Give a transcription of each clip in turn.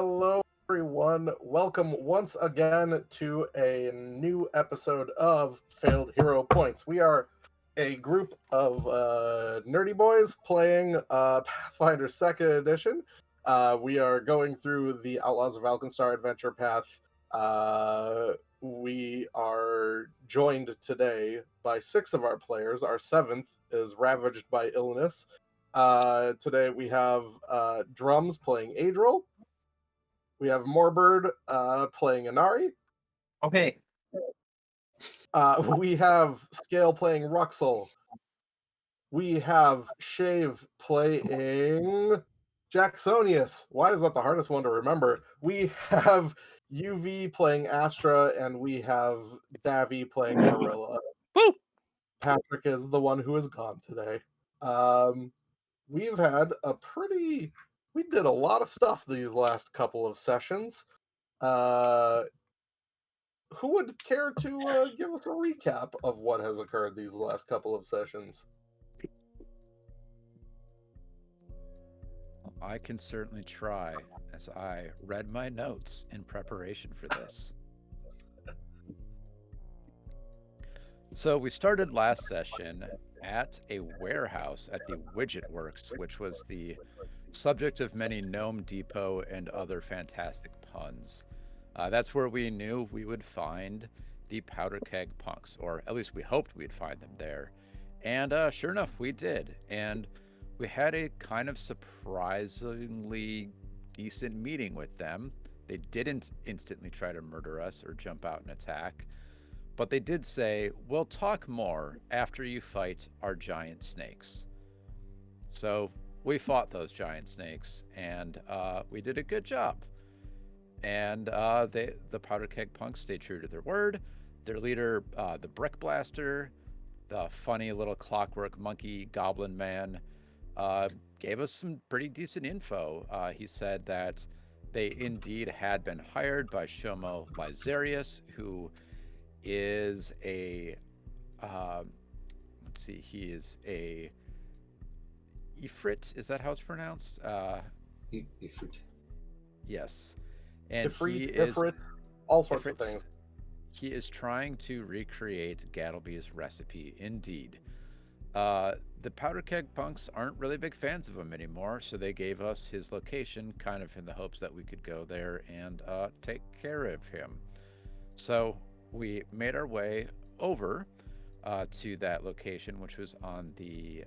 Hello, everyone. Welcome once again to a new episode of Failed Hero Points. We are a group of nerdy boys playing Pathfinder 2nd Edition. We are going through the Outlaws of Alkenstar adventure path. We are joined today by 6 of our players. Our 7th is ravaged by illness. Today we have Drums playing Adril. We have Moorbird playing Inari. Okay. We have Scale playing Ruxel. We have Shave playing Jacksonius. Why is that the hardest one to remember? We have UV playing Astra, and we have Davy playing Gorilla. Woo! Patrick is the one who is gone today. We've had we did a lot of stuff these last couple of sessions. Who would care to give us a recap of what has occurred these last couple of sessions? I can certainly try, as I read my notes in preparation for this. So we started last session at a warehouse at the Widget Works, which was the subject of many Gnome Depot and other fantastic puns. That's where we knew we would find the Powder Keg Punks, or at least we hoped we'd find them there. And sure enough, we did. And we had a kind of surprisingly decent meeting with them. They didn't instantly try to murder us or jump out and attack, but they did say, we'll talk more after you fight our giant snakes. So we fought those giant snakes, and we did a good job. And the Powder Keg Punks stayed true to their word. Their leader, the Brick Blaster, the funny little clockwork monkey goblin man, gave us some pretty decent info. He said that they indeed had been hired by Shomo Lysarius, who is he is a Ifrit. Is that how it's pronounced? Ifrit. Yes. And Ifrit, all sorts of things. He is trying to recreate Gattleby's recipe, indeed. The Powder Keg Punks aren't really big fans of him anymore, so they gave us his location, kind of in the hopes that we could go there and take care of him. So we made our way over to that location, which was on the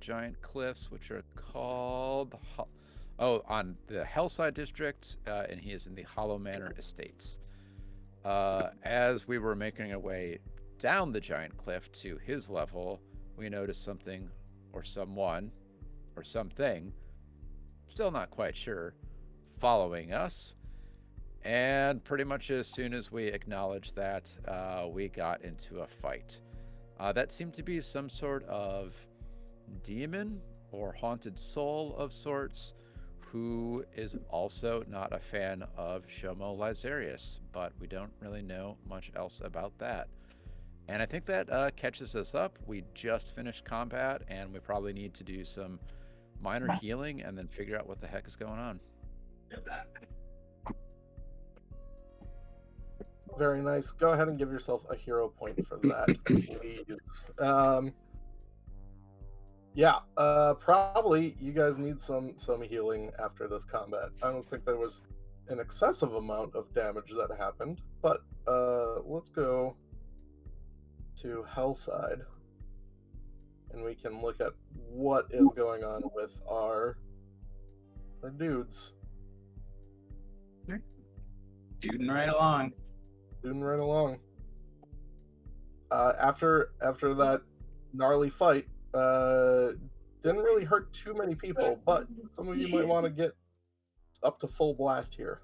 giant cliffs, which are called on the Hellside District, and he is in the Hollow Manor Estates. As we were making our way down the giant cliff to his level, we noticed something or someone or something, still not quite sure, following us. And pretty much as soon as we acknowledged that, we got into a fight. That seemed to be some sort of demon or haunted soul of sorts, who is also not a fan of Shomo Lysarius, but we don't really know much else about that. And I think that catches us up. We just finished combat, and we probably need to do some minor healing and then figure out what the heck is going on. Very nice. Go ahead and give yourself a hero point for that, please. Probably you guys need some healing after this combat. I don't think there was an excessive amount of damage that happened, but let's go to Hellside, and we can look at what is going on with our dudes. Shooting right along. After that gnarly fight, didn't really hurt too many people, but some of you might want to get up to full blast here.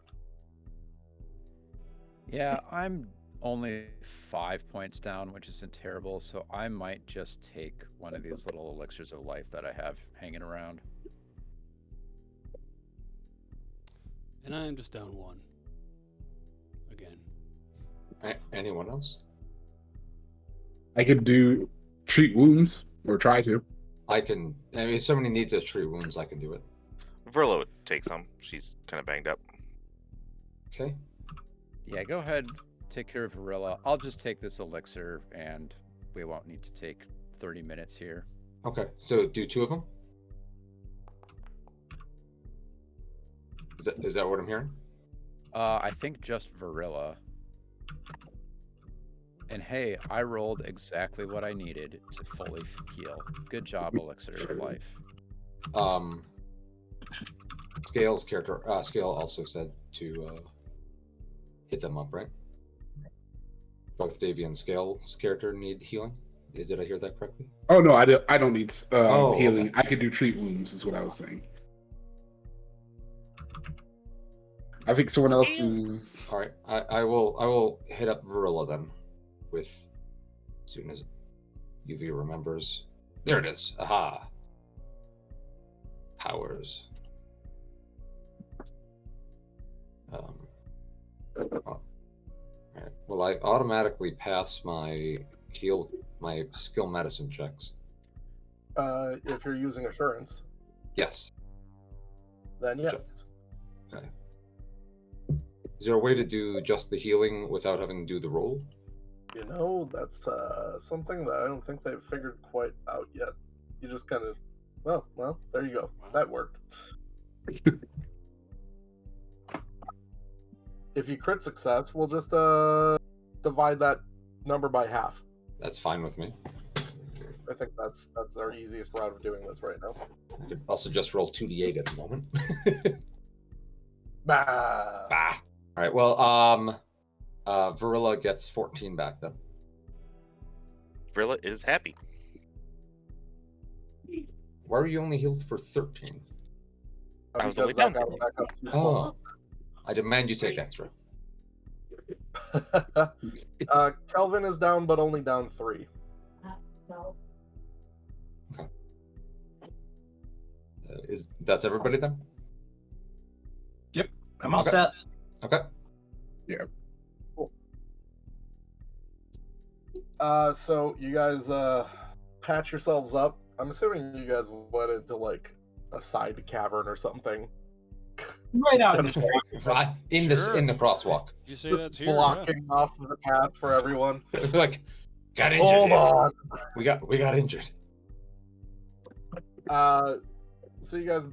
Yeah, I'm only 5 points down, which isn't terrible, so I might just take one of these little elixirs of life that I have hanging around. And I am just down 1. Again. Anyone else? I could do treat wounds, or try to. I mean, if somebody needs a treat wounds, I can do it. Verla would take some. She's kind of banged up. Okay. Yeah, go ahead. Take care of Varilla. I'll just take this elixir, and we won't need to take 30 minutes here. Okay. So do 2 of them. Is that what I'm hearing? I think just Varilla. And hey, I rolled exactly what I needed to fully heal. Good job, Elixir of Life. Scale's character. Scale also said to hit them up, right? Both Davy and Scale's character need healing. Did I hear that correctly? Oh no, I don't need healing. Okay. I could do treat wounds, is what I was saying. I think someone else is. All right. I will hit up Varilla then, with as soon as UV remembers. There it is. Aha. Powers. All right. Well, I automatically pass my skill medicine checks. If you're using assurance, Yes. then yes. Okay. Is there a way to do just the healing without having to do the roll? You know, that's something that I don't think they've figured quite out yet. You just kind of, well, there you go. That worked. If you crit success, we'll just divide that number by half. That's fine with me. I think that's our easiest route of doing this right now. I could also just roll 2d8 at the moment. Bah. Bah. All right. Well, Varilla gets 14 back then. Verla is happy. Why were you only healed for 13? I was Because only that down got back up to Oh, I demand you take extra. Kelvin is down, but only down 3. That's everybody then? Yep, I'm all Okay. set. Okay. So you guys patch yourselves up. I'm assuming you guys went into like a side cavern or something. Right out in Instead the of Right in the crosswalk. You say that's here? Yeah. blocking off the path for everyone. Like, got injured. Hold here. on. We got injured. So you guys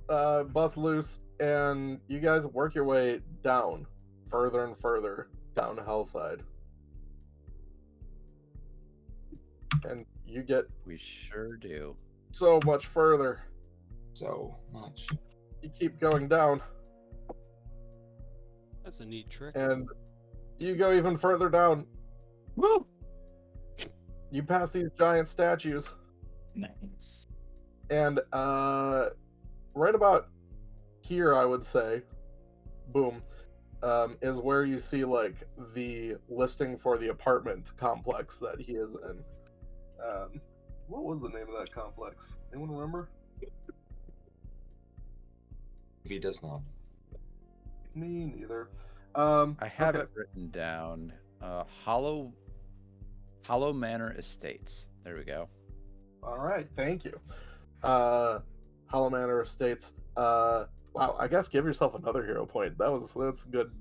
bust loose, and you guys work your way down, further and further down to Hellside, and you get We sure do. so much further. So much. You keep going down, That's a neat trick. and you go even further down. Woo! You pass these giant statues, Nice. and right about here, I would say, boom, is where you see like the listing for the apartment complex that he is in. What was the name of that complex? Anyone remember? If he does not. Me neither. I have okay. it written down. Hollow Manor Estates. There we go. All right, thank you. Hollow Manor Estates. Wow, I guess give yourself another hero point. That's good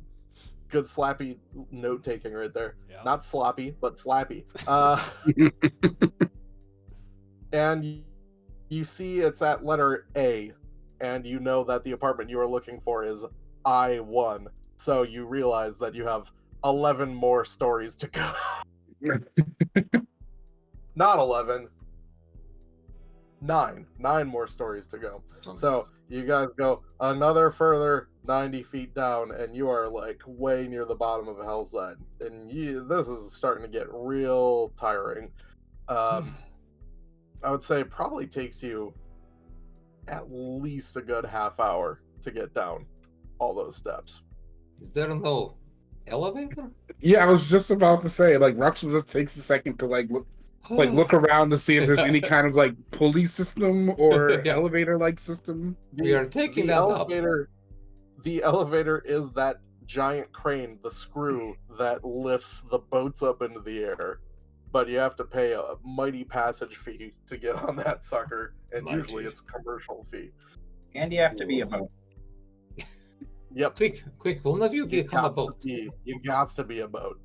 slappy note taking right there. Yeah. Not sloppy, but slappy. And you see it's at letter A, and you know that the apartment you are looking for is I-1. So you realize that you have 11 more stories to go. Not 11. 9 more stories to go. So you guys go another further 90 feet down, and you are like way near the bottom of Hellside, and this is starting to get real tiring. I would say it probably takes you at least a good half hour to get down all those steps. Is there no elevator? Yeah, I was just about to say, like, Ruxel just takes a second to look around to see if there's any kind of like pulley system or Yeah. elevator like system. We are taking the that elevator. The elevator is that giant crane, the screw that lifts the boats up into the air. But you have to pay a mighty passage fee to get on that sucker, and usually Mighty. it's a commercial fee. And you have to be a boat. Yep. Quick! Will none of you become a boat? You got to be a boat.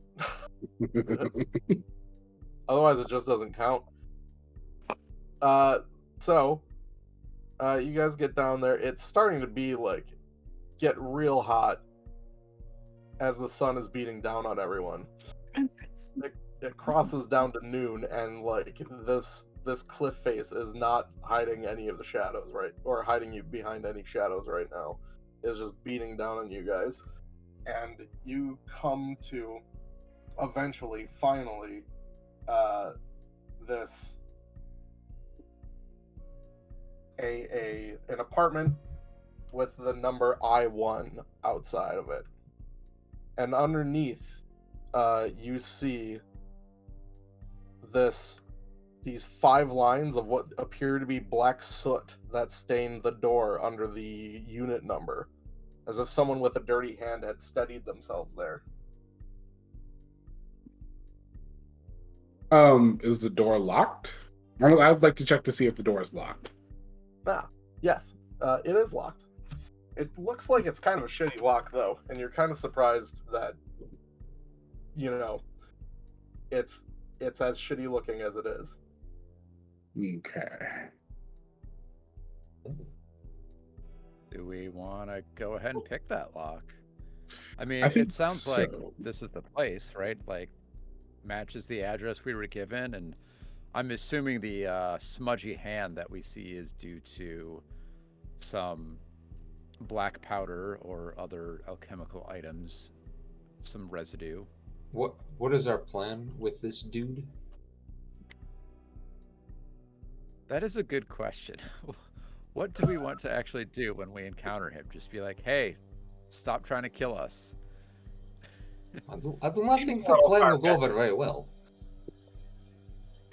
Otherwise, it just doesn't count. So, you guys get down there. It's starting to be like, get real hot as the sun is beating down on everyone. It crosses down to noon, and like this cliff face is not hiding any of the shadows, right? Or hiding you behind any shadows right now. It's just beating down on you guys. And you come to eventually, finally, this an apartment with the number I-1 outside of it. And underneath, you see these 5 lines of what appear to be black soot that stain the door under the unit number, as if someone with a dirty hand had steadied themselves there. Is the door locked? I would like to check to see if the door is locked. Yes, it is locked. It looks like it's kind of a shitty lock, though, and you're kind of surprised that, it's as shitty looking as it is. Okay. Do we want to go ahead and pick that lock? I mean, I think it sounds like so. this is the place, right? Like, matches the address we were given, and I'm assuming the smudgy hand that we see is due to some black powder or other alchemical items, some residue. What is our plan with this dude? That is a good question. What do we want to actually do when we encounter him? Just be like, hey, stop trying to kill us. I do not think the plan will go over very well.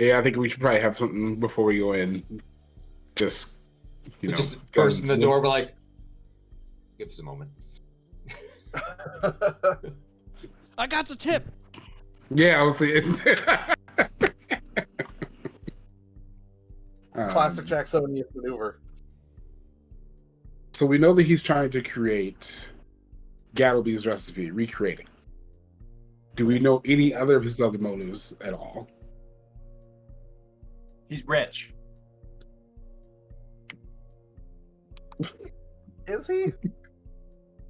Yeah, I think we should probably have something before we go in. Just, Just burst in the door, but like, give us a moment. I got the tip. Yeah, I was saying. Classic Jacksonian maneuver. So we know that he's trying to create Gattleby's recipe, recreating. Do we know any other of his other motives at all? He's rich. Is he?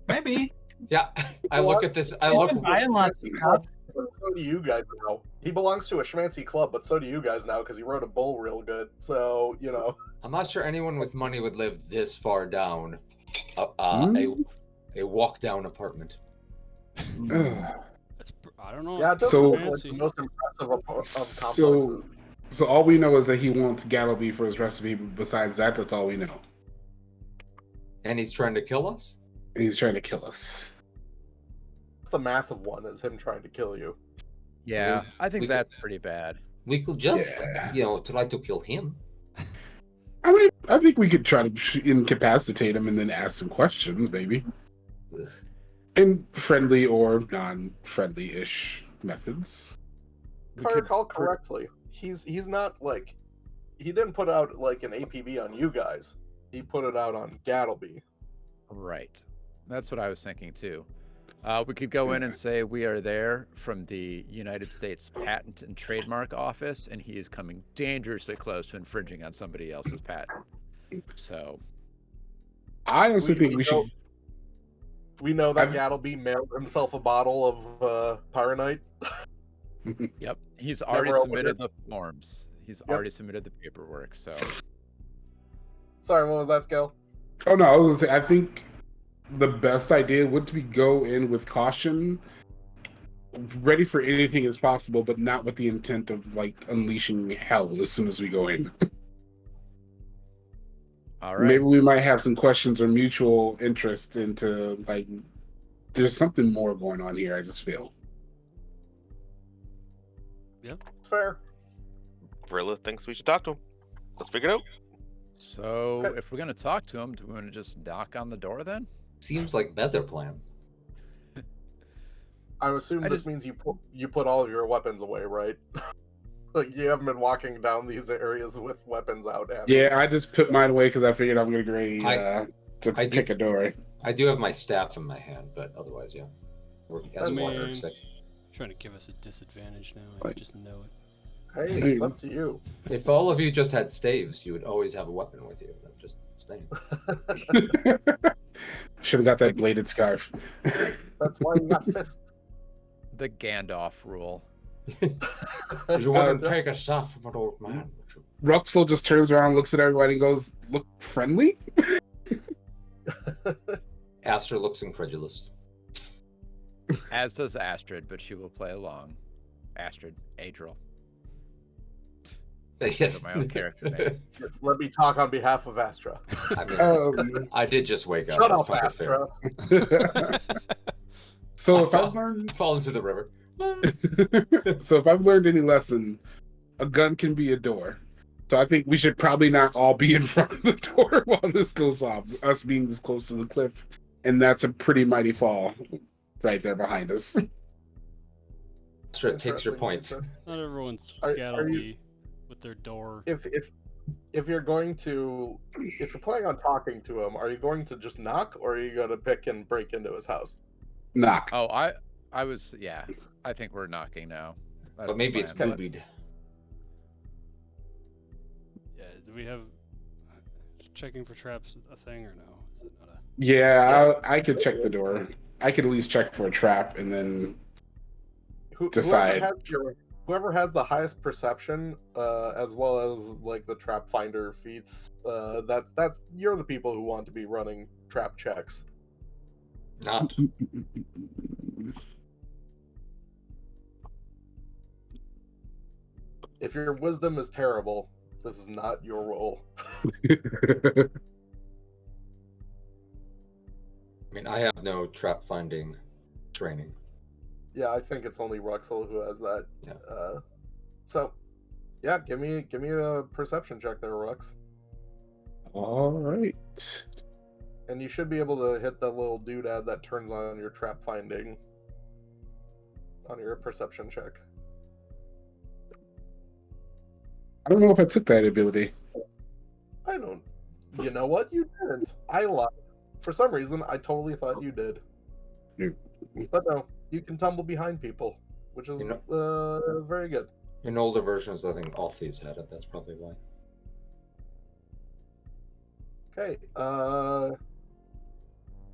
Maybe. Yeah, I look at this. I look. Buying lots of stuff. But so do you guys now. He belongs to a schmancy club, but so do you guys now because he wrote a bull real good. So, I'm not sure anyone with money would live this far down a walk down apartment. I don't know. Yeah, it does So- look like the most impressive of complexes. So all we know is that he wants Gattleby for his recipe. But besides that, that's all we know. And he's trying to kill us? And he's trying to kill us. The massive one is him trying to kill you. Yeah, We- I think we that's pretty bad. We could just, Yeah. try to kill him. I mean, I think we could try to incapacitate him and then ask some questions, maybe. Ugh. In friendly or non-friendly-ish methods. If I recall correctly, he's not like, he didn't put out like an APB on you guys. He put it out on Gattleby. Right. That's what I was thinking too. We could go in and say we are there from the United States Patent and Trademark Office, and he is coming dangerously close to infringing on somebody else's patent. So, I honestly think we should. We know that I've- Gattleby mailed himself a bottle of Pyronite. yep, he's already opened submitted it. the forms. He's Yep. already submitted the paperwork. So, Sorry, what was that, Scale? Oh no, I was gonna say I think the best idea would be go in with caution, ready for anything as possible, but not with the intent of like unleashing hell as soon as we go in. all right. Maybe we might have some questions or mutual interest into like there's something more going on here, I just feel. It's fair. Vrilla thinks we should talk to him. Let's figure it out. So, Okay. if we're gonna talk to him, do we want to just knock on the door then? Seems like better plan. I'm assuming I this just- means you put all of your weapons away, right? Like you haven't been walking down these areas with weapons out. have you? Yeah, I just put mine away because I figured I'm gonna to I do- pick a door. I do have my staff in my hand, but otherwise, yeah. As a Man. walking stick. Trying to give us a disadvantage now. I Right. just know it. Hey, it's up to you. If all of you just had staves, you would always have a weapon with you. I'm just saying. Should have got that bladed scarf. That's why you got fists. The Gandalf rule. You wouldn't take a staff from an old man. would you? Ruxel just turns around, looks at everybody, and goes, "Look friendly." Aster looks incredulous. As does Astrid, but she will play along. Astrid, Adriel. Yes. My own character name. Yes, let me talk on behalf of Astra. I mean, Um, I did just wake up. Shut That's up, probably fair. Astra. so if I'll I've learned, fall into the river. so if I've learned any lesson, a gun can be a door. So I think we should probably not all be in front of the door while this goes off. Us being this close to the cliff, and that's a pretty mighty fall, right there behind us. Astra takes your Interesting, point. interesting. Not everyone's Are gotta you- be with their door. If you're going to, if you're planning on talking to him, are you going to just knock, or are you going to pick and break into his house? Knock. Oh, I was, yeah. I think we're knocking now. That's But maybe the it's plan, but- boobied. Yeah, do we have is checking for traps a thing or no? Is it not a Yeah, I could check the door. I could at least check for a trap, and then Decide. Whoever has the highest perception, as well as like the trap finder feats, that's you're the people who want to be running trap checks. Not. If your wisdom is terrible, this is not your role. I mean, I have no trap finding training. Yeah, I think it's only Ruxel who has that. Yeah. So, yeah, give me a perception check there, Rux, All right. and you should be able to hit that little doodad that turns on your trap finding on your perception check. I don't know if I took that ability. I don't. You know what? You didn't. I lied. For some reason, I totally thought you did. You- But no, you can tumble behind people, which is You very good. In older versions, I think all thieves had it. That's probably why. Okay.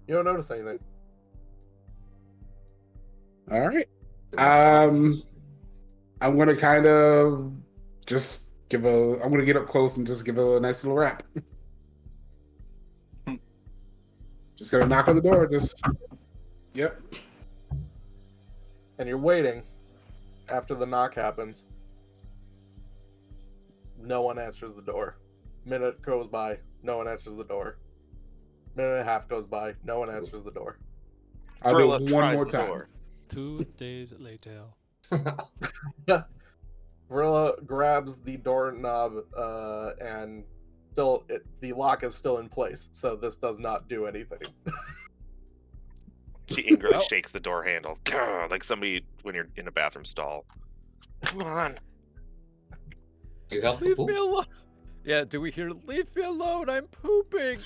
You don't notice anything. All right. I'm gonna kind of just I'm gonna get up close and just give a nice little rap. Just gonna knock on the door. Yep. And you're waiting after the knock happens. No one answers the door. Minute goes by. No one answers the door. Minute and a half goes by. No one answers the door. I'll do Vrilla it one tries more the time. door. 2 days later? Vrilla grabs the doorknob, and the lock is still in place, so this does not do anything. She angrily Oh. shakes the door handle. Gah, like somebody when you're in a bathroom stall. Come on. You help the Leave poop? me alone. Yeah, do we hear, leave me alone, I'm pooping?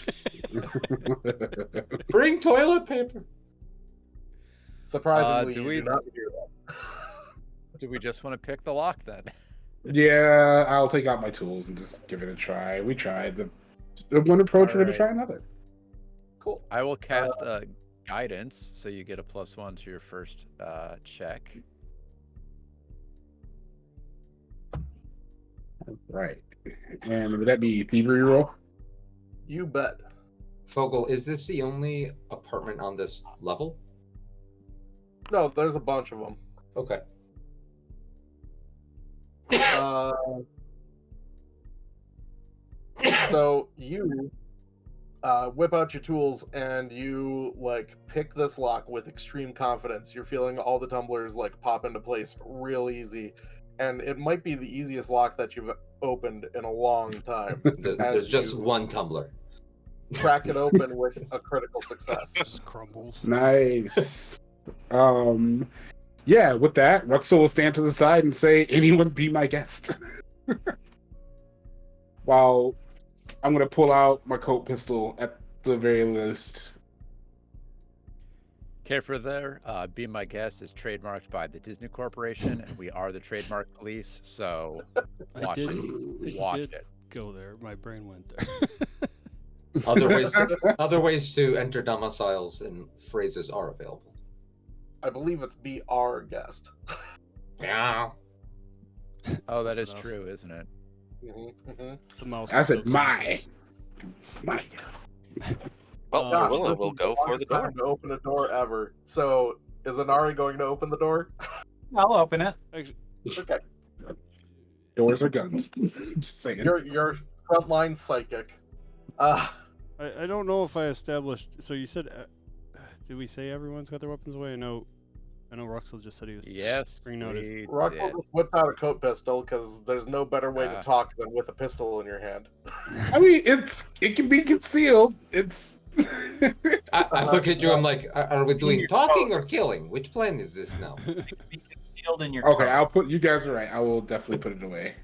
Bring toilet paper. Surprisingly, do you we- do not hear that. Do we just want to pick the lock then? Yeah, I'll take out my tools and just give it a try. We tried the one approach. We're gonna Alright. try another. Cool. I will cast guidance, so you get a +1 to your first check. Right. And would that be thievery roll? You bet. Fogel, is this the only apartment on this level? No, there's a bunch of them. Okay. So you whip out your tools and you like pick this lock with extreme confidence. You're feeling all the tumblers like pop into place real easy, and it might be the easiest lock that you've opened in a long time. There's As just you one tumbler. crack it open with a critical success. Just crumbles. Nice. Yeah, with that, Ruxel will stand to the side and say, "Anyone be my guest." While I'm gonna pull out my coat pistol the very least. Careful there. Be My Guest is trademarked by the Disney Corporation, and we are the trademark police. So I watch did, it. I Watch did it. go there. My brain went there. Other ways to enter domiciles and phrases are available. I believe it's be our guest. Yeah. Oh, that Close is enough. true, isn't it? The mouse. I is said still my. Well, Gosh, Verwilla this will is go for longest the door. time to open a door ever. So, is Inari going to open the door? I'll open it. Actually, Okay, Doors are guns. Just saying. you're frontline psychic. I don't know if I established. So you said, did we say everyone's got their weapons away? I know Ruxel just said he was. Yes, Bring notice. we Rockwell did. just whipped out a coat pistol because there's no better way to Ah. talk than with a pistol in your hand. I mean, it can be concealed. It's. I look at you. I'm like, are we doing talking or killing? Which plan is this now? Be concealed in your Okay, coat. I'll put. You guys are right. I will definitely put it away.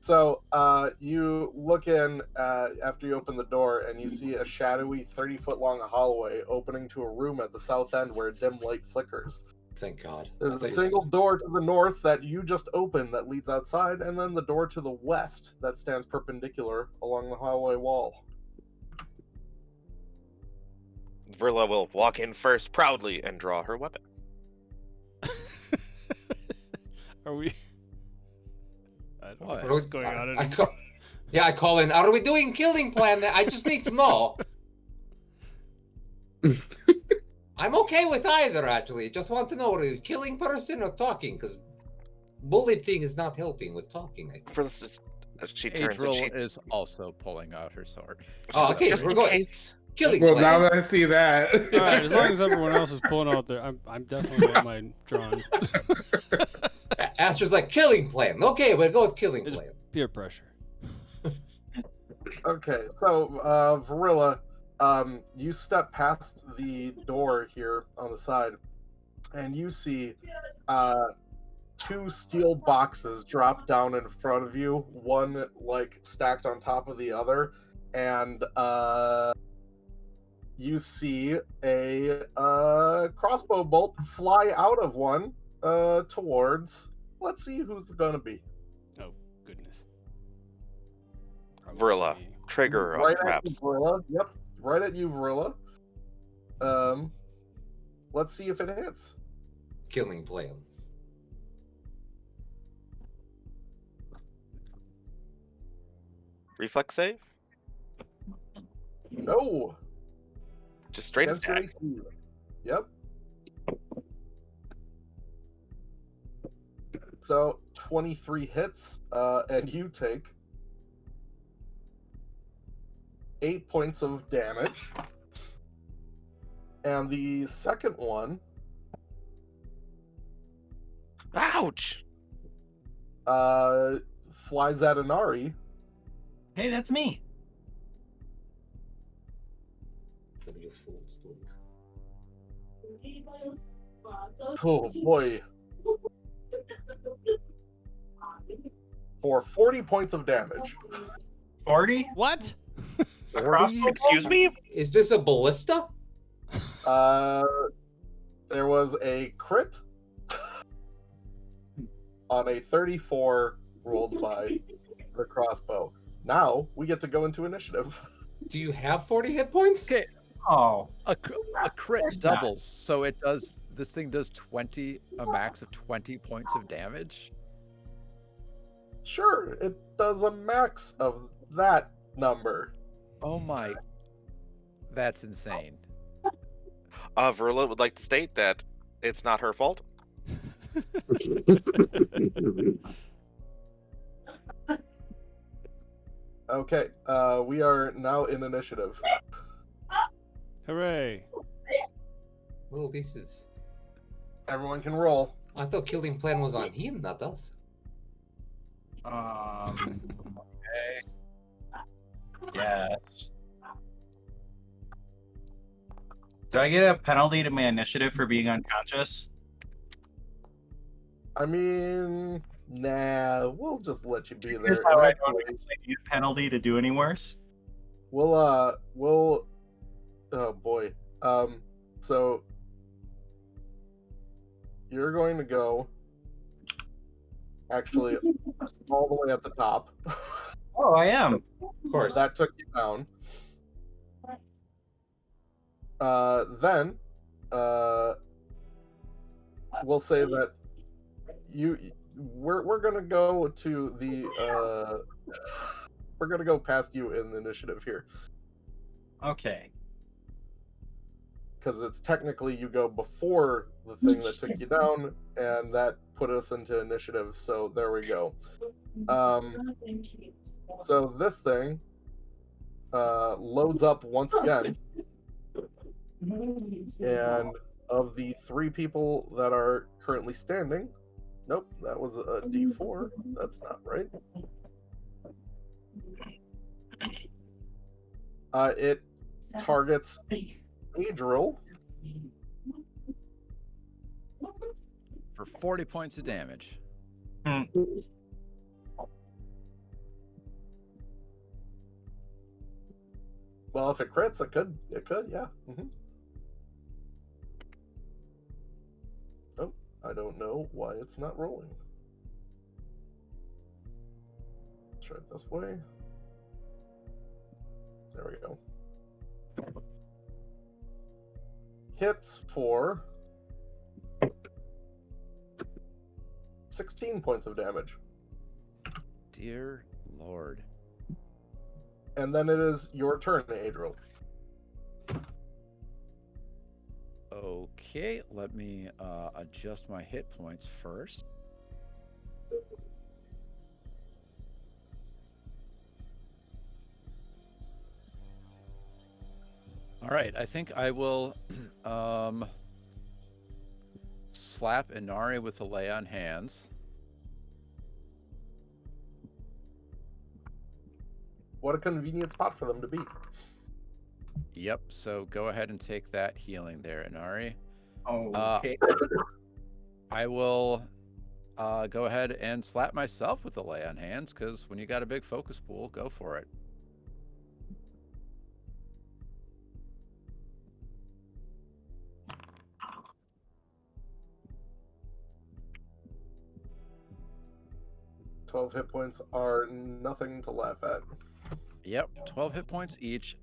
So, you look in after you open the door, and you see a shadowy 30-foot-long hallway opening to a room at the south end where a dim light flickers. Thank God. There's I a thought you single door to the north that you just opened that leads outside, and then the door to the west that stands perpendicular along the hallway wall. Verla will walk in first proudly and draw her weapon. Are we? I don't What? know what's going on anymore. I call in. Are we doing killing plan? I just need to know. I'm okay with either, actually. Just want to know, are you killing person or talking? Because bullet thing is not helping with talking. Verla's just she turns and April she, is also pulling out her sword. she's Oh, like, okay, just we're in going. case. Killing Well, plan. now that I see that. All right, as long as everyone else is pulling out there, I'm definitely got mine drawn. Astra's like, killing plan. Okay, we'll go with killing It's- plan. Peer pressure. Okay, so Verilla, you step past the door here on the side, and you see two steel boxes drop down in front of you, one like stacked on top of the other, and you see a crossbow bolt fly out of one towards. Let's see who's it gonna be. Oh goodness. Verla, me. trigger Right off at you, traps. Verilla. Yep, right at you, Verilla. Let's see if it hits. Killing plan. Reflex save? No. Just straight Against attack. your AC. Yep. So 23 hits, and you take 8 points of damage. And the second one Ouch! flies at Inari. Hey, that's me. Oh boy. For 40 points of damage. 40? What? A crossbow? Excuse me? Is this a ballista? There was a crit on a 34 rolled by the crossbow. Now we get to go into initiative. Do you have 40 hit points? Okay, Oh, a crit course not. doubles, so it does. This thing does a max of 20 points of damage. Sure, it does a max of that number. Oh my, that's insane. Verla would like to state that it's not her fault. Okay, we are now in initiative. Hooray! Well, this is. Everyone can roll. I thought killing plan was on him, not us. okay. Yes. Do I get a penalty to my initiative for being unconscious? I mean, nah, we'll just let you be there. Here's how I don't actually need a penalty to do any worse. we'll oh boy. So you're going to go actually all the way at the top. Oh, I am. Of course. That took you down. Then we'll say that we're gonna go to the we're gonna go past you in the initiative here Okay. because it's technically you go before the thing that took you down, and that put us into initiative. So there we go. So this thing loads up once again, and of the 3 people that are currently standing, nope, that was a D4. That's not right. It targets Adriel For 40 points of damage. Well, if it crits, it could, yeah. Oh, I don't know why it's not rolling. Let's try it this way. There we go. Hits for 16 points of damage. Dear Lord. And then it is your turn, Adriel. Okay, let me adjust my hit points first. All right, I think I will slap Inari with the lay on hands. What a convenient spot for them to be. Yep, so go ahead and take that healing there, Inari. Okay. I will go ahead and slap myself with the lay on hands, because when you got a big focus pool, go for it. "12 hit points are nothing to laugh at." Yep, 12 hit points each.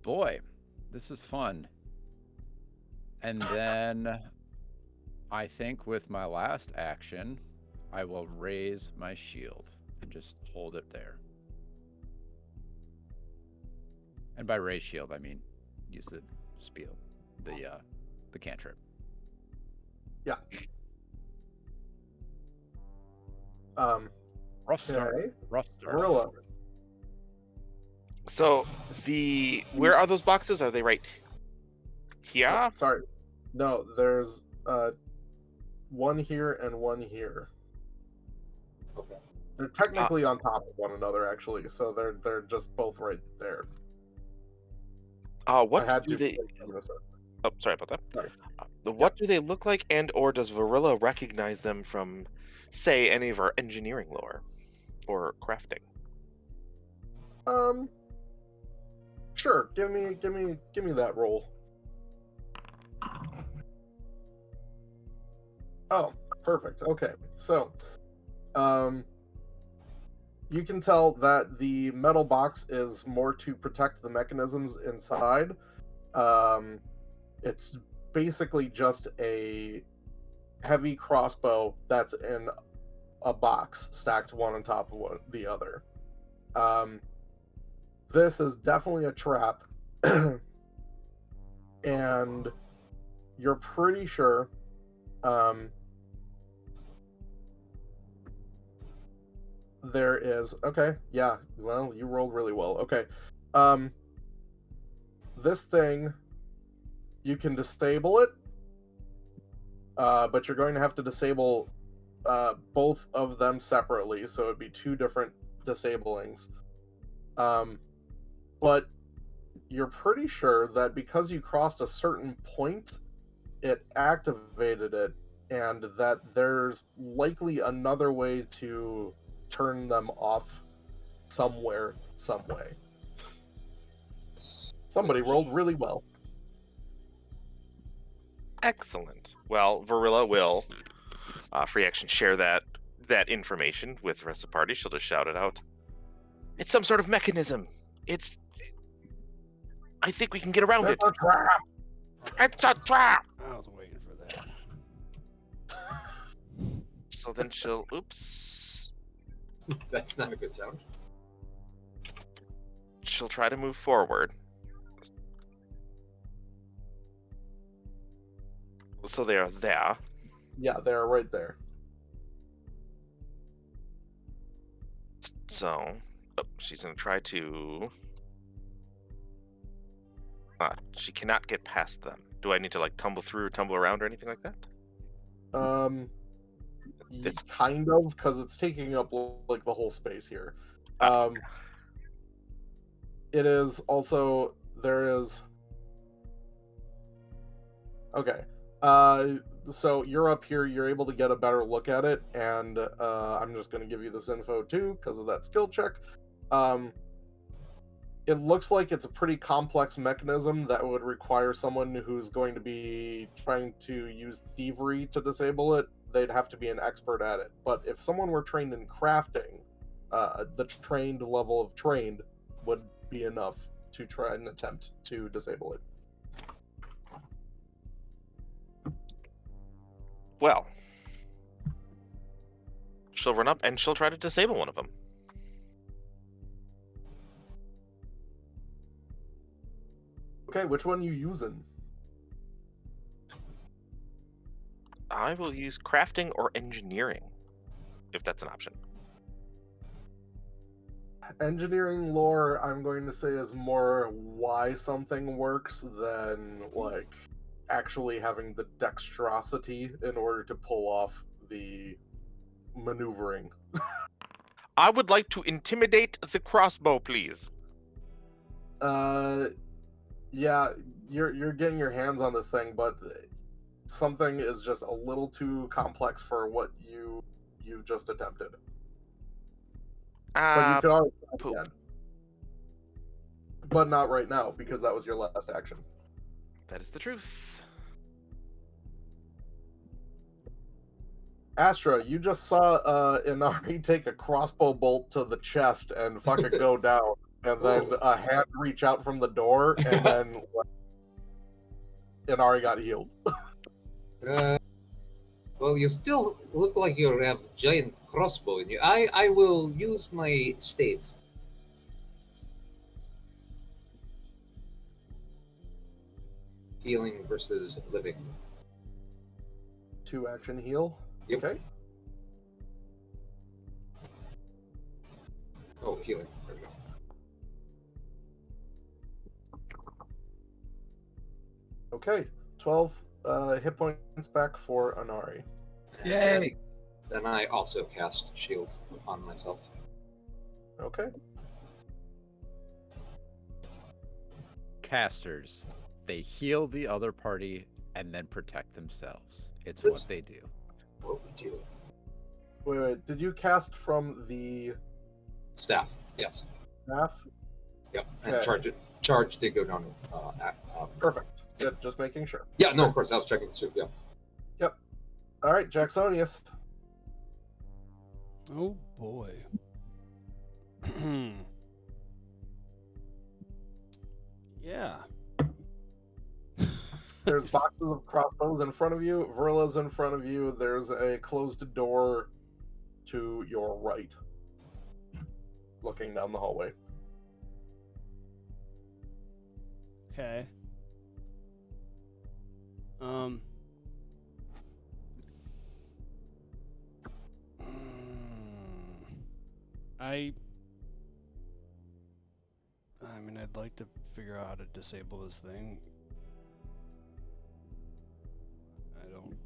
Boy, this is fun. And then I think with my last action, I will raise my shield and just hold it there. And by raise shield, I mean use the spiel, the cantrip. Yeah. Rough start. Okay. Rough start. Gorilla. So where are those boxes? Are they right here? Oh, sorry. No, there's one here and one here. Okay. They're technically on top of one another, actually, so they're just both right there. What I had do to. they? Oh, sorry about that. Sorry. What do they look like, and/or does Varilla recognize them from, say, any of our engineering lore or crafting? Sure. Give me that roll. Oh, perfect. Okay. So, you can tell that the metal box is more to protect the mechanisms inside. It's basically just a heavy crossbow that's in a box stacked one on top of the other. This is definitely a trap, and you're pretty sure there is. Okay, yeah, well, you rolled really well. Okay, this thing, you can disable it, but you're going to have to disable both of them separately, so it'd be 2 different disablings. But you're pretty sure that because you crossed a certain point, it activated it, and that there's likely another way to turn them off somewhere, some way. Somebody rolled really well. Excellent. Well, Varilla will free action share that information with the rest of the party. She'll just shout it out. It's some sort of mechanism. I think we can get around it. It's a trap. It's a trap. I was waiting for that. So then she'll. Oops. That's not a good sound. She'll try to move forward. So they are there. Yeah, they're right there. So she's going to try to. She cannot get past them. Do I need to like tumble through, tumble around, or anything like that? It's kind of, because it's taking up like the whole space here. It is also, there is. Okay. So you're up here, you're able to get a better look at it, and I'm just going to give you this info too because of that skill check. It looks like it's a pretty complex mechanism that would require someone who's going to be trying to use thievery to disable it. They'd have to be an expert at it. But if someone were trained in crafting, the trained level of trained would be enough to try and attempt to disable it. Well, she'll run up and she'll try to disable one of them. Okay, which one you using? I will use crafting or engineering, if that's an option. Engineering lore, I'm going to say, is more why something works than like actually having the dexterosity in order to pull off the maneuvering. I would like to intimidate the crossbow, please. Yeah, you're getting your hands on this thing, but something is just a little too complex for what you've just attempted. But you could always try again. But not right now, because that was your last action. That is the truth. Astra, you just saw Inari take a crossbow bolt to the chest and fucking go down, and then a hand reach out from the door, and then Inari got healed. Well, you still look like you have a giant crossbow in you. I will use my stave. Healing versus living. 2 action heal. Yep. Okay. Oh, healing. There we go. Okay. 12 hit points back for Inari. Yay! Then I also cast shield on myself. Okay. Casters, they heal the other party and then protect themselves. It's That's- what they do. What we do? Wait. Did you cast from the Staff. Yes. staff? Yep. And Okay. charge did go down. Perfect. Good. Just making sure. Yeah. No. Of course. I was checking too. Yeah. All right, Jacksonius. Oh boy. Yeah. There's boxes of crossbows in front of you. Verilla's in front of you. There's a closed door to your right, looking down the hallway. Okay. I mean, I'd like to figure out how to disable this thing. I don't.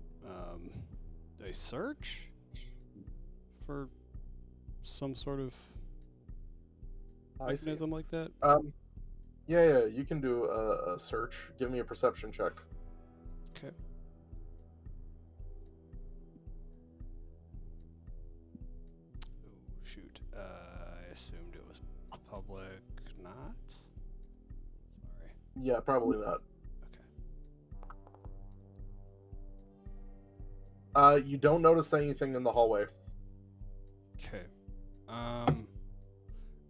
Do I search for some sort of I see. mechanism like that? Yeah, you can do a search. Give me a perception check. Okay. Oh, shoot. I assumed it was public, not? Sorry. Yeah, probably not. Okay. You don't notice anything in the hallway. Okay.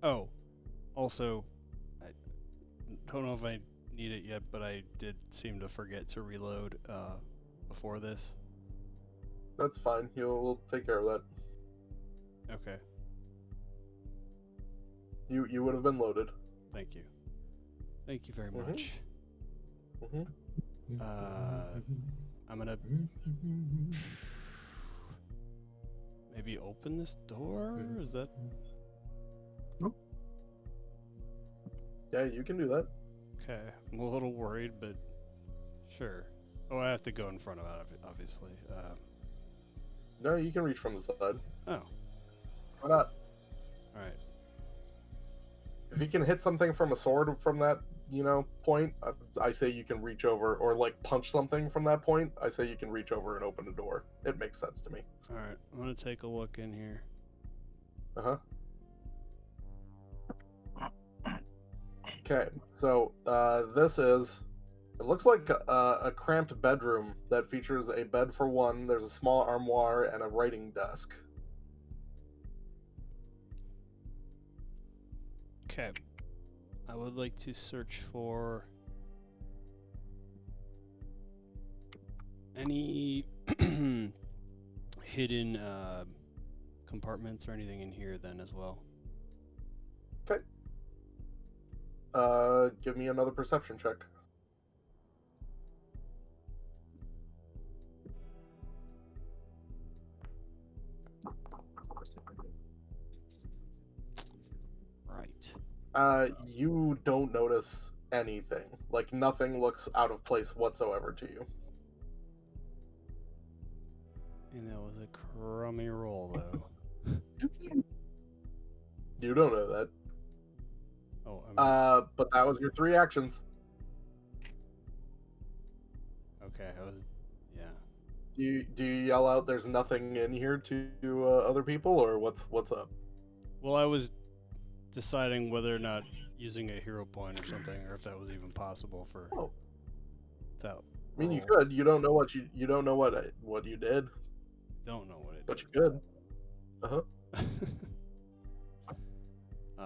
Oh, also, I don't know if I need it yet, but I did seem to forget to reload before this. That's fine. We'll take care of that. Okay. You would have been loaded. Thank you. Thank you very Mhm. much. Hmm. I'm gonna maybe open this door. Is that Yeah, you can do that. okay? I'm a little worried, but sure. Oh, I have to go in front of it, obviously. No, you can reach from the side. Oh, Why not? all right. If you can hit something from a sword from that, point, I say you can reach over, or like punch something from that point. I say you can reach over and open a door. It makes sense to me. All right. I'm gonna take a look in here. Uh huh. Okay, so this is. It looks like a cramped bedroom that features a bed for one. There's a small armoire and a writing desk. Okay. I would like to search for any hidden compartments or anything in here then as well. Okay. Give me another perception check. Right. You don't notice anything. Like, nothing looks out of place whatsoever to you. And that was a crummy roll, though. You don't know that. Oh, I mean, But that was your 3 actions. okay. I was, yeah. Do you yell out, "There's nothing in here" to other people, or what's up? Well, I was deciding whether or not using a hero point or something, or if that was even possible for Oh. that. I mean, you roll. could. You don't know what you don't know what you did, Don't know what it but did. you could.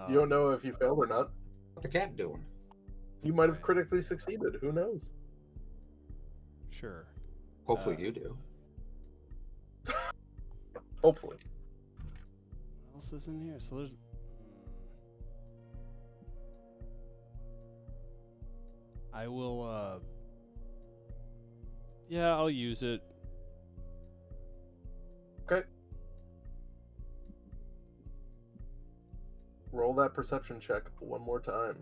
You don't Um, know if you failed or not. What's the cat doing? You might have critically succeeded. Who knows? Sure. Hopefully you do. Hopefully. What else is in here? So there's. I will. Yeah, I'll use it. Okay. Roll that perception check one more time.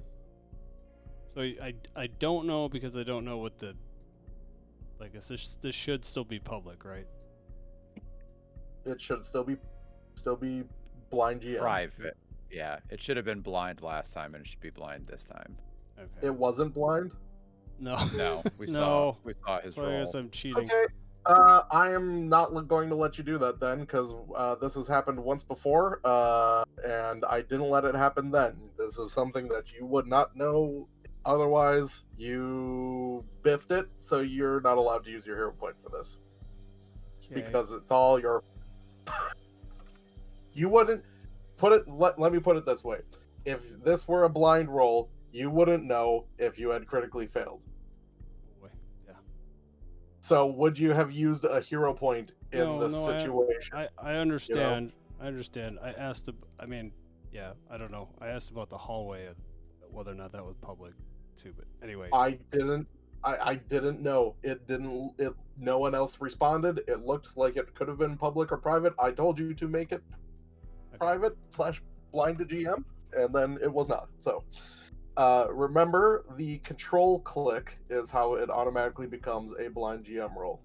So I don't know because I don't know what the. Like, this should still be public, right? It should still be blind GM. Private. Yeah, it should have been blind last time, and it should be blind this time. Okay. It wasn't blind. No. No, we No. saw his So I roll. guess I'm cheating. Okay. I am not going to let you do that then, because this has happened once before, and I didn't let it happen then. This is something that you would not know otherwise. You biffed it, so you're not allowed to use your hero point for this, Okay. because it's all your. You wouldn't put it. Let me put it this way: if this were a blind roll, you wouldn't know if you had critically failed. Boy. Yeah. So would you have used a hero point in this No, situation? I understand. I understand. I asked. I mean, yeah. I don't know. I asked about the hallway, whether or not that was public, too. But anyway. I didn't. I didn't know. It didn't. It. No one else responded. It looked like it could have been public or private. I told you to make it private / blind to GM, and then it was not. So, remember, the control click is how it automatically becomes a blind GM roll.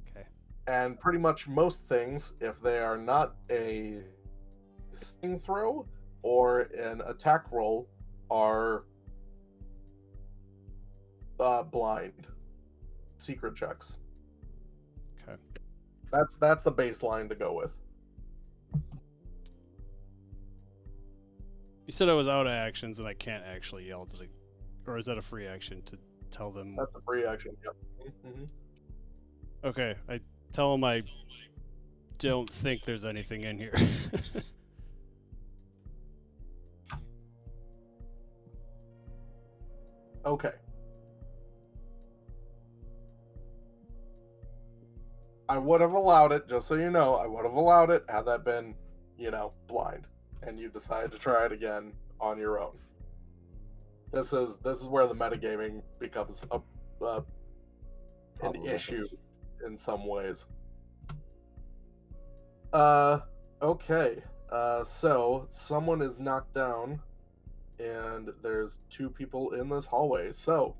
Okay. And pretty much most things, if they are not a sting throw or an attack roll, are blind secret checks. Okay. That's the baseline to go with. You said I was out of actions and I can't actually yell to the, or is that a free action to tell them? That's a free action. Yep. Mhm. Okay, I tell them I don't think there's anything in here. Okay. I would have allowed it, just so you know. I would have allowed it had that been, blind, and you decided to try it again on your own. This is where the metagaming becomes an Problematic. issue in some ways. Okay. So someone is knocked down, and there's 2 people in this hallway. So,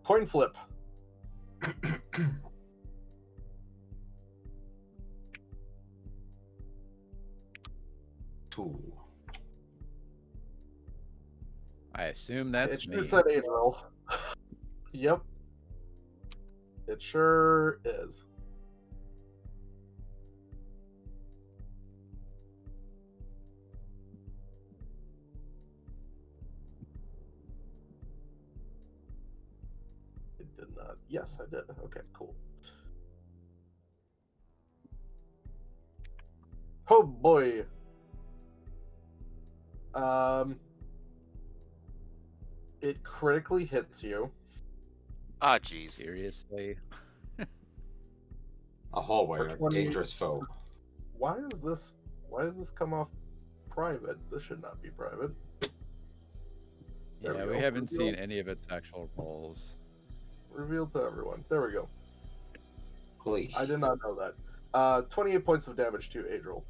coin flip. Two. I assume that's me. It's an 8 roll. Yep. It sure is. It did not. Yes, I did. Okay, cool. Oh boy. It critically hits you. Ah, jeez. Seriously? A hallway, For a 20 dangerous foe. Why does this come off private? This should not be private. There Yeah, we we go. haven't seen Reveal. any of its actual roles. Revealed to everyone. There we go. Glee. I did not know that. 28 points of damage to Adriel.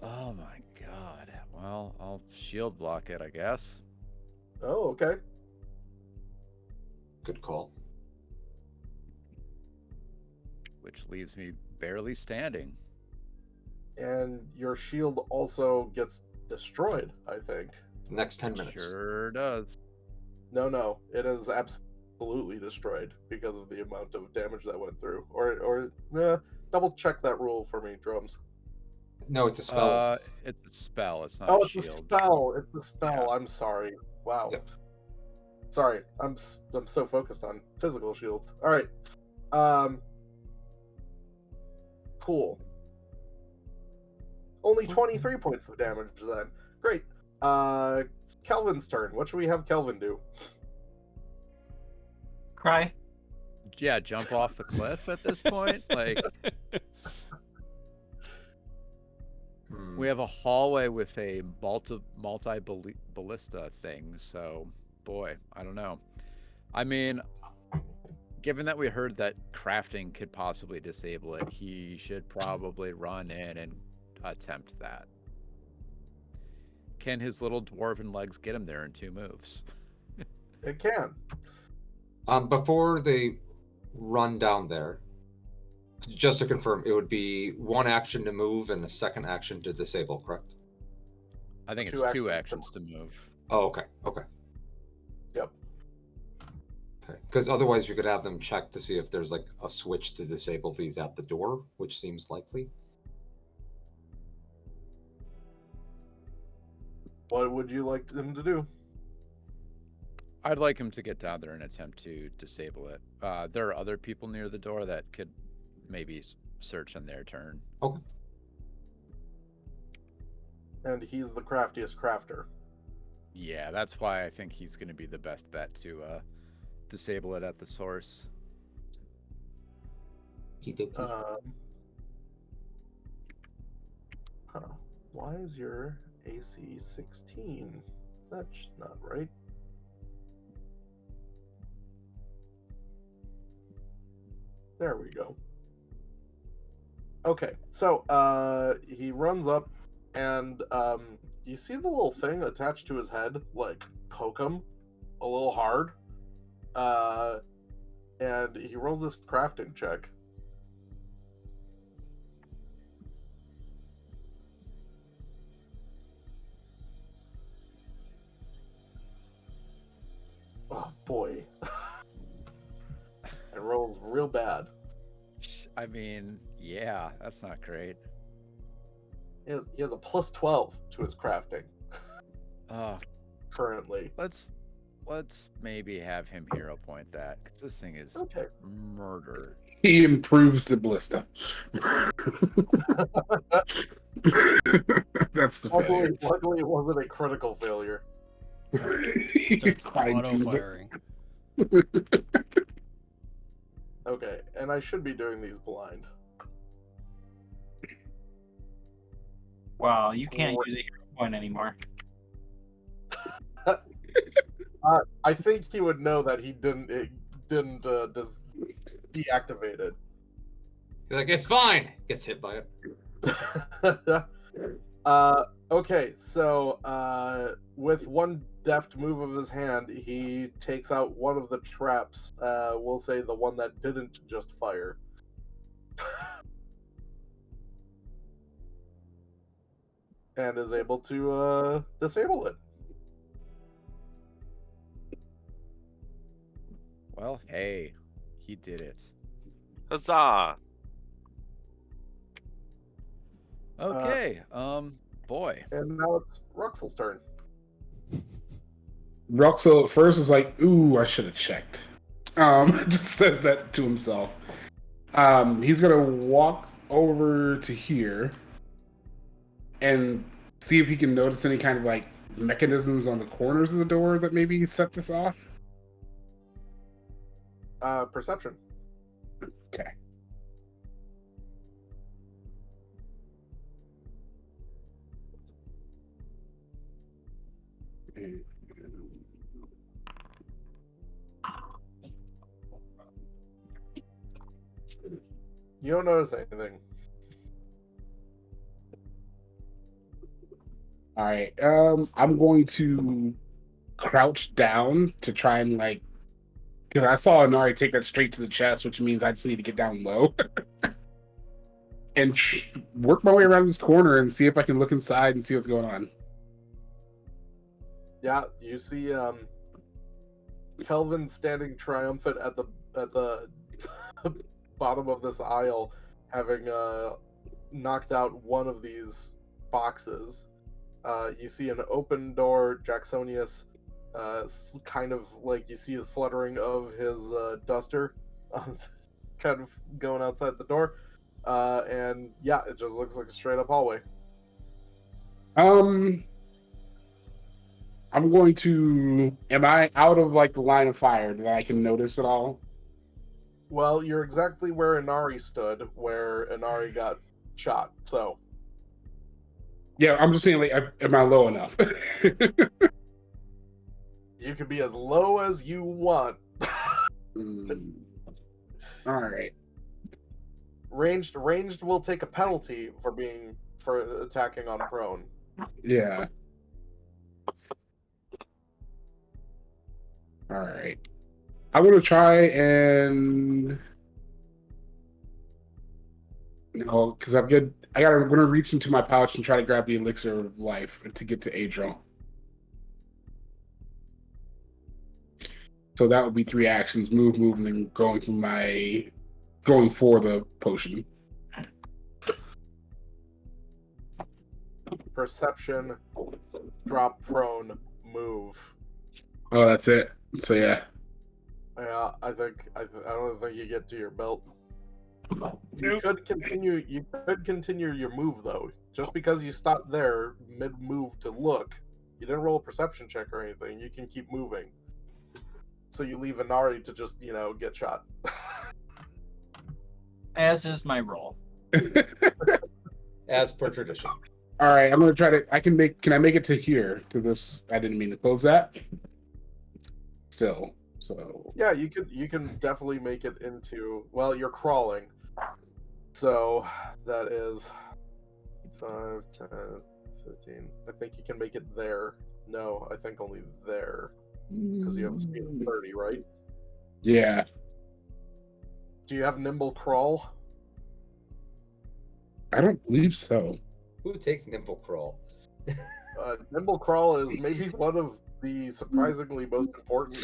Oh my god. Well, I'll shield block it, I guess. Oh, okay. Good call. Which leaves me barely standing. And your shield also gets destroyed, I think. Next 10 minutes. Sure does. No, it is absolutely destroyed because of the amount of damage that went through. Or double check that rule for me, Drums. No, it's a spell. It's a spell. It's not Oh, a it's shield. the spell. It's the spell. Yeah. I'm sorry. Wow. Yep. Sorry. I'm so focused on physical shields. All right. Cool. Only 23 points of damage then. Great. Kelvin's turn. What should we have Kelvin do? Cry. Yeah, jump off the cliff at this point. Like, Hmm. we have a hallway with a multi ballista thing. So, boy, I don't know. I mean, given that we heard that crafting could possibly disable it, he should probably run in and attempt that. Can his little dwarven legs get him there in 2 moves? It can. Before they run down there, just to confirm, it would be 1 action to move and a 2nd action to disable, correct? I think Two it's 2 actions actions to move. Oh, okay. Yep. Okay. Because otherwise, you could have them check to see if there's like a switch to disable these at the door, which seems likely. What would you like him to do? I'd like him to get down there and attempt to disable it. There are other people near the door that could maybe search on their turn. Okay. And he's the craftiest crafter. Yeah, that's why I think he's going to be the best bet to disable it at the source. Why is your AC 16? That's not right. There we go. Okay, so he runs up, and you see the little thing attached to his head, like poke him a little hard, and he rolls this crafting check. Oh boy. It rolls real bad. I mean, yeah, that's not great. He has a plus 12 to his crafting Uh, currently. let's maybe have him hero point that, because this thing is Okay. murder. He improves the ballista. That's the failure. Luckily, it wasn't a critical failure. He Starts fine-tunes it. auto-firing. Okay, and I should be doing these blind. Wow, you can't use a hero point anymore. I think he would know that he didn't deactivate it. He's like, it's fine. Gets hit by it. Okay, so with one deft move of his hand, he takes out one of the traps. We'll say the one that didn't just fire. And is able to disable it. Well, hey, he did it. Huzzah! Okay, boy. And now it's Ruxel's turn. Ruxel at first is like, ooh, I should have checked. Just says that to himself. He's gonna walk over to here and see if he can notice any kind of like mechanisms on the corners of the door that maybe set this off. Perception. Okay. You don't notice anything. All right. I'm going to crouch down to try and like, because I saw Inari take that straight to the chest, which means I just need to get down low and work my way around this corner and see if I can look inside and see what's going on. Yeah, you see Kelvin standing triumphant at the bottom of this aisle, having knocked out one of these boxes. You see an open door, Jacksonius, kind of like you see the fluttering of his duster, kind of going outside the door, and yeah, it just looks like a straight up hallway. I'm going to. Am I out of like the line of fire that I can notice at all? Well, you're exactly where Inari stood, where Inari got shot. So Yeah, I'm just saying, like, am I low enough? you can be as low as you want. All right. Ranged will take a penalty for attacking on prone. Yeah. All right. I'm gonna try and because I'm gonna reach into my pouch and try to grab the elixir of life to get to Adriel. So that would be 3 actions: move, and then going for the potion. Perception, drop prone, move. Oh, that's it. So yeah. Yeah, I don't think you get to your belt. You could continue your move though. Just because you stopped there mid move to look, you didn't roll a perception check or anything. You can keep moving. So you leave Inari to just, get shot. As is my role. As per tradition. All right, I'm gonna try to. Can I make it to here? To this? I didn't mean to close that. Still, so Yeah, you can definitely make it into. Well, you're crawling, so that is 5, 10, 15. I think you can make it there. No, I think only there because you have a speed of 30, right? yeah. Do you have nimble crawl? I don't believe so. Who takes nimble crawl? Nimble crawl is maybe one of the surprisingly most important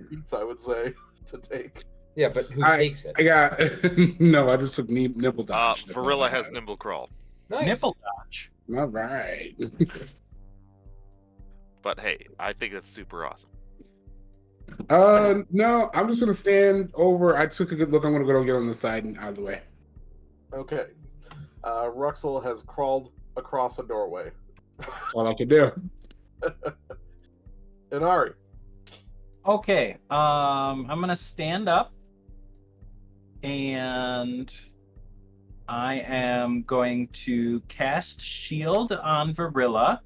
feats, I would say, to take. Yeah, but who takes it? I got no. I just took nimble dodge. Varilla has nimble crawl. Nice. Nipple dodge. All right. But hey, I think that's super awesome. No, I'm just gonna stand over. I took a good look. I'm gonna go get on the side and out of the way. Okay. Ruxel has crawled across a doorway. That's all I can do. Inari. Okay. I'm gonna stand up, and I am going to cast Shield on Varilla.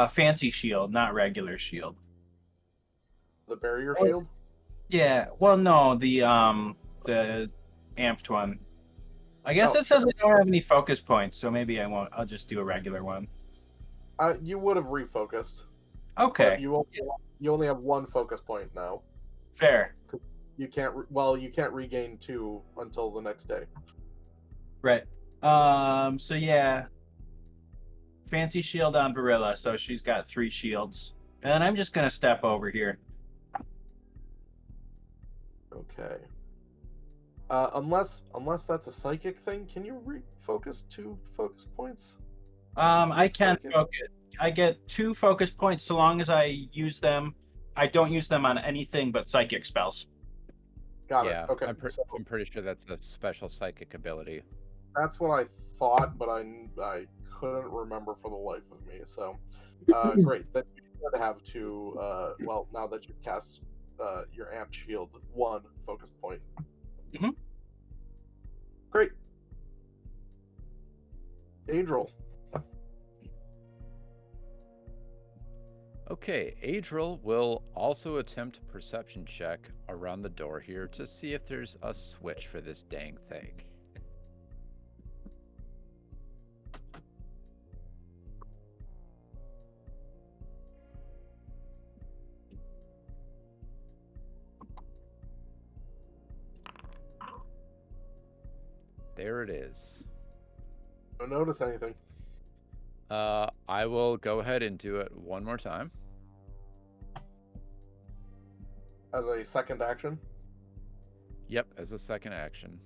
Fancy shield, not regular shield. The barrier shield? Yeah. Well, no, the amped one. I guess it says I don't have any focus points, so maybe I won't. I'll just do a regular one. You would have refocused. Okay. But you only have one focus point now. Fair. You can't regain 2 until the next day. Right. So yeah. Fancy shield on Varilla, so she's got 3 shields. And I'm just gonna step over here. Okay. Unless that's a psychic thing, can you refocus 2 focus points? I can Psychic? focus. I get 2 focus points so long as I use them. I don't use them on anything but psychic spells. Got Yeah, it. Okay. I'm So pretty sure that's a special psychic ability. that's what I thought, but I couldn't remember for the life of me. So, great. Then you should have 2. Well, now that you cast your amped shield, 1 focus point. Mhm. Great. Adriel. Okay, Adriel will also attempt a perception check around the door here to see if there's a switch for this dang thing. There it is. Don't notice anything. I will go ahead and do it one more time. As a second action. Yep, as a second action.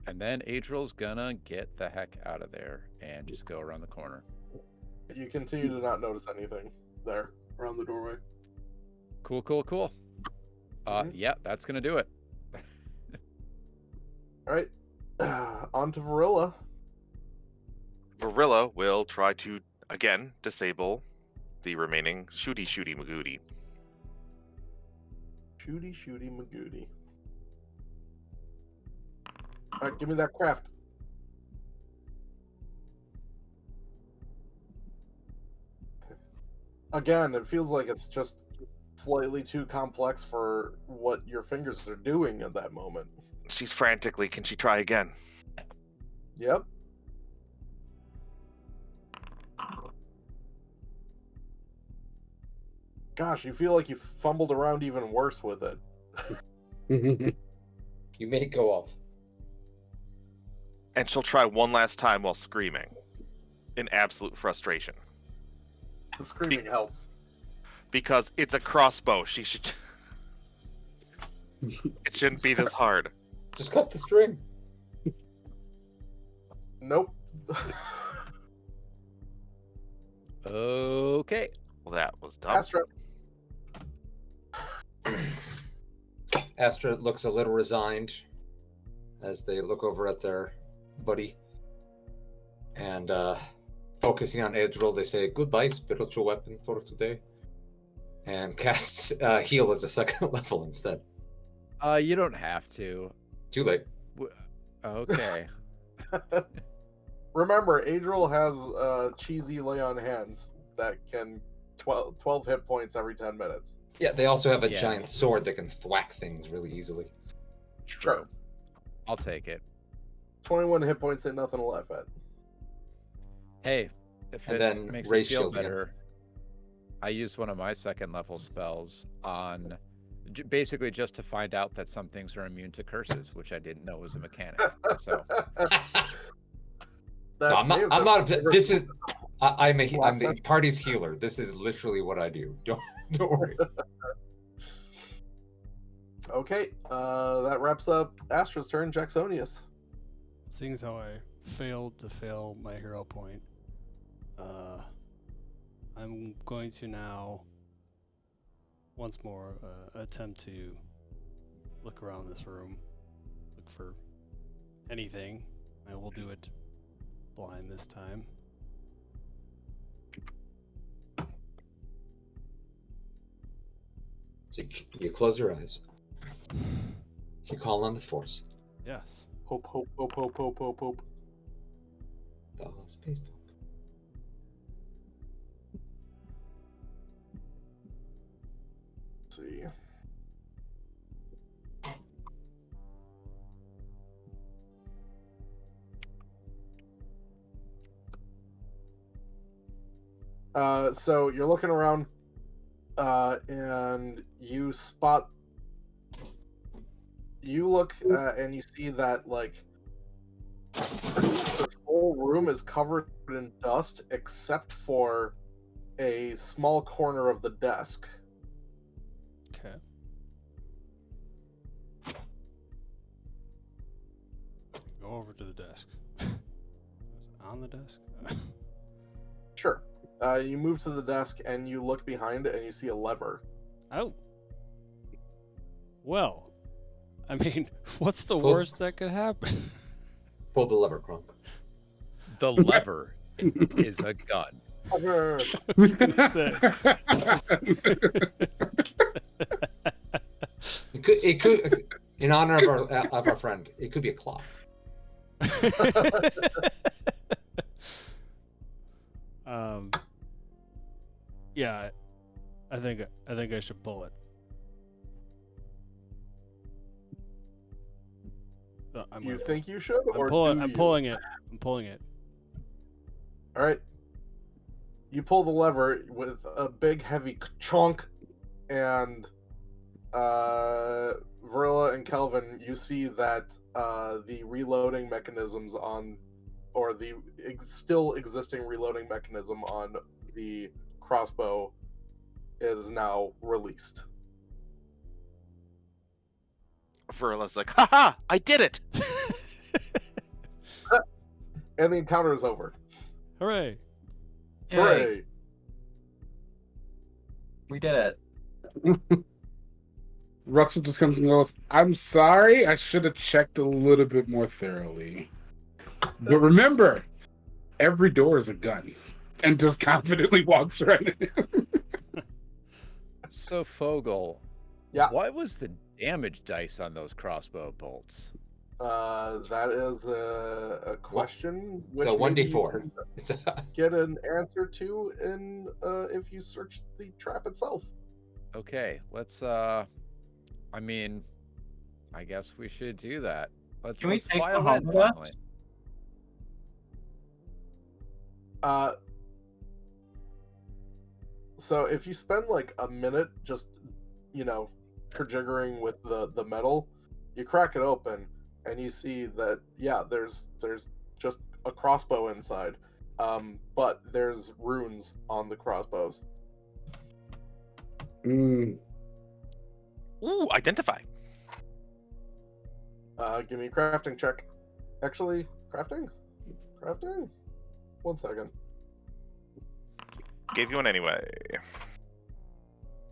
And then Adriel's gonna get the heck out of there and just go around the corner. You continue to not notice anything there around the doorway. Cool, cool, cool. Yeah, that's gonna do it. All right. On to Varilla. Varilla will try to again disable the remaining shooty Magoody. Shooty Magoody. All right, give me that craft. Again, it feels like it's just slightly too complex for what your fingers are doing at that moment. She's frantically. Can she try again? Yep. Gosh, you feel like you fumbled around even worse with it. You may go off. And she'll try one last time while screaming in absolute frustration. The screaming helps. Because it's a crossbow. She should. It shouldn't be this hard. Just cut the string. Nope. Okay. Well, that was dumb. Astra. Astra looks a little resigned as they look over at their buddy. And focusing on Adriel, they say, "Goodbye, spiritual weapon for today." And casts heal as a second level instead. You don't have to. Too late. Okay. Remember, Adriel has cheesy lay on hands that can 12 hit points every 10 minutes. Yeah, they also have a Yeah. giant sword that can thwack things really easily. Sure. I'll take it. 21 hit points ain't nothing to laugh at. Hey, if And it then makes raise you feel shield again. better, I used one of my second level spells on basically just to find out that some things are immune to curses, which I didn't know was a mechanic. So That No, I'm may not. have I'm been not. my favorite This is. thing. I'm the Last party's healer. This is literally what I do. Don't worry. Okay, that wraps up Astra's turn. Jacksonius. Seeing as how I failed to fail my hero point, I'm going to now once more attempt to look around this room, look for anything. I will do it blind this time. So you close your eyes. You call on the Force. Yes. Hope, hope, hope, hope, hope, hope, hope. The space book. Let's see. So you're looking around, and you spot. You look and you see that like this whole room is covered in dust except for a small corner of the desk. Okay. Go over to the desk. On the desk? Sure. You move to the desk and you look behind and you see a lever. Oh. Well, I mean, what's the Pull- worst that could happen? Pull the lever, Kronk. The lever is a gun. Lever. I was gonna say. It could, in honor of our friend, it could be a clock. Yeah, I think I should pull it. I'm You gonna- think you should, I'm or pulling. do I'm you? pulling it. I'm pulling it. All right. You pull the lever with a big, heavy chunk, and Verla and Kelvin, you see that the reloading mechanisms on, or the still existing reloading mechanism on the crossbow is now released. Verla's like, haha, I did it! And the encounter is over. Hooray! Yay, Hooray! we did it. Ruxel just comes and goes, I'm sorry, I should have checked a little bit more thoroughly. But remember, every door is a gun. And just confidently walks right in. So Fogel, Yeah. what was the damage dice on those crossbow bolts? That is a question. So maybe 1d4. you can It's a, get an answer to in if you search the trap itself. Okay, let's I mean, I guess we should do that. Let's Can we let's take file them in home with us? finally. So if you spend like a minute just, triggering with the metal, you crack it open and you see that there's just a crossbow inside, but there's runes on the crossbows. Mm. Ooh, identify. Give me a crafting check. Actually, crafting. 1 second. Gave you one anyway.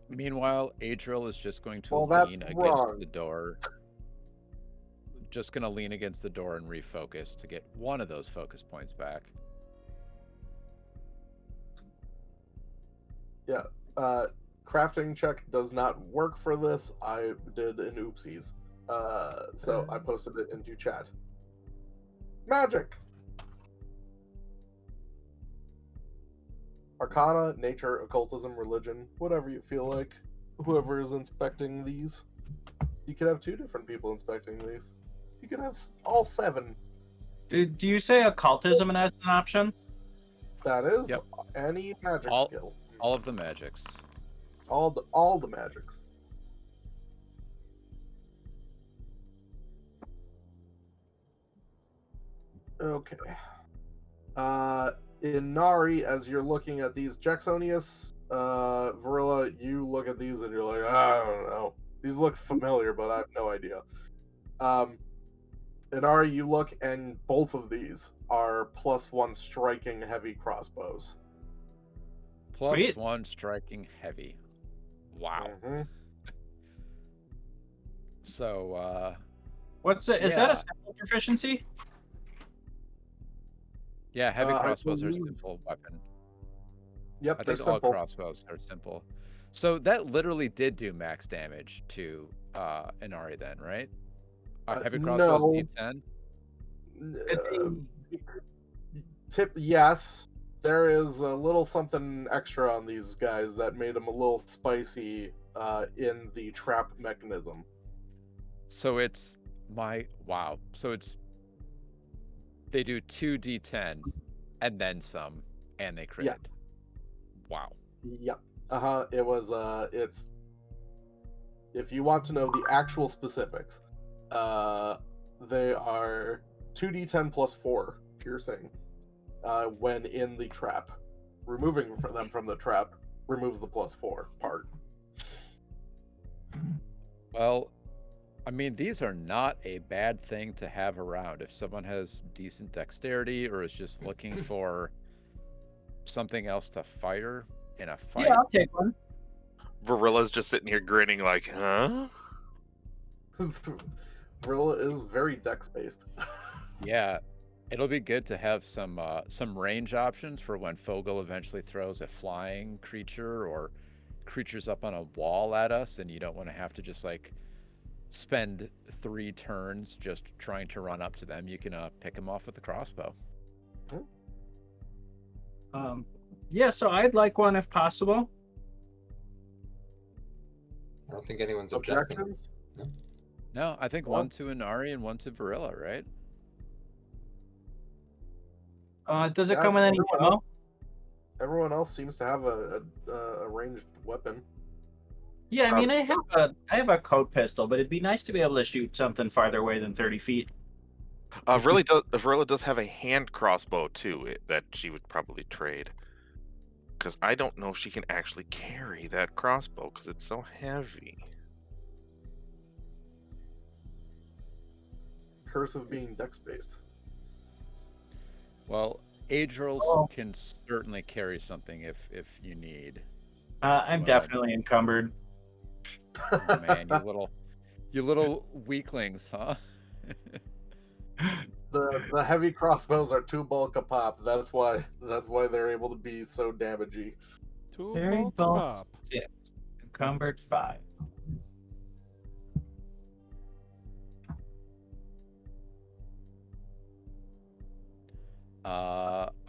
Meanwhile, Adriel is just going to Well, that's lean against wrong. the door. Just gonna lean against the door and refocus to get one of those focus points back. Crafting check does not work for this. I did an oopsies. So I posted it into chat. Magic! Arcana, nature, occultism, religion, whatever you feel like. Whoever is inspecting these. You could have 2 different people inspecting these. You could have all 7. Do you say occultism as an option? That is Yep. any magic All- skill. All of the magics. All the magics. Okay. In Nari, as you're looking at these Jacksonius, Verilla, you look at these and you're like, I don't know. These look familiar, but I have no idea. Inari, you look, and both of these are +1 striking heavy crossbows. Sweet. +1 striking heavy. Wow. Mhm. So, What's it? Is that a Yeah. simple proficiency? yeah, heavy I crossbows are a believe- simple weapon. Yep, I they're think all simple. crossbows are simple. So that literally did do max damage to Inari then, right? Heavy crossbows no. D10? Yes, there is a little something extra on these guys that made them a little spicy in the trap mechanism. So it's wow. So they do 2d10 and then some, and they critted. Yeah. Wow. Yep. It was it's if you want to know the actual specifics, they are 2d10 plus 4 piercing when in the trap. Removing them from the trap removes the +4 part. Well, I mean, these are not a bad thing to have around if someone has decent dexterity or is just looking for something else to fire in a fight. Yeah, I'll take one. Varilla's just sitting here grinning like, huh? Vrilla is very dex based. Yeah, it'll be good to have some range options for when Fogel eventually throws a flying creature or creatures up on a wall at us, and you don't want to have to just like spend 3 turns just trying to run up to them. You can pick them off with a crossbow. Yeah, so I'd like one if possible. I don't think anyone's objecting. Objections? No, I think Well- 1 to Inari and 1 to Varilla, right? Does it Yeah, come with any everyone ammo? else- Everyone else seems to have a ranged weapon. Yeah, I mean, I have a coat pistol, but it'd be nice to be able to shoot something farther away than 30 feet. Varilla does have a hand crossbow too that she would probably trade. Because I don't know if she can actually carry that crossbow because it's so heavy. Curse of being dex based. Well, Adrils Oh. can certainly carry something if you need. I'm definitely encumbered. Oh, man, you little weaklings, huh? The heavy crossbows are 2 bulk a pop. That's why they're able to be so damaging. Two Very bulk bulk pop. 6, encumbered 5.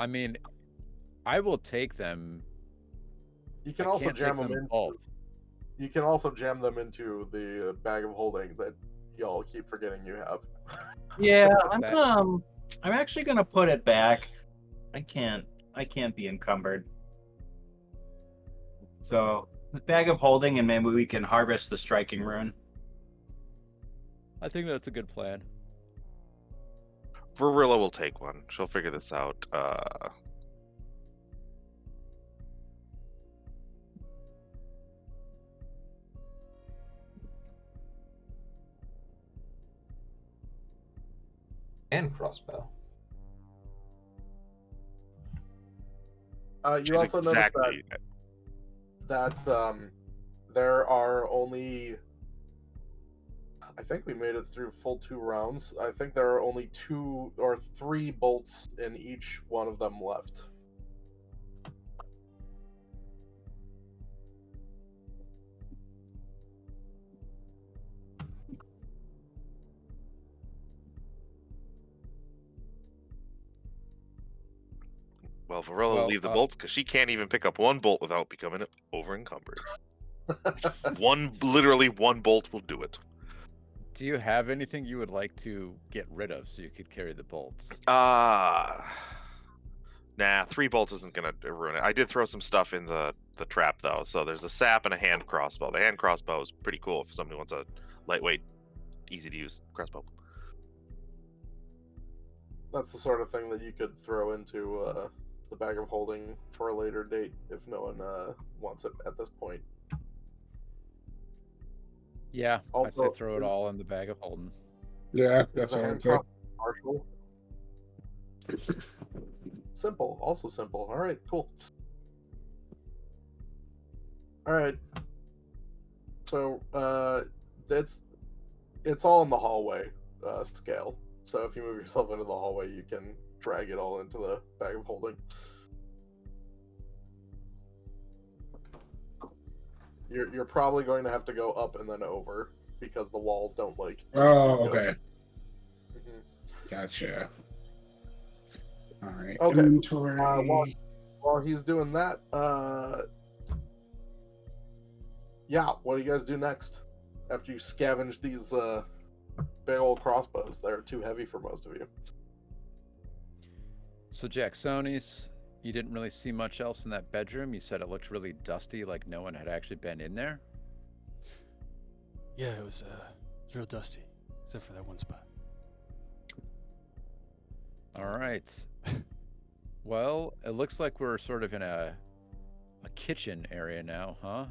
I mean, I will take them. You can I also can't take jam them them in. both. You can also jam them into the bag of holding that y'all keep forgetting you have. Yeah, That- I'm actually gonna put it back. I can't be encumbered. So the bag of holding, and maybe we can harvest the striking rune. I think that's a good plan. Varilla will take one. She'll figure this out. And crossbow. You She's also exactly. notice that there are only. I think we made it through full 2 rounds. I think there are only 2 or 3 bolts in each one of them left. Well, Varilla will Well, leave the bolts because she can't even pick up 1 bolt without becoming over encumbered. Literally one bolt will do it. Do you have anything you would like to get rid of so you could carry the bolts? Nah, 3 bolts isn't gonna ruin it. I did throw some stuff in the trap though, so there's a sap and a hand crossbow. The hand crossbow is pretty cool if somebody wants a lightweight, easy to use crossbow. That's the sort of thing that you could throw into the bag of holding for a later date if no one wants it at this point. Yeah, I'd say Also, throw it all in the bag of holding. Yeah, is that's the what I'd hand say. crossbow martial? Simple, also simple. All right, cool. All right. So it's all in the hallway scale. So if you move yourself into the hallway, you can drag it all into the bag of holding. You're probably going to have to go up and then over because the walls don't like. Oh, okay. Mhm. Gotcha. All right. Okay. Inventory. While he's doing that, yeah, what do you guys do next? After you scavenge these big old crossbows, they're too heavy for most of you. So Jacksoni's, you didn't really see much else in that bedroom. You said it looked really dusty, like no one had actually been in there. Yeah, it was real dusty, except for that one spot. All right. Well, it looks like we're sort of in a kitchen area now, huh?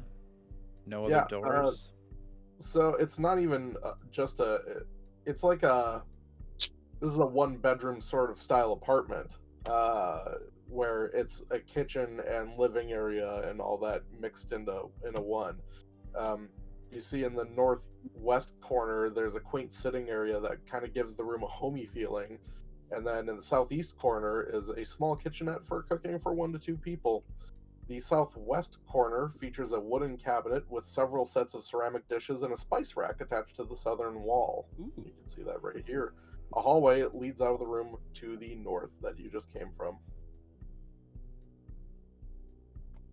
No other Yeah, doors? So it's not even just it's like this is a one bedroom sort of style apartment where it's a kitchen and living area and all that mixed into one. You see in the northwest corner there's a quaint sitting area that kind of gives the room a homey feeling, and then in the southeast corner is a small kitchenette for cooking for 1 to 2 people. The southwest corner features a wooden cabinet with several sets of ceramic dishes and a spice rack attached to the southern wall. Ooh. You can see that right here. A hallway leads out of the room to the north that you just came from.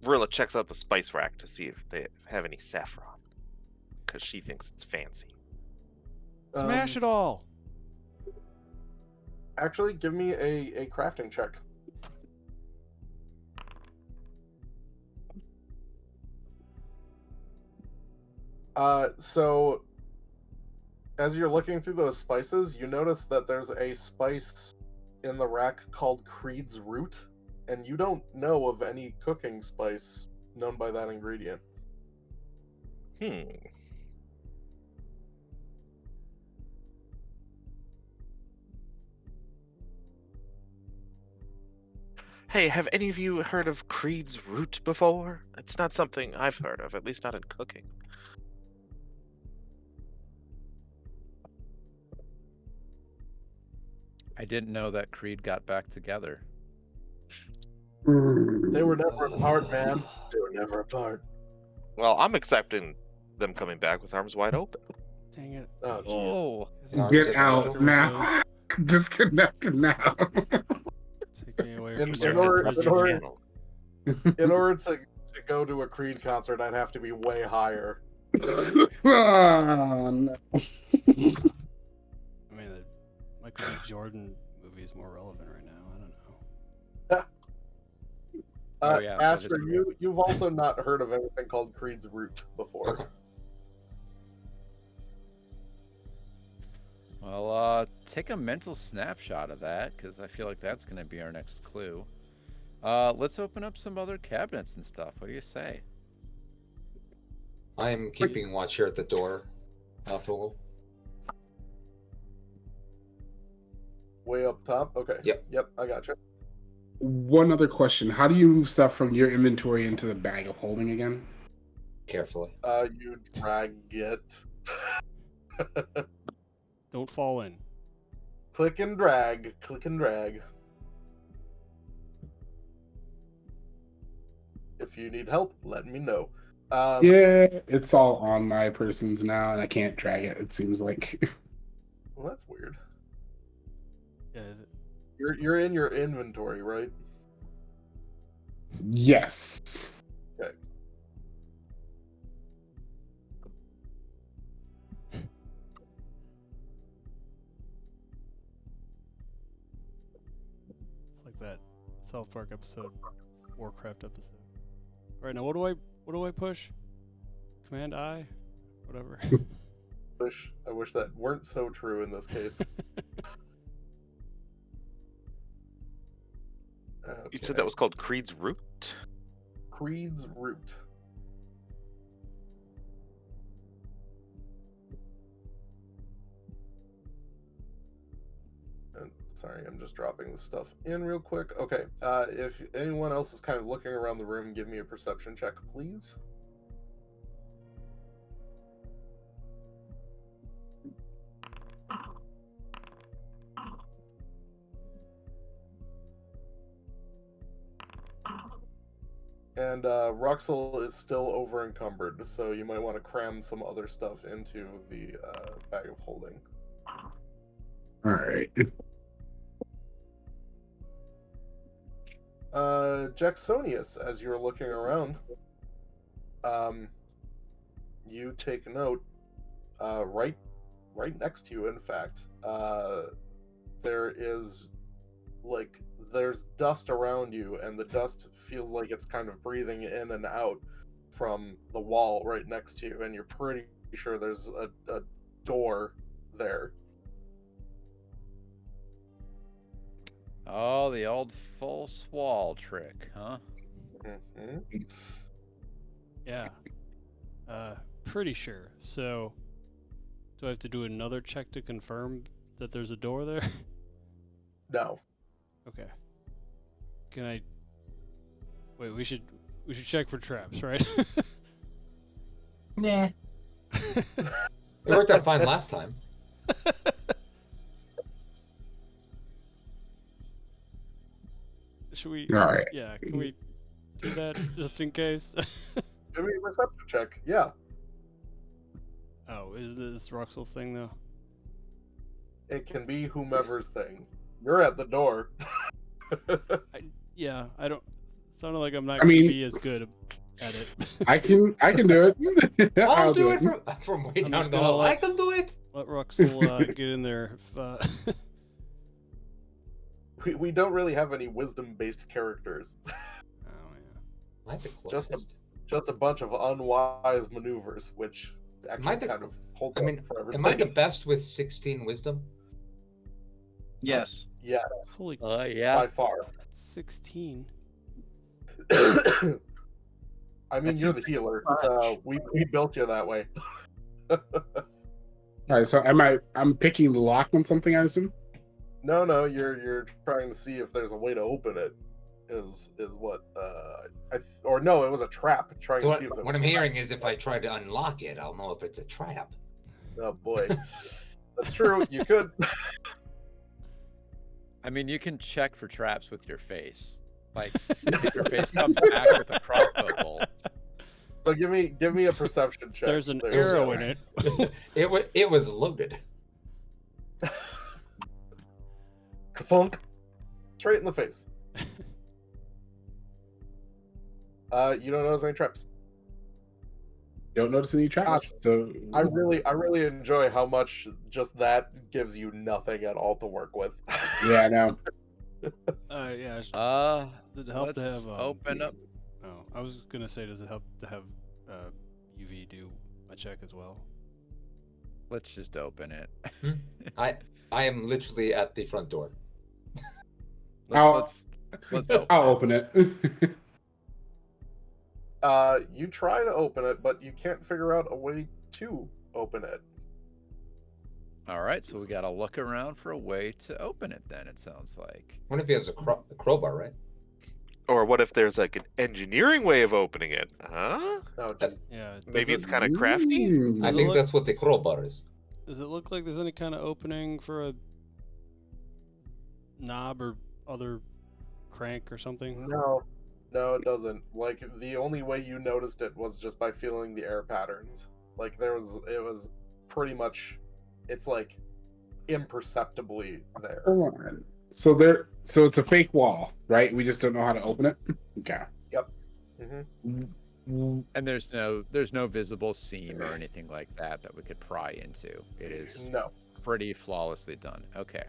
Vrilla checks out the spice rack to see if they have any saffron, because she thinks it's fancy. Smash it all! Actually, give me a crafting check. So as you're looking through those spices, you notice that there's a spice in the rack called Creed's Root, and you don't know of any cooking spice known by that ingredient. Hey, have any of you heard of Creed's Root before? It's not something I've heard of, at least not in cooking. I didn't know that Creed got back together. They were never apart, man. They were never apart. Well, I'm accepting them coming back with arms wide open. Dang it. Oh, geez. Oh, This Get is out after now. Disconnected now. Take me away In from in my order- present in order- channel. In order to go to a Creed concert, I'd have to be way higher. Oh, no. I mean, the Michael B. Jordan movie is more relevant right now. I don't know. Oh, yeah, that is Aster, true. you've also not heard of anything called Creed's Root before. Okay. well, take a mental snapshot of that, because I feel like that's going to be our next clue. Let's open up some other cabinets and stuff. What do you say? I am keeping watch here at the door, Fogel. Way up top? Okay. Yep. I gotcha. One other question. How do you move stuff from your inventory into the bag of holding again? Carefully. You drag it. Don't fall in. Click and drag. Click and drag. If you need help, let me know. Yeah, it's all on my persons now, and I can't drag it, it seems like. Well, that's weird. Yeah, You're in your inventory, right? Yes. Okay. it's like that South Park episode, Warcraft episode. All right, now what do I push? Command I, whatever. I wish that weren't so true in this case. You said that was called Creed's Root? Creed's Root. Sorry, I'm just dropping this stuff in real quick. Okay, if anyone else is kind of looking around the room, give me a perception check, please. And Ruxel is still over encumbered, so you might want to cram some other stuff into the bag of holding. All right. Jacksonius, as you're looking around, you take note. Right next to you, in fact, there is there's dust around you, and the dust feels like it's kind of breathing in and out from the wall right next to you, and you're pretty sure there's a door there. Oh, the old false wall trick, huh? Mm-hmm. Yeah. Pretty sure. So, do I have to do another check to confirm that there's a door there? No. Okay. Can I... Wait, we should check for traps, right? Nah. It worked out fine last time. Should we... All right. Yeah, can we do that just in case? Give me a perception check. Yeah. Oh, is this Ruxel's thing, though? It can be whomever's thing. You're at the door. Yeah, I don't... Sounded like I'm not I going to mean- be as good at it. I can do it. I'll do it from way I'm down just the gonna hall. let- I can do it. Let Ruxel get in there. If, We don't really have any wisdom-based characters. Oh, yeah. Am I the Just closest? Just a bunch of unwise maneuvers, which Am I actually the kind of hold I up mean, for am I the everybody. best with 16 wisdom? Yes. Yeah, Holy Yeah. by far. 16. I mean, That's you're the healer, so we built you that way. All right. So I'm picking the lock on something, I assume. No, you're trying to see if there's a way to open it. Is what or no, it was a trap. Trying So to see if it what was I'm a trap. hearing is if I try to unlock it, I'll know if it's a trap. Oh boy, that's true. You could. I mean, you can check for traps with your face. Like, if your face comes back with a crossbow bolt. So give me a perception check. There's an There's arrow a- in it. It was loaded. Ka-thunk. Straight in the face. You don't notice any traps. Don't notice any traps. So I really enjoy how much just that gives you nothing at all to work with. yeah, I know. Yeah. Does it help Let's to have open up. Oh, I was gonna say, does it help to have UV do a check as well? Let's just open it. I am literally at the front door. Let's open I'll it. open it. You try to open it, but you can't figure out a way to open it. All right, so we got to look around for a way to open it then, it sounds like. What if he has a crowbar, right? Or what if there's like an engineering way of opening it? Huh? No, That's- just Yeah. does Maybe it- it's kind of crafty. Mm. I Does it think look- that's what the crowbar is. Does it look like there's any kind of opening for a knob or other crank or something? no, it doesn't. Like the only way you noticed it was just by feeling the air patterns. Like it was pretty much, it's like imperceptibly there. Hold on. So it's a fake wall, right? We just don't know how to open it. Okay. Mm-hmm. And there's no visible seam or anything like that we could pry into. It is No. pretty flawlessly done. Okay.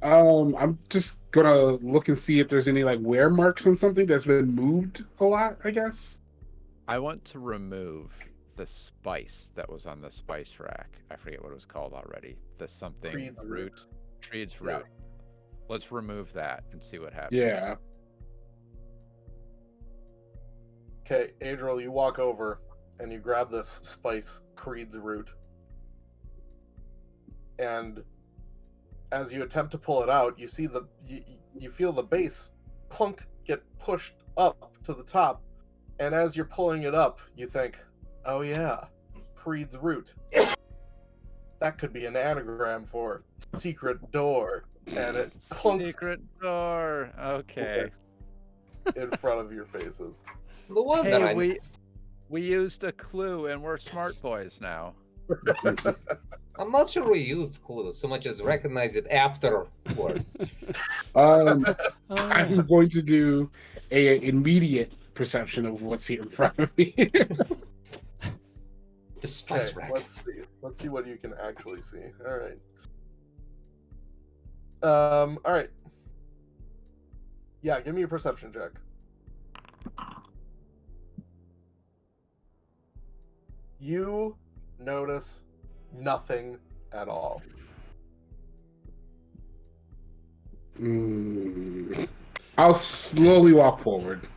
I'm just gonna look and see if there's any like wear marks on something that's been moved a lot, I guess. I want to remove the spice that was on the spice rack. I forget what it was called already. The something Creed's root. Creed's Yeah. root. Let's remove that and see what happens. Yeah. Okay, Adriel, you walk over and you grab this spice, Creed's root, and as you attempt to pull it out, you see you feel the base clunk get pushed up to the top, and as you're pulling it up, you think, "Oh yeah, Preed's root. That could be an anagram for secret door," and it clunks Secret door. Okay. in front of your faces. The one that Hey, we used a clue, and we're smart boys now. I'm not sure we used clues so much as recognize it afterwards. I'm yeah. going to do a immediate perception of what's here in front of me. The spice Okay, rack. let's see what you can actually see. All right. All right. Yeah, give me a perception check. You notice nothing at all. I'll slowly walk forward.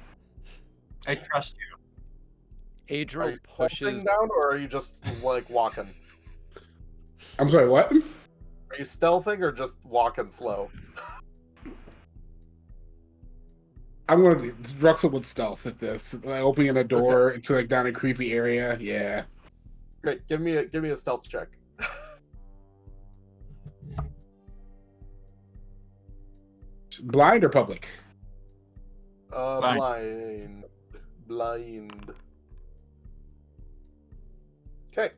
I trust you. Are Adriel you pushes. stealthing down, or are you just like walking? I'm sorry, what? Are you stealthing or just walking slow? I'm going to Ruxel with stealth at this. Like opening a door into like down a creepy area. Yeah. Great. Give me a stealth check. Blind or public? Blind. Okay.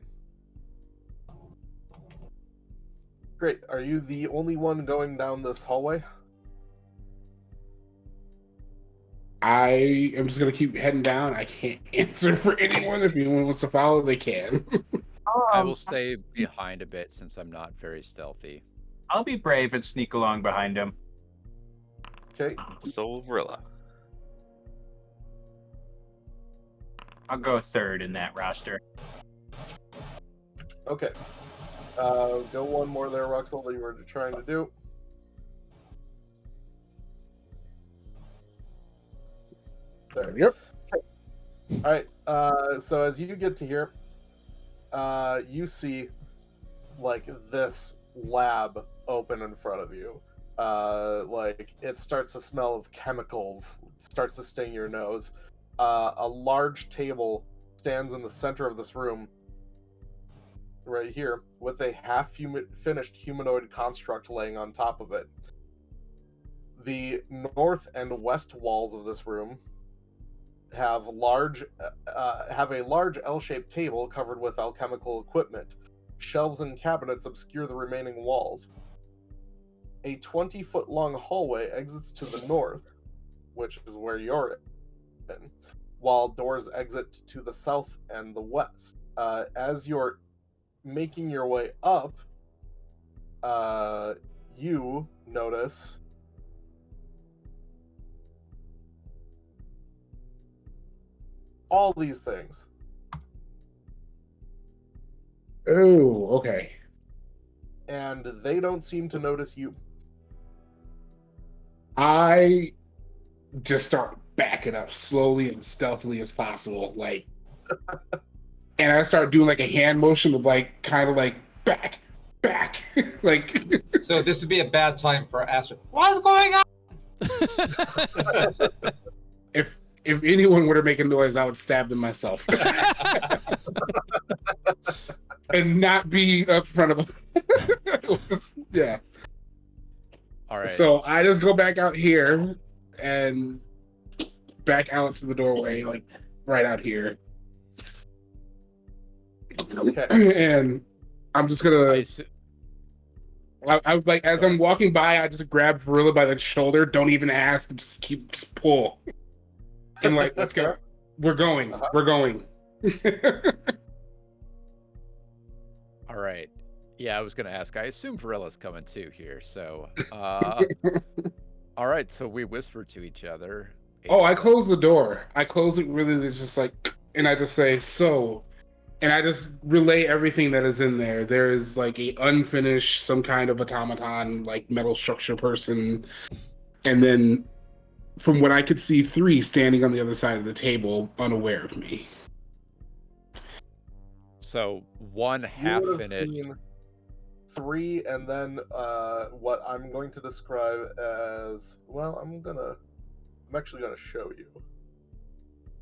Great. Are you the only one going down this hallway? I am just going to keep heading down. I can't answer for anyone. If anyone wants to follow, they can. I will stay behind a bit since I'm not very stealthy. I'll be brave and sneak along behind him. Okay. So will Vrilla. I'll go third in that roster. Okay. Go one more there, Ruxel, that you were trying to do. There. Yep. All right. So as you get to here, you see like this lab open in front of you. Like it starts to smell of chemicals, starts to sting your nose. A large table stands in the center of this room, right here, with a finished humanoid construct laying on top of it. The north and west walls of this room have a large L-shaped table covered with alchemical equipment. Shelves and cabinets obscure the remaining walls. A 20-foot long hallway exits to the north, which is where you're in, while doors exit to the south and the west. As you're making your way up, you notice all these things. Oh, okay. And they don't seem to notice you. I just start backing up slowly and stealthily as possible, like, and I start doing like a hand motion of like, kind of like back, like. So this would be a bad time for Astro. What's going on? If anyone were to make a noise, I would stab them myself, and not be up front of them. Yeah. All right. So I just go back out here and back out to the doorway, like right out here. Okay. And I'm just gonna. I like as I'm walking by, I just grab Vrilla by the shoulder. Don't even ask. Just pull. And like, let's go. We're going. Uh-huh. We're going. All right. Yeah, I was gonna ask. I assume Vrilla's coming too here. So, all right. So we whisper to each other. Oh, I close the door. I close it really just like, and I just say, so, and I just relay everything that is in there. There is like a unfinished, some kind of automaton, like metal structure person. And then from what I could see, 3 standing on the other side of the table, unaware of me. So one half You would have finished. seen 3, and then what I'm going to describe as, well, I'm actually gonna show you.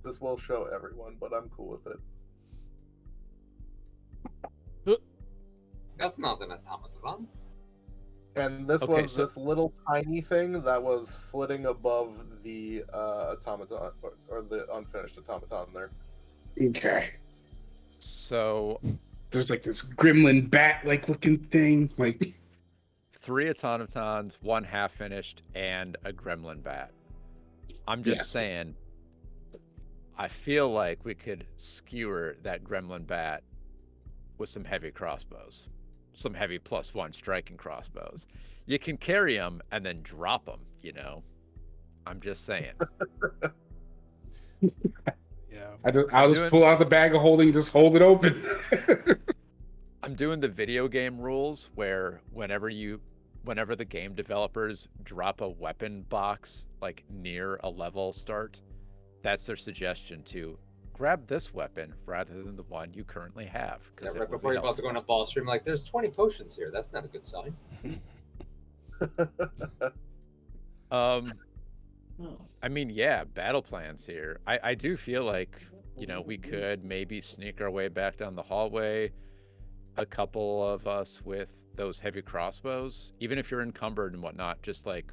This will show everyone, but I'm cool with it. That's not an automaton. And this Okay, was so- this little tiny thing that was flitting above the automaton, or the unfinished automaton there. Okay. So There's like this gremlin bat-like looking thing. Like, 3 automatons, 1 half finished, and a gremlin bat. I'm just Yes. saying, I feel like we could skewer that gremlin bat with some heavy crossbows, some heavy +1 striking crossbows. You can carry them and then drop them, you know. I'm just saying. Yeah. I'll just pull out the bag of holding, just hold it open. I'm doing the video game rules where whenever the game developers drop a weapon box like near a level start, that's their suggestion to grab this weapon rather than the one you currently have. Yeah, 'cause it right will be before you're about to helpful. go on a ball stream, like, there's 20 potions here. That's not a good sign. I mean, yeah, battle plans here. I do feel like, you know, we could maybe sneak our way back down the hallway, a couple of us with those heavy crossbows, even if you're encumbered and whatnot, just like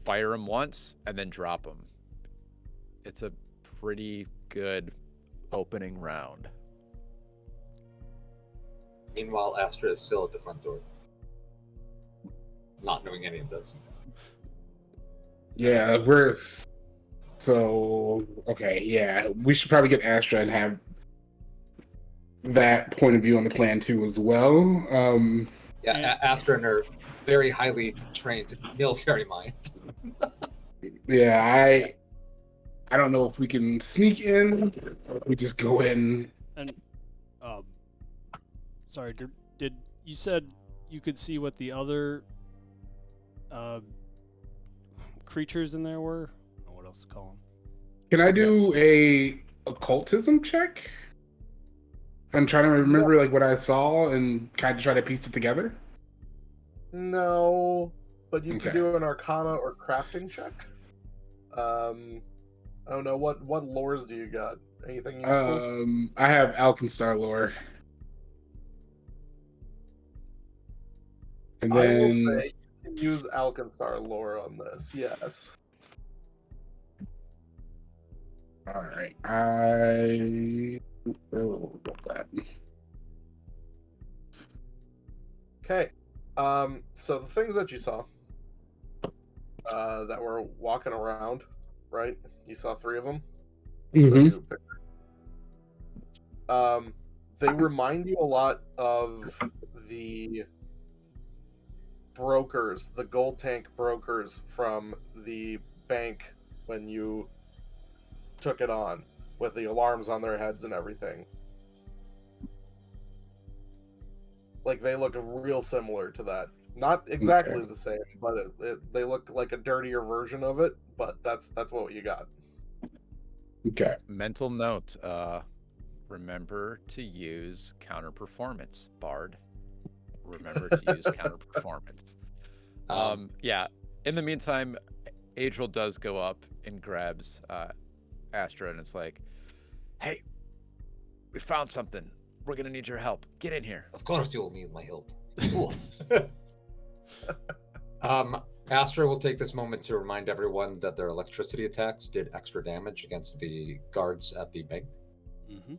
fire them once and then drop them. It's a pretty good opening round. Meanwhile, Astra is still at the front door, not knowing any of this. Yeah, so okay. Yeah, we should probably get Astra and have that point of view on the plan too as well. Yeah, Yeah. Astra and her very highly trained military mind. Yeah, I don't know if we can sneak in, or if we just go in. And sorry, did you said you could see what the other creatures in there were? I don't know what else to call them. Can I do a occultism check? I'm trying to remember like what I saw and kind of try to piece it together. No, but you can Okay. do an Arcana or crafting check. I don't know what lores do you got? Anything useful? I have Alkenstar lore, and I will then say you can use Alkenstar lore on this. Yes. all right, I will get that. Okay. So the things that you saw, that were walking around, right? You saw 3 of them. Mhm. They remind you a lot of the brokers, the gold tank brokers from the bank when you took it on, with the alarms on their heads and everything. Like, they look real similar to that. Not exactly the same, but they look like a dirtier version of it. But that's what you got. Okay. Mental note, remember to use counter performance, Bard. Remember to use counter performance. Yeah. In the meantime, Adriel does go up and grabs Astra, and it's like, "Hey, we found something. We're gonna need your help. Get in here." Of course, you'll need my help. Cool. Astra will take this moment to remind everyone that their electricity attacks did extra damage against the guards at the bank. Mm-hmm.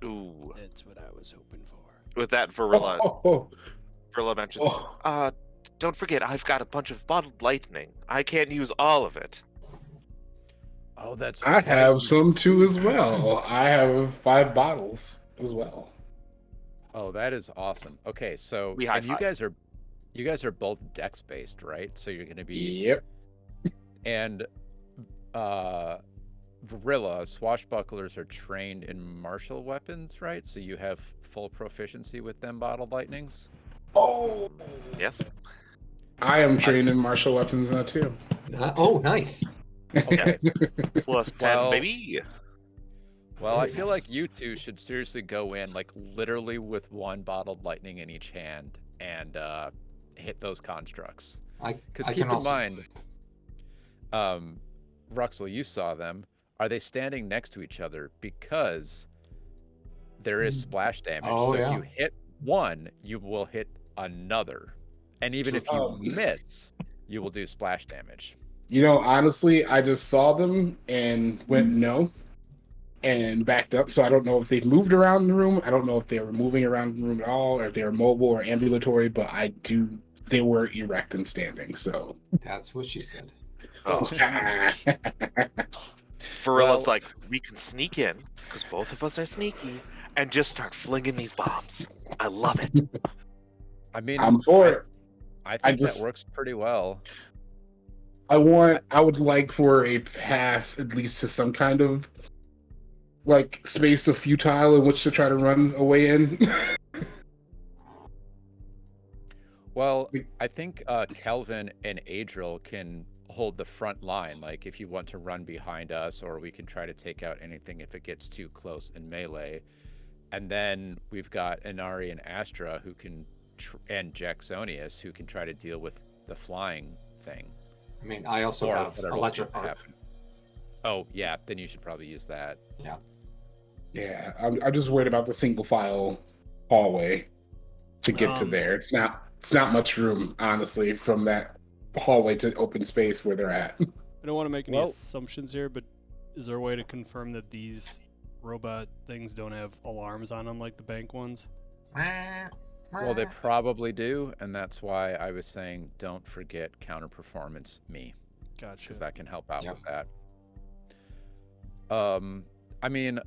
Ooh. That's what I was hoping for. With that, Varilla Oh, mentions, oh. don't forget, I've got a bunch of bottled lightning. I can't use all of it. Oh, that's I right. have some too as well. I have 5 bottles as well. Oh, that is awesome. Okay, so We high and you five. guys are both dex based, right? So you're gonna be Yep. and Varilla, swashbucklers are trained in martial weapons, right? So you have full proficiency with them bottled lightnings. Oh, Yes. I am trained in martial weapons now too. Oh, nice. Okay. Plus 10, Well- baby. Well, I Very feel nice. like you two should seriously go in, like literally with one bottled lightning in each hand, and hit those constructs. Because I keep can in also. mind, Ruxel, you saw them. Are they standing next to each other? Because there is splash damage. Oh, so yeah. if you hit one, you will hit another. And even True. if you miss, you will do splash damage. Honestly, I just saw them and went no and backed up. So I don't know if they've moved around the room. I don't know if they were moving around the room at all, or if they were mobile or ambulatory, but they were erect and standing. So That's what she said. Oh, Varilla's Well- like, we can sneak in because both of us are sneaky and just start flinging these bombs. I love it. I mean, I'm for it. I think just- that works pretty well. I would like for a path at least to some kind of like space of futile in which to try to run away in. Well, I think Kelvin and Adriel can hold the front line. Like, if you want to run behind us, or we can try to take out anything if it gets too close in melee. And then we've got Inari and Astra who can, and Jacksonius who can try to deal with the flying thing. I mean, I also Or have whatever electric happens. arc. Oh yeah, then you should probably use that. Yeah, I'm just worried about the single file hallway to get to Um, there. It's not much room, honestly, from that hallway to open space where they're at. I don't want to make any Well- assumptions here, but is there a way to confirm that these robot things don't have alarms on them like the bank ones? Well, they probably do, and that's why I was saying don't forget counter performance me, Gotcha. because that can help out Yep. with that. I mean,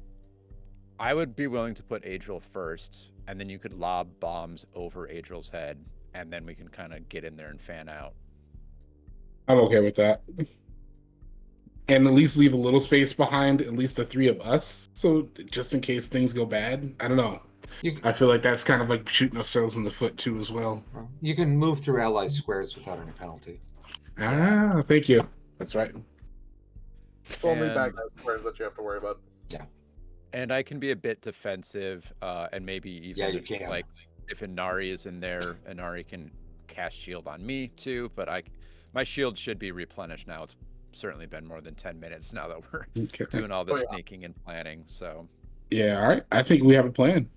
I would be willing to put Adriel first, and then you could lob bombs over Adriel's head, and then we can kind of get in there and fan out. I'm okay with that. And at least leave a little space behind, at least the three of us, so just in case things go bad. I don't know. You, I feel like that's kind of like shooting ourselves in the foot too, as well. you can move through ally squares without any penalty. Ah, thank you. That's right. It's only And- back squares that you have to worry about. And I can be a bit defensive, and maybe even Yeah, you can. like if Inari is in there, Inari can cast shield on me too. But my shield should be replenished now. It's certainly been more than 10 minutes now that we're Okay. doing all this Oh, yeah. sneaking and planning. So, Yeah, all right. I think we have a plan.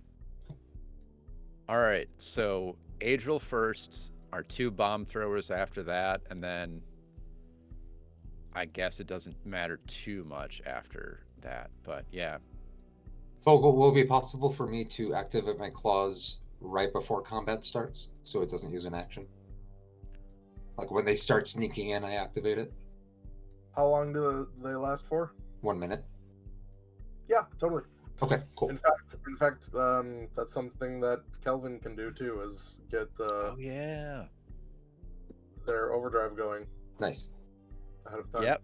all right. So Adriel first, our two bomb throwers after that, and then I guess it doesn't matter too much after that. But yeah, Fogel, will it be possible for me to activate my claws right before combat starts so it doesn't use an action? Like when they start sneaking in, I activate it. How long do they last for? 1 minute. Yeah, totally. Okay, cool. In fact, that's something that Kelvin can do too. Is get yeah. their overdrive going Nice. ahead of time. Yep.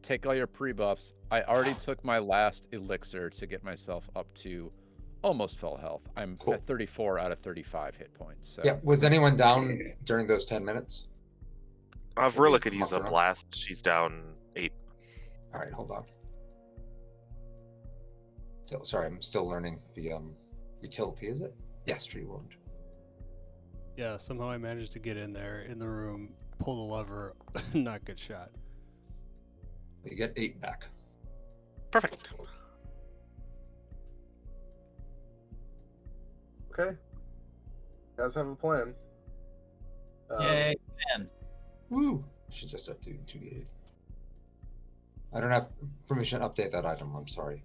Take all your pre-buffs. I already took my last elixir to get myself up to almost full health. I'm Cool. at 34 out of 35 hit points. So. Yeah, was anyone down during those 10 minutes? Varilla could use a Mark her up. blast. She's down 8. All right, hold on. So, sorry, I'm still learning the utility, is it? Yes, tree wound. Yeah, somehow I managed to get in there in the room, pull the lever, not get shot. You get 8 back. Perfect. Okay. You guys have a plan. Yay, man. Woo! Should just start doing 2d8. I don't have permission to update that item. I'm sorry.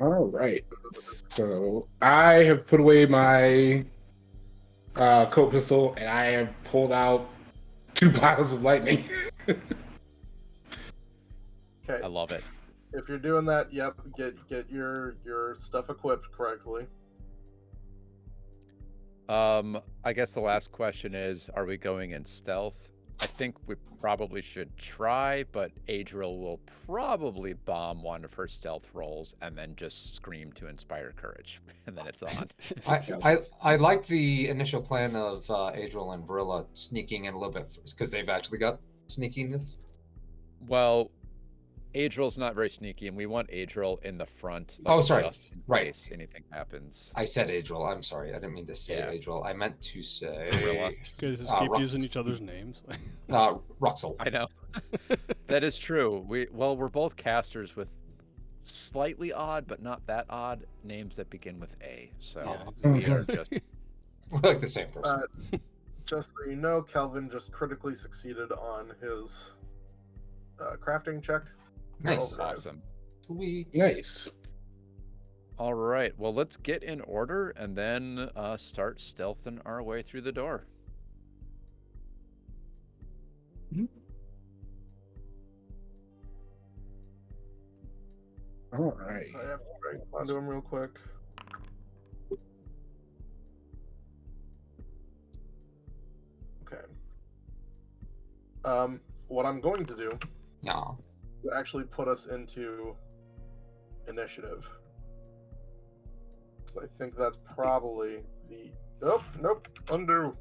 All right. So I have put away my coat pistol, and I have pulled out 2 piles of lightning. Okay. I love it. If you're doing that, yep, get your stuff equipped correctly. I guess the last question is, are we going in stealth? I think we probably should try, but Adriel will probably bomb one of her stealth rolls and then just scream to inspire courage, and then it's on. I like the initial plan of Adriel and Varilla sneaking in a little bit because they've actually got sneakiness. Well, Adriel's not very sneaky, and we want Adriel in the front. Oh, sorry. Just in Right. case anything happens. I said Adriel. I'm sorry. I didn't mean to say Yeah. Adriel. I meant to say Gorilla. You guys just keep using each other's names. Ruxel. I know. That is true. We're both casters with slightly odd, but not that odd names that begin with A. So Yeah. we are just We're like the same person. Just so you know, Kelvin just critically succeeded on his crafting check. Nice. awesome. Sweet. Nice. All right. Well, let's get in order and then start stealthing our way through the door. All right. So I have to write onto him real quick. Okay. What I'm going to do Yeah. is actually put us into initiative. So I think that's probably the. Nope. Undo.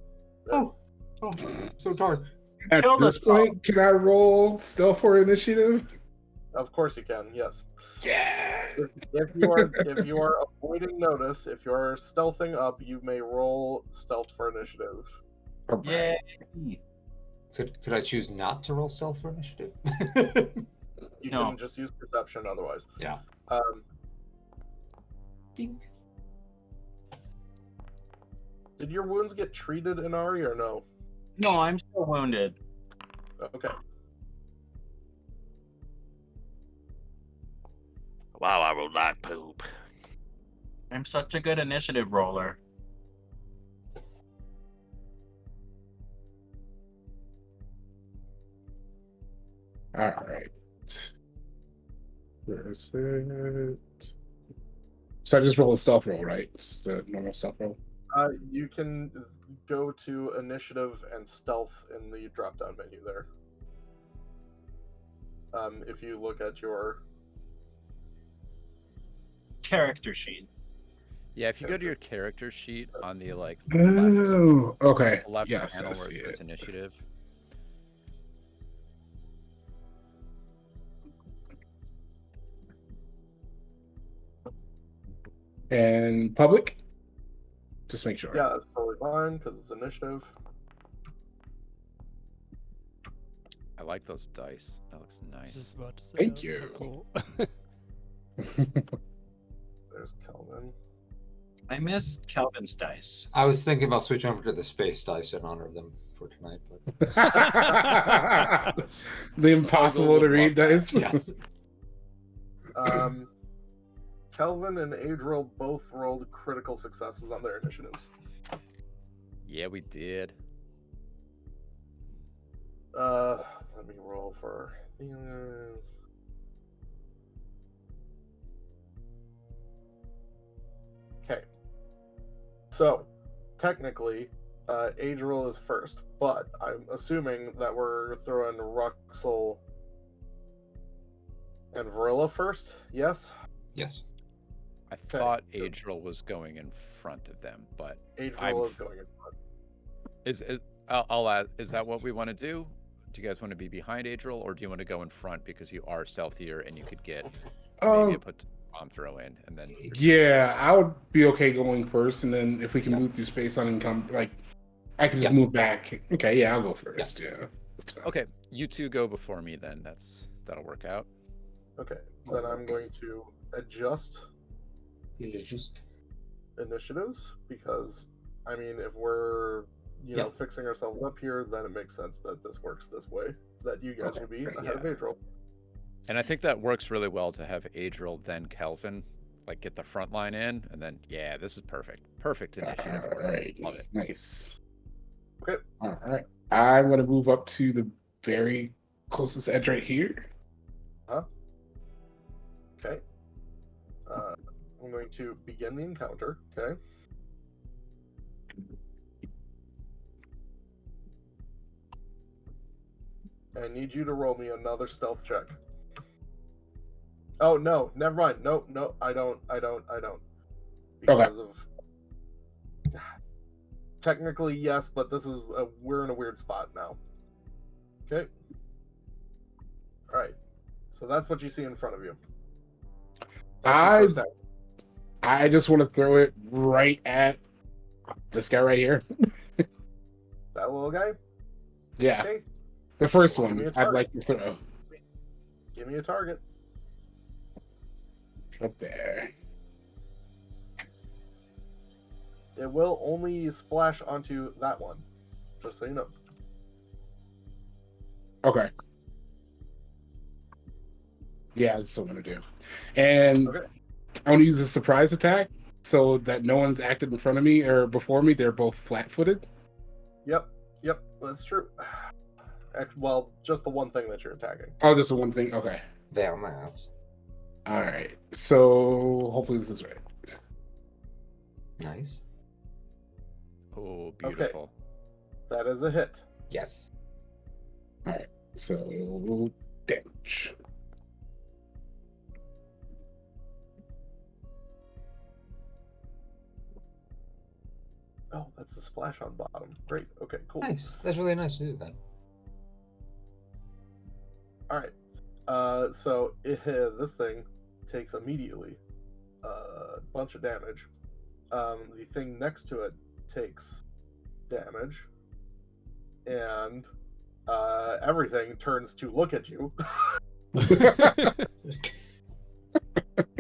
Oh, so dark. At Killed this us all. point, can I roll stealth for initiative? Of course you can. Yes. Yeah. If you are avoiding notice, if you are stealthing up, you may roll stealth for initiative. Yay! Could I choose not to roll stealth for initiative? You No. can just use perception otherwise. Yeah. Dink. Did your wounds get treated, Inari, or no? No, I'm still wounded. Okay. Wow, I rolled like poop. I'm such a good initiative roller. All right. Where is it? So I just roll a stealth roll, right? Just a normal stealth roll. You can go to initiative and stealth in the drop-down menu there. If you look at your Character sheet. Yeah, if you go to your character sheet on the left Oh, okay. left Yes, panel I where see it says it. initiative. And public? Just make sure. yeah, that's totally fine because it's initiative. I like those dice. That looks I was nice. just about to say Thank that's you. So cool. There's Kelvin. I miss Kelvin's dice. I was thinking about switching over to the space dice in honor of them for tonight, but The impossible to read dice. yeah. Kelvin and Adriel both rolled critical successes on their initiatives. Yeah, we did. Let me roll for these. Okay. So, technically, Adriel is first, but I'm assuming that we're throwing Ruxel and Varilla first. Yes, Yes. I thought Adriel was going in front of them, but Adriel is going in front. I'll ask, is that what we want to do? Do you guys want to be behind Adriel, or do you want to go in front because you are stealthier and you could get maybe a bomb throw in and then? Yeah, I would be okay going first, and then if we can move through space unencumbered, like I can just move back. Okay, yeah, I'll go first. Yeah. That's fine. Okay, you two go before me then. That'll work out. Okay, then I'm going to adjust Just initiatives because, I mean, if we're fixing ourselves up here, then it makes sense that this works this way, so that you guys Okay, will be great, ahead of Adriel. And I think that works really well to have Adriel then Kelvin, like get the front line in, and then this is perfect. Perfect initiative All order. right. Love it. Nice. Okay. All right. I'm gonna move up to the very closest edge right here. Okay. I'm going to begin the encounter. Okay. I need you to roll me another stealth check. Oh no, never mind. No, I don't. Because of technically yes, but this is we're in a weird spot now. Okay. All right. So that's what you see in front of you. I- That's your first I just want to throw it right at this guy right here. action. That little guy? Yeah, Okay. the first Give me one a I'd target. like to throw. Give me a target. Up there. It will only splash onto that one. Just so you know. Okay. Yeah, that's what I'm gonna do. And Okay. I want to use a surprise attack so that no one's acted in front of me or before me. They're both flat-footed. Yep. Yep. That's true. Well, just the one thing that you're attacking. Oh, just the one thing. Okay. Very nice. All right. So hopefully this is right. Nice. Oh, beautiful. That is a hit. Yes. So damage. Oh, that's the splash on bottom. Great. Okay, cool. Nice. That's really nice to do that. All right. So this thing takes immediately a bunch of damage. The thing next to it takes damage, and everything turns to look at you.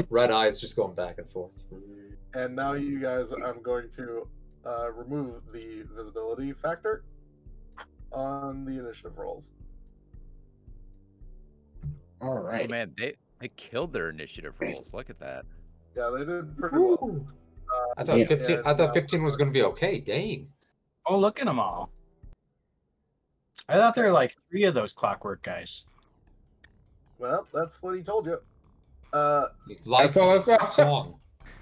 Red eyes just going back and forth. And now you guys, I'm going to remove the visibility factor on the initiative rolls. All Oh right. man, they killed their initiative rolls. Look at that. Yeah, they did pretty well. Ooh. I thought Yeah. 15. I And thought now- 15 was going to be okay. Dang. Oh, look at them all. I thought there were like 3 of those clockwork guys. Well, that's what he told you. You lied That's all I to me. saw. Song.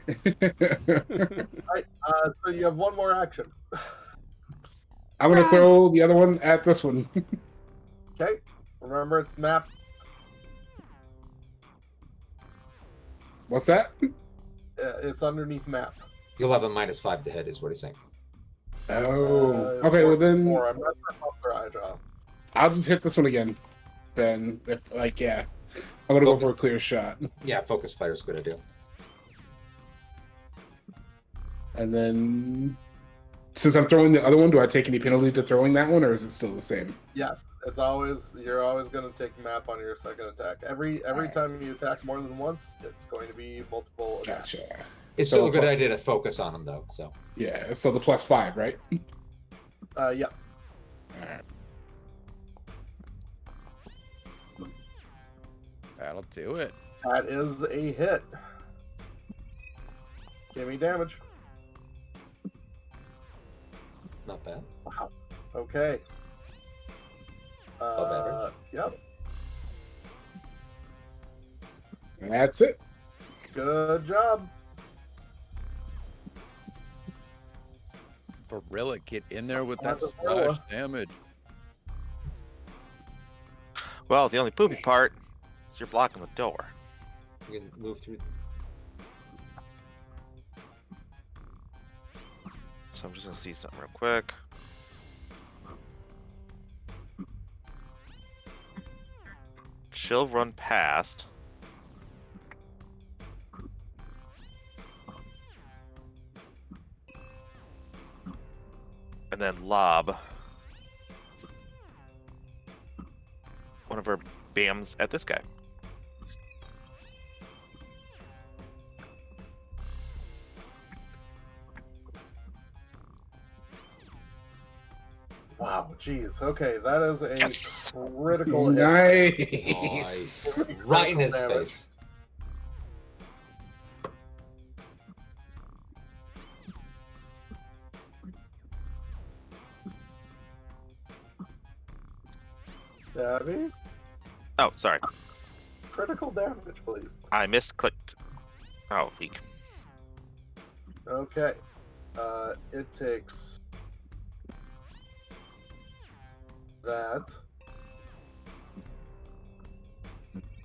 Right, so you have one more action. I'm gonna throw the other one at this one. Okay, remember it's map. What's that? It's underneath map. You'll have a -5 to hit, is what he's saying. Oh. Okay. Well then, Or I'm not sure how their eye draw. I'll just hit this one again. Then, if yeah, I'm gonna go for a clear shot. Yeah, focus fire is a good idea. And then, since I'm throwing the other one, do I take any penalty to throwing that one, or is it still the same? Yes, you're always going to take map on your second attack. Every Alright. time you attack more than once, it's going to be multiple attacks. Gotcha. It's So still a good plus- idea to focus on him, though. So Yeah. So the +5, right? Yeah. All right. That'll do it. That is a hit. Give me damage. not bad. Wow. Okay. Above average. Yep. That's it. Good job. Varilla, get in there with that That's a splash Varilla. damage. Well, the only poopy part is you're blocking the door. You can move through. So I'm just gonna see something real quick. She'll run past. And then lob one of her bams at this guy. Wow. Jeez. Okay, that is a Yes! critical hit. Nice. Nice. Right in his Damage. face. Dabby, Oh, sorry. critical damage, please. I misclicked. Oh, weak. Okay. It takes that.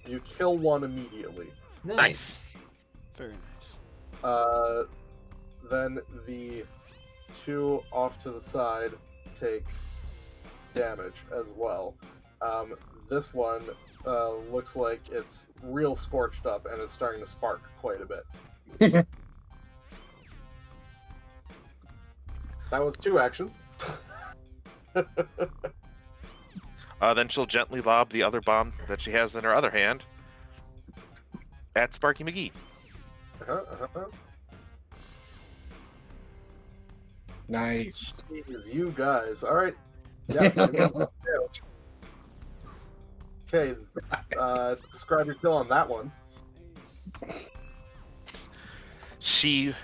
You kill one immediately. Nice. Very nice. Then the two off to the side take damage as well. This one looks like it's real scorched up and is starting to spark quite a bit. That was 2 actions. Then she'll gently lob the other bomb that she has in her other hand at Sparky McGee. Nice. Jeez, you guys. All right. Yeah. Okay. Describe your kill on that one. She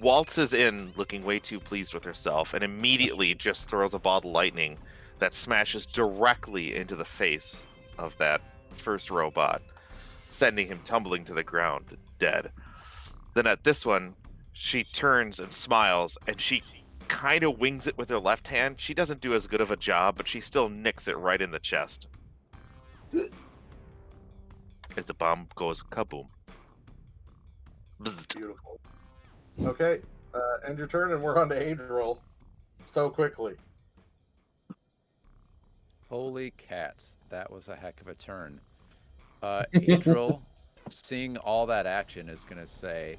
waltzes in looking way too pleased with herself and immediately just throws a ball of lightning that smashes directly into the face of that first robot, sending him tumbling to the ground, dead. Then at this one, she turns and smiles, and she kind of wings it with her left hand. She doesn't do as good of a job, but she still nicks it right in the chest. As the bomb goes kaboom. Bzzzt. Beautiful. Okay. End your turn, and we're on to Adriel. So quickly. Holy cats, that was a heck of a turn. Adriel, seeing all that action, is going to say,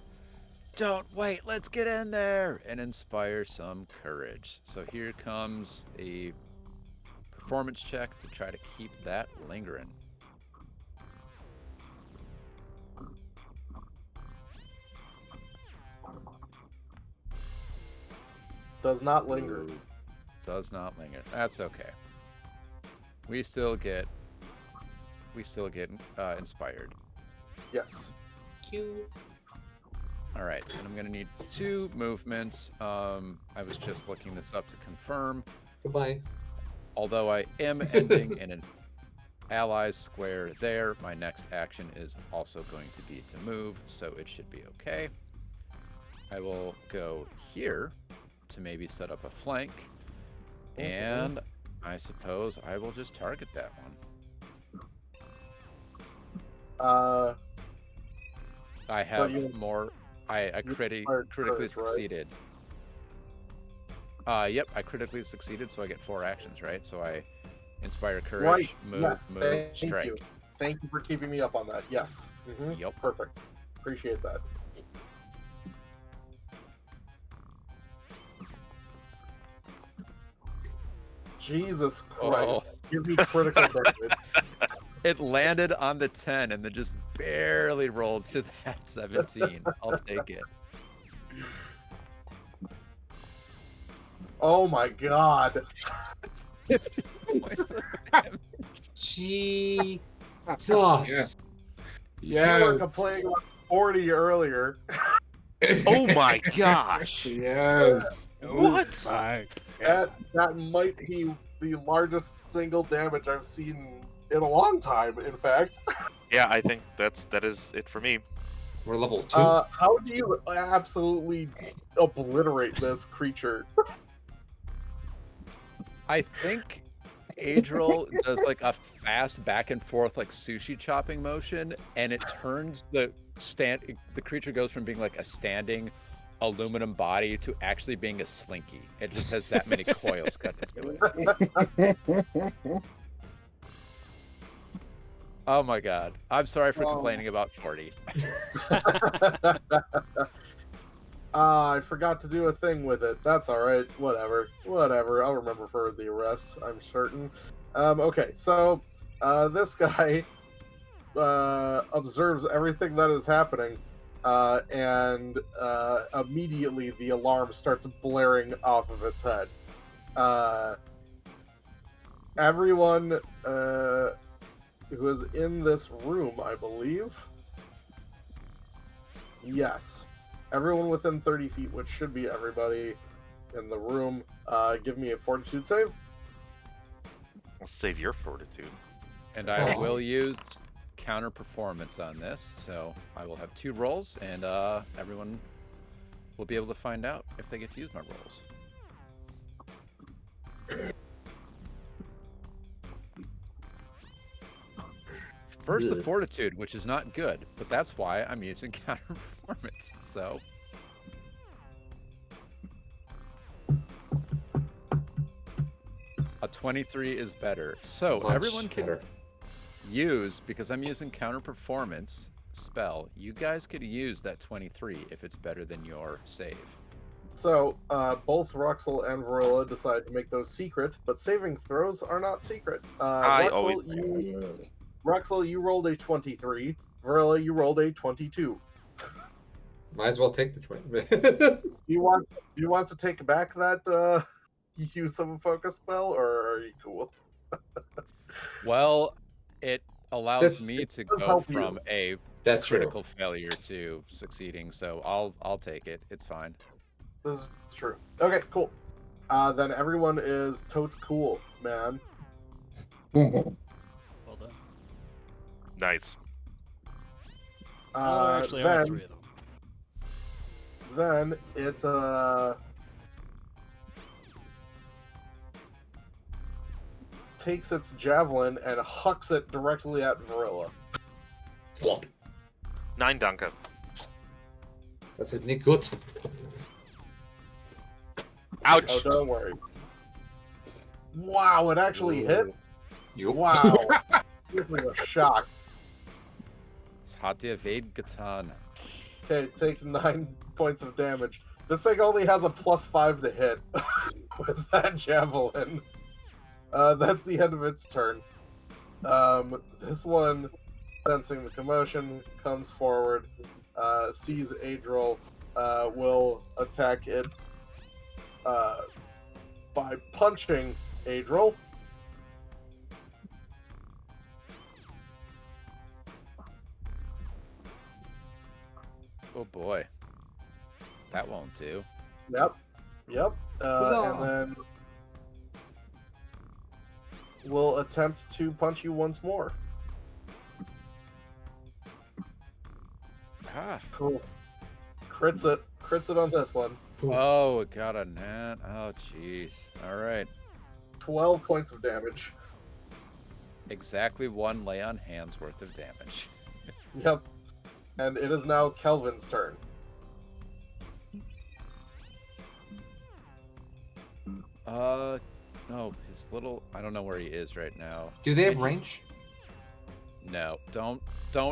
"Don't wait, let's get in there," and inspire some courage. So here comes a performance check to try to keep that lingering. Does not linger. Ooh, does not linger. That's okay. We still get inspired. Yes. All right, and I'm gonna need 2 movements. I was just looking this up to confirm. Goodbye. Although I am ending in an allies square there, my next action is also going to be to move, so it should be okay. I will go here to maybe set up a flank, and I suppose I will just target that one. I have more. I critically succeeded. Yep, I critically succeeded, so I get 4 actions, right? So I inspire courage, Right. move, Yes. move, Thank strike. you. Thank you for keeping me up on that. Yes. Yep. Perfect. Appreciate that. Jesus Christ. Give me critical damage. It landed on the 10 and then just barely rolled to that 17. I'll take it. Oh my god. Jesus. You were Yes. complaining about 40 earlier. Oh my gosh! Yes. What? That might be the largest single damage I've seen in a long time, in fact. Yeah, I think that is it for me. We're level 2. How do you absolutely obliterate this creature? I think Adriel does like a fast back and forth like sushi chopping motion, and it turns the creature goes from being like a standing aluminum body to actually being a slinky. It just has that many coils cut into it. Oh my god. I'm sorry for complaining about 40. I forgot to do a thing with it. That's alright. Whatever. I'll remember for the arrest, I'm certain. Okay, so this guy observes everything that is happening, and immediately the alarm starts blaring off of its head. Everyone who is in this room, I believe. Yes. Everyone within 30 feet, which should be everybody in the room, give me a fortitude save. I'll save your fortitude. And I will use counter performance on this, so I will have 2 rolls, and everyone will be able to find out if they get to use my rolls. First, the fortitude, which is not good, but that's why I'm using counter performance. So, a 23 is better. So Much everyone can better. use, because I'm using counter performance spell, you guys could use that 23 if it's better than your save. So, both Ruxel and Varilla decide to make those secret, but saving throws are not secret. I Ruxel, always- Ruxel, you rolled a 23. Varilla, you rolled a 22. Might as well take the 20. Do you want to take back that use of a focus spell, or are you cool? Well, it allows This- me to does go help you. from a That's true. critical failure to succeeding, so I'll take it. It's fine. This is true. Okay, cool. Then everyone is totes cool, man. Well done. Nice. Oh, actually, all then, three of them. then it takes its javelin and hucks it directly at Varilla. Flop. 9 Duncan. Das ist nicht gut. Ouch. Oh, don't worry. Wow, it actually hit. Yup. Wow, this is a shock. Es hat dir wehgetan. Okay, take 9 points of damage. This thing only has a +5 to hit with that javelin. That's the end of its turn. This one, sensing the commotion, comes forward, sees Adril, will attack it by punching Adril. Oh boy. That won't do. Yep. And Huzzah. then we'll attempt to punch you once more. Ah. Cool. Crits it on this one. Oh, it got a nat. Oh, jeez. All right. 12 points of damage. Exactly 1 lay on hands worth of damage. Yep. And it is now Kelvin's turn. No, his little. I don't know where he is right now. Do they have range? No, don't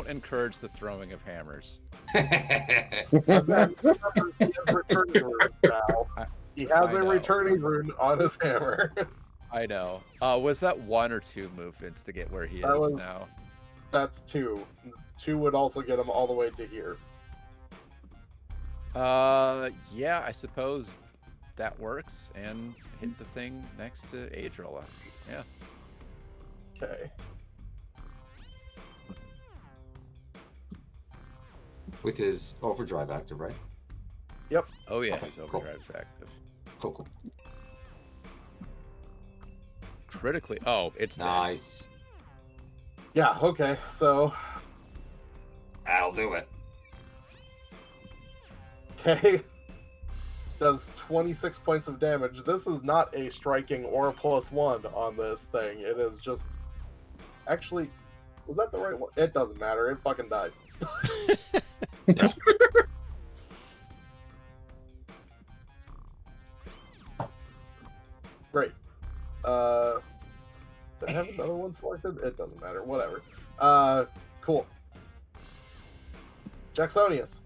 encourage the throwing of hammers. And then he has returning rune now. He has I a know. returning rune on his hammer. I know. Was that 1 or 2 movements to get where he That is was- now? That's 2. 2 would also get him all the way to here. Yeah, I suppose that works, and hit the thing next to Adrila. Yeah. Okay. With his overdrive active, right? Oh yeah, Okay, his cool. overdrive's active. Cool. Critically. Oh, it's dead. Nice. Yeah, okay. So, That'll do it. okay. Does 26 points of damage. This is not a striking or a +1 on this thing. It is just... Actually, was that the right one? It doesn't matter. It fucking dies. Great. Did I have another one selected? It doesn't matter. Whatever. Cool. Jacksonius.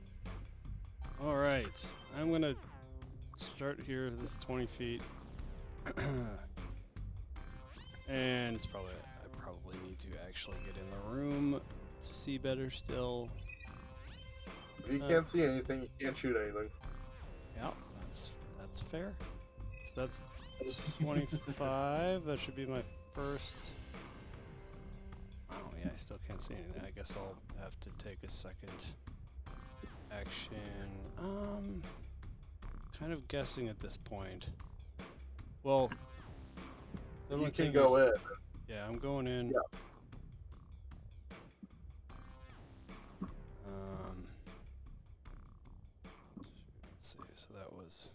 All right, I'm gonna start here. This is 20 feet, and it's probably I probably need to actually get in the room to see better still. If you can't see anything, you can't shoot anything. Yeah, that's fair. So that's 25. That should be my first. Oh yeah, I still can't see anything. I guess I'll have to take a second action. Kind of guessing at this point. Well, I'm You gonna can take go this- in. Yeah, I'm going in. Yeah. Let's see. So that was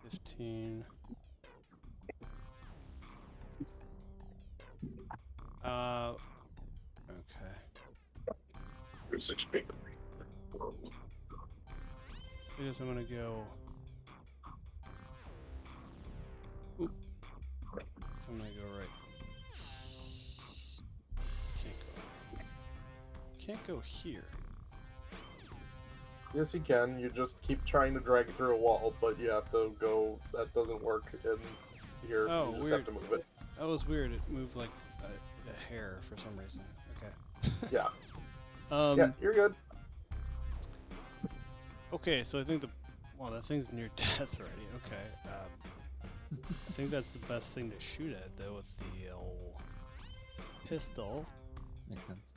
15. Okay. It's such big. I guess I'm gonna go. Oop. So I'm gonna go right. Can't go here. Yes, you can. You just keep trying to drag through a wall, but you have to go. That doesn't work in here. Oh, you just weird. have to move it. That was weird. It moved like a hair for some reason. Okay. Yeah. Um. You're good. Okay, so I think that thing's near death already. Okay. I think that's the best thing to shoot at though with the old pistol. Makes sense.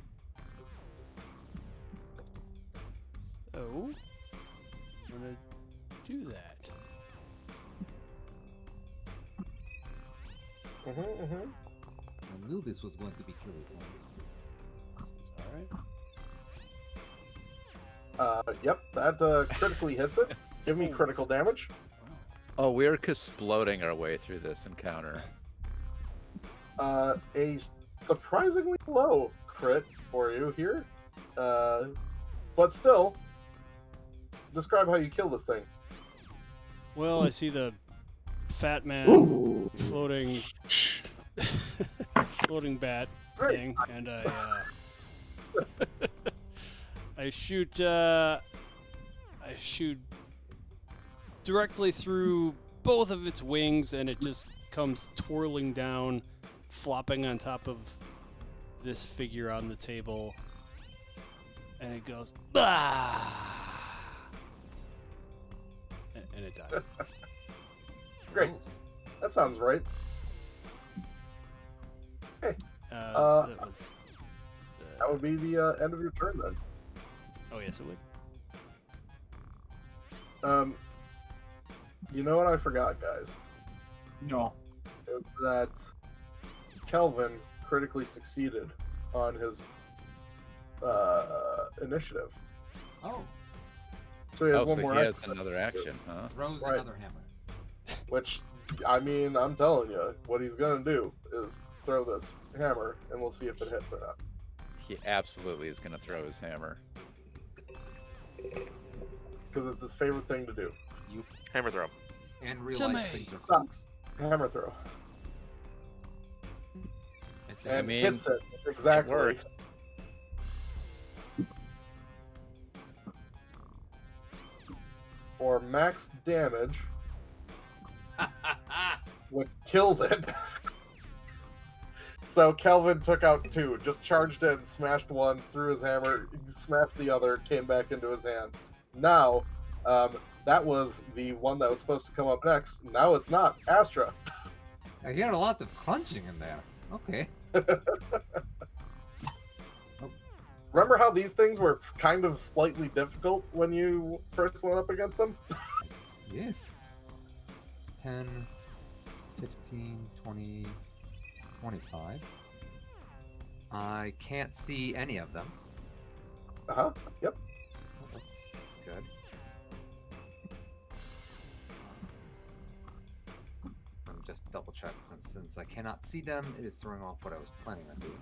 Oh, I'm gonna do that. I knew this was going to be killer. Seems alright. Yep, that critically hits it. Give me critical damage. Oh, we're exploding our way through this encounter. A surprisingly low crit for you here. But still, describe how you kill this thing. Well, I see the fat man floating, floating bat Great. thing, and I shoot directly through both of its wings, and it just comes twirling down, flopping on top of this figure on the table, and it goes, ah! And it dies. Great. That sounds right. So that was. That would be the end of your turn then. Oh yes, it would. You know what I forgot, guys? No. Is that Kelvin critically succeeded on his initiative. Oh, So he has Oh, one so more he has action, another action, huh? throws Right. another hammer. which, I mean, I'm telling you, what he's gonna do is throw this hammer, and we'll see if it hits or not. He absolutely is going to throw his hammer. Because it's his favorite thing to do. Hammer throw. And real Jimmy! life things are clocks. Hammer throw. It's And mean, hits it exactly. works. For max damage, what kills it. So Kelvin took out 2, just charged in, smashed one, threw his hammer, smashed the other, came back into his hand. Now, that was the one that was supposed to come up next. Now it's not. Astra. I hear a lot of crunching in there. Okay. Remember how these things were kind of slightly difficult when you first went up against them? Yes. 10, 15, 20, 25. I can't see any of them. Uh-huh. Yep. That's good. Let me just double check since I cannot see them, it is throwing off what I was planning on doing.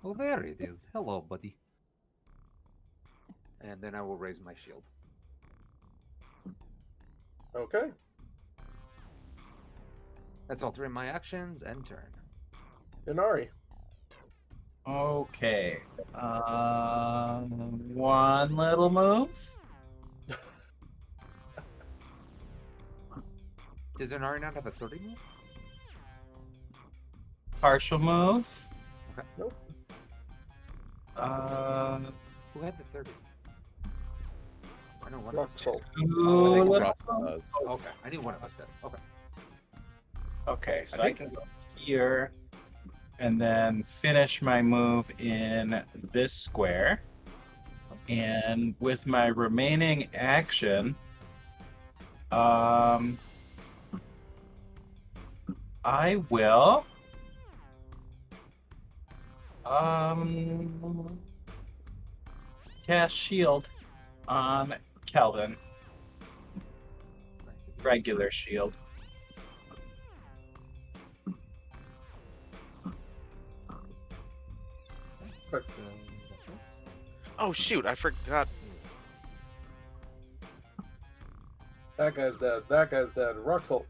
Oh, there it is. Hello, buddy. And then I will raise my shield. Okay. That's all 3 of my actions and turn. Inari. Okay. One little move. Does Inari not have a 30 move? Partial move. Okay. Nope. Who had the 30? I know one of us. Russell. I think Ooh, Russell does. Okay, I knew one of us did. Okay. Okay, so I I think- can go here and then finish my move in this square. And with my remaining action, I will cast shield on Kelvin. Nice of you. Regular shield. Quick. Oh shoot! I forgot. That guy's dead. That guy's dead. Ruxel.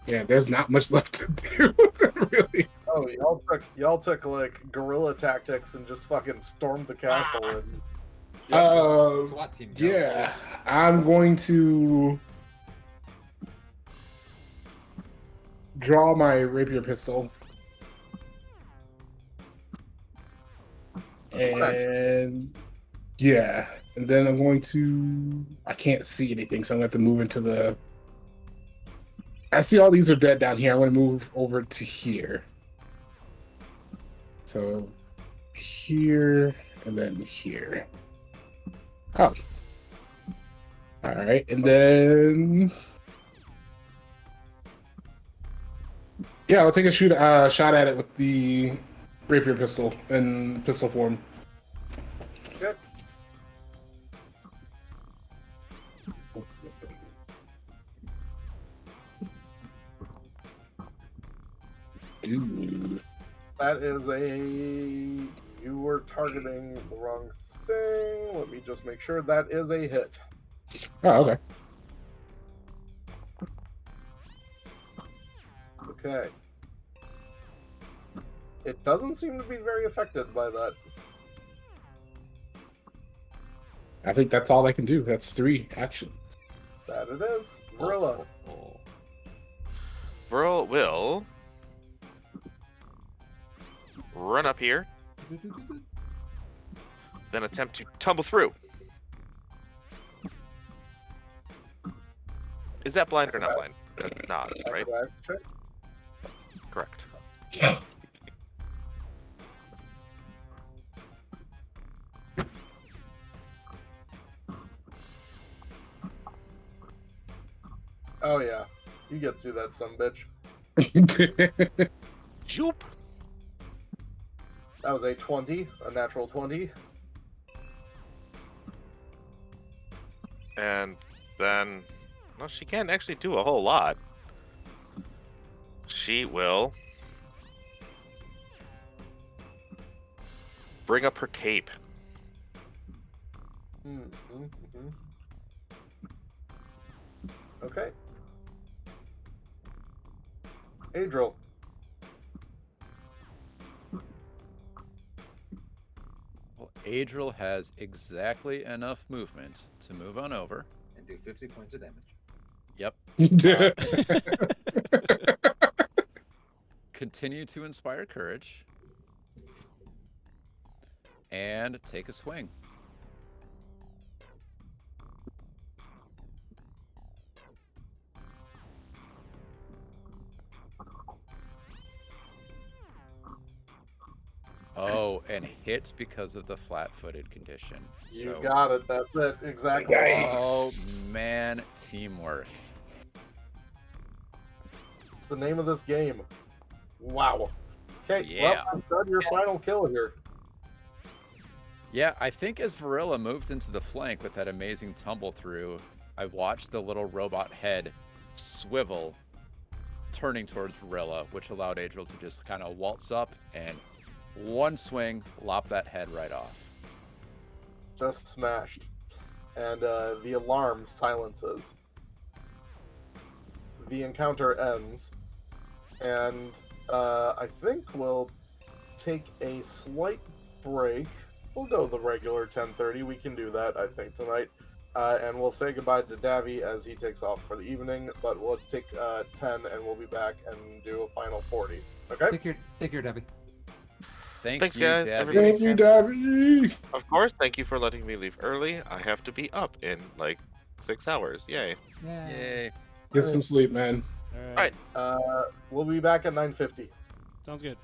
Yeah, there's not much left to do, really. Oh, y'all took like guerrilla tactics and just fucking stormed the castle. And SWAT team. Yeah, I'm going to draw my rapier pistol. And yeah, and then I'm going to. I can't see anything, so I'm going to have to move into the. I see all these are dead down here. I want to move over to here. So here and then here. Oh. All right, and then yeah, I'll take a shot at it with the rapier pistol in pistol form. Good. Ooh. That is a. You were targeting the wrong thing. Let me just make sure that is a hit. Oh, okay. Okay. It doesn't seem to be very affected by that. I think that's all I can do. That's 3 actions. That it is. Gorilla. Vril will run up here, then attempt to tumble through. Is that blind or not blind? Not, right? Check. Correct. Oh yeah, you get through that son bitch. Joop. That was a 20, a natural 20. And then, well, she can't actually do a whole lot. She will bring up her cape. Okay. Adriel. Well, Adriel has exactly enough movement to move on over. And do 50 points of damage. Yep. Continue to inspire courage. And take a swing. Oh, and hits because of the flat-footed condition. You So- got it. That's it. Exactly. Oh man, teamwork. It's the name of this game. Wow. Okay. Yeah. Well, I've done your final kill here. Yeah, I think as Varilla moved into the flank with that amazing tumble through, I watched the little robot head swivel, turning towards Varilla, which allowed Adriel to just kind of waltz up and one swing, lop that head right off. Just smashed. And the alarm silences. The encounter ends. And I think we'll take a slight break. We'll go the regular 10:30. We can do that, I think, tonight. And we'll say goodbye to Davy as he takes off for the evening. But let's take 10 and we'll be back and do a final 40. Okay? Take care, Debbie. Thanks, you, guys, Davy. everybody. Thank you, Davy. Of course, thank you for letting me leave early. I have to be up in like 6 hours. Yay. Yay. Get some sleep, man. All right. We'll be back at 9:50. Sounds good.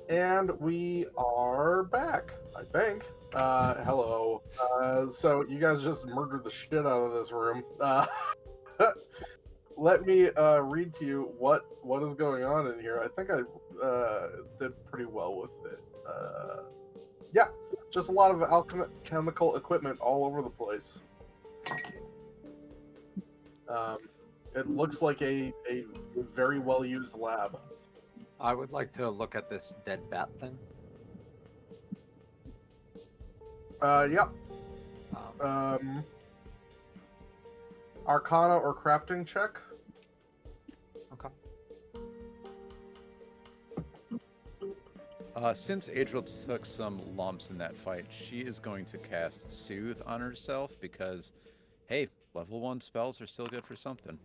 And we are back, I think. Hello. So you guys just murdered the shit out of this room. Let me read to you what is going on in here. I think I did pretty well with it. Yeah, just a lot of alchemical equipment all over the place. It looks like a very well used lab. I would like to look at this dead bat thing. Yep. Um, Arcana or crafting check. okay. Since Adriel took some lumps in that fight, she is going to cast Soothe on herself because, hey, level 1 spells are still good for something.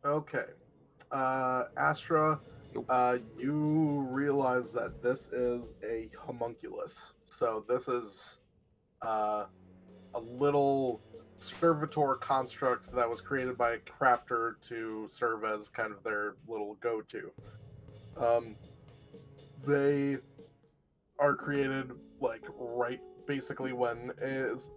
Okay. Astra, you realize that this is a homunculus. So this is a little servitor construct that was created by a crafter to serve as kind of their little go-to. They are created like right basically when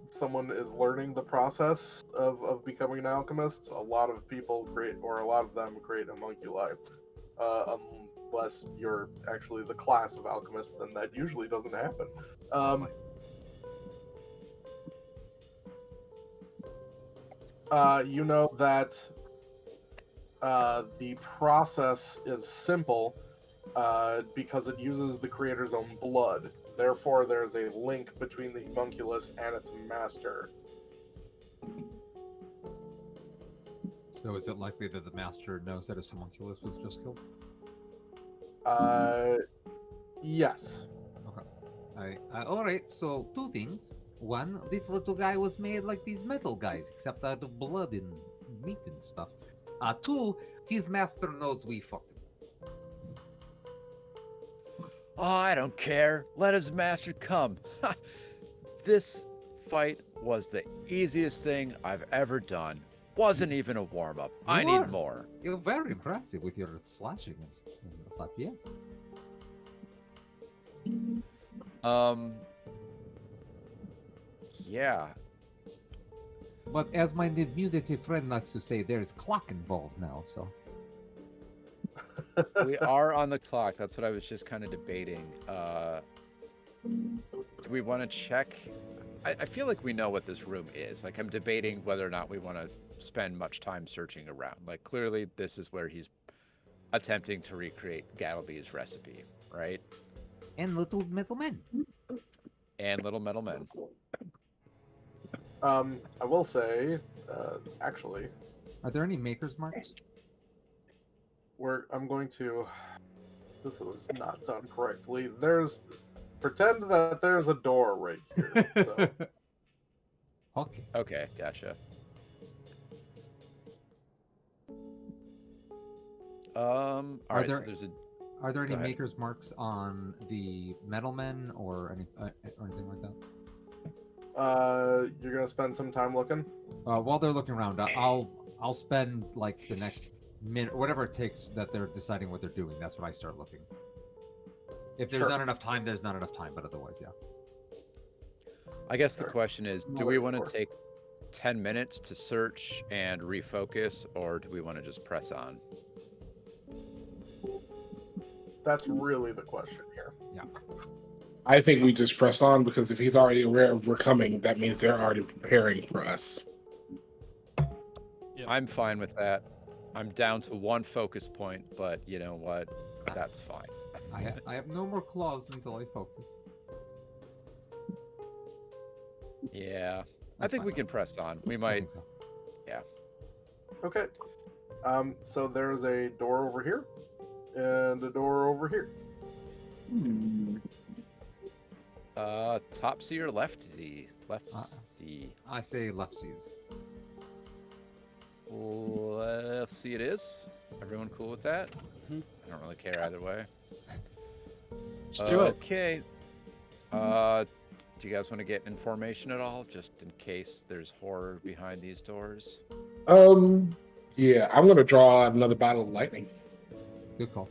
someone is learning the process of becoming an alchemist. A lot of people create, or a lot of them create homunculi. Unless you're actually the class of alchemist, then that usually doesn't happen. You know that the process is simple because it uses the creator's own blood. Therefore, there's a link between the homunculus and its master. So is it likely that the master knows that his homunculus was just killed? Yes. Alright, so 2 things. One, this little guy was made like these metal guys, except out of blood and meat and stuff. 2, his master knows we fucked him. Oh, I don't care. Let his master come. This fight was the easiest thing I've ever done. Wasn't even a warm-up. I You need are. more. You're very impressive with your slashing and stuff, yes. Yeah. But as my nudity friend likes to say, there's clock involved now, so... We are on the clock. That's what I was just kind of debating. Do we want to check? I feel like we know what this room is. Like, I'm debating whether or not we want to spend much time searching around. Like, clearly, this is where he's attempting to recreate Gattleby's recipe, right? And little metal men. And little metal men. I will say, actually, Are there any maker's marks? I'm going to. This was not done correctly. Pretend that there's a door right here. So. Okay. Okay, gotcha. All right, so there's a. Are there any Go ahead. maker's marks on the metal men or anything like that? You're gonna spend some time looking. While they're looking around, I'll spend like the next minute, whatever it takes that they're deciding what they're doing. That's when I start looking. If there's Sure. not enough time, there's not enough time. But otherwise, yeah. I guess the Sure. question is, do I'll we wait want for to it. take 10 minutes to search and refocus, or do we want to just press on? That's really the question here. I think we just press on because if he's already aware we're coming, that means they're already preparing for us. Yep. I'm fine with that. I'm down to one focus point, but you know what? That's fine. I have no more claws until I focus. Yeah. I That's think fine. we can press on. We I might. think so. Okay. So there's a door over here, and a door over here. Topsy or leftsy? Leftsy. I say leftsies. Leftsy it is. Everyone cool with that? Mhm. I don't really care either way. Let's do it. Okay. Do you guys want to get information at all, just in case there's horror behind these doors? Yeah, I'm gonna draw another bottle of lightning. Good call.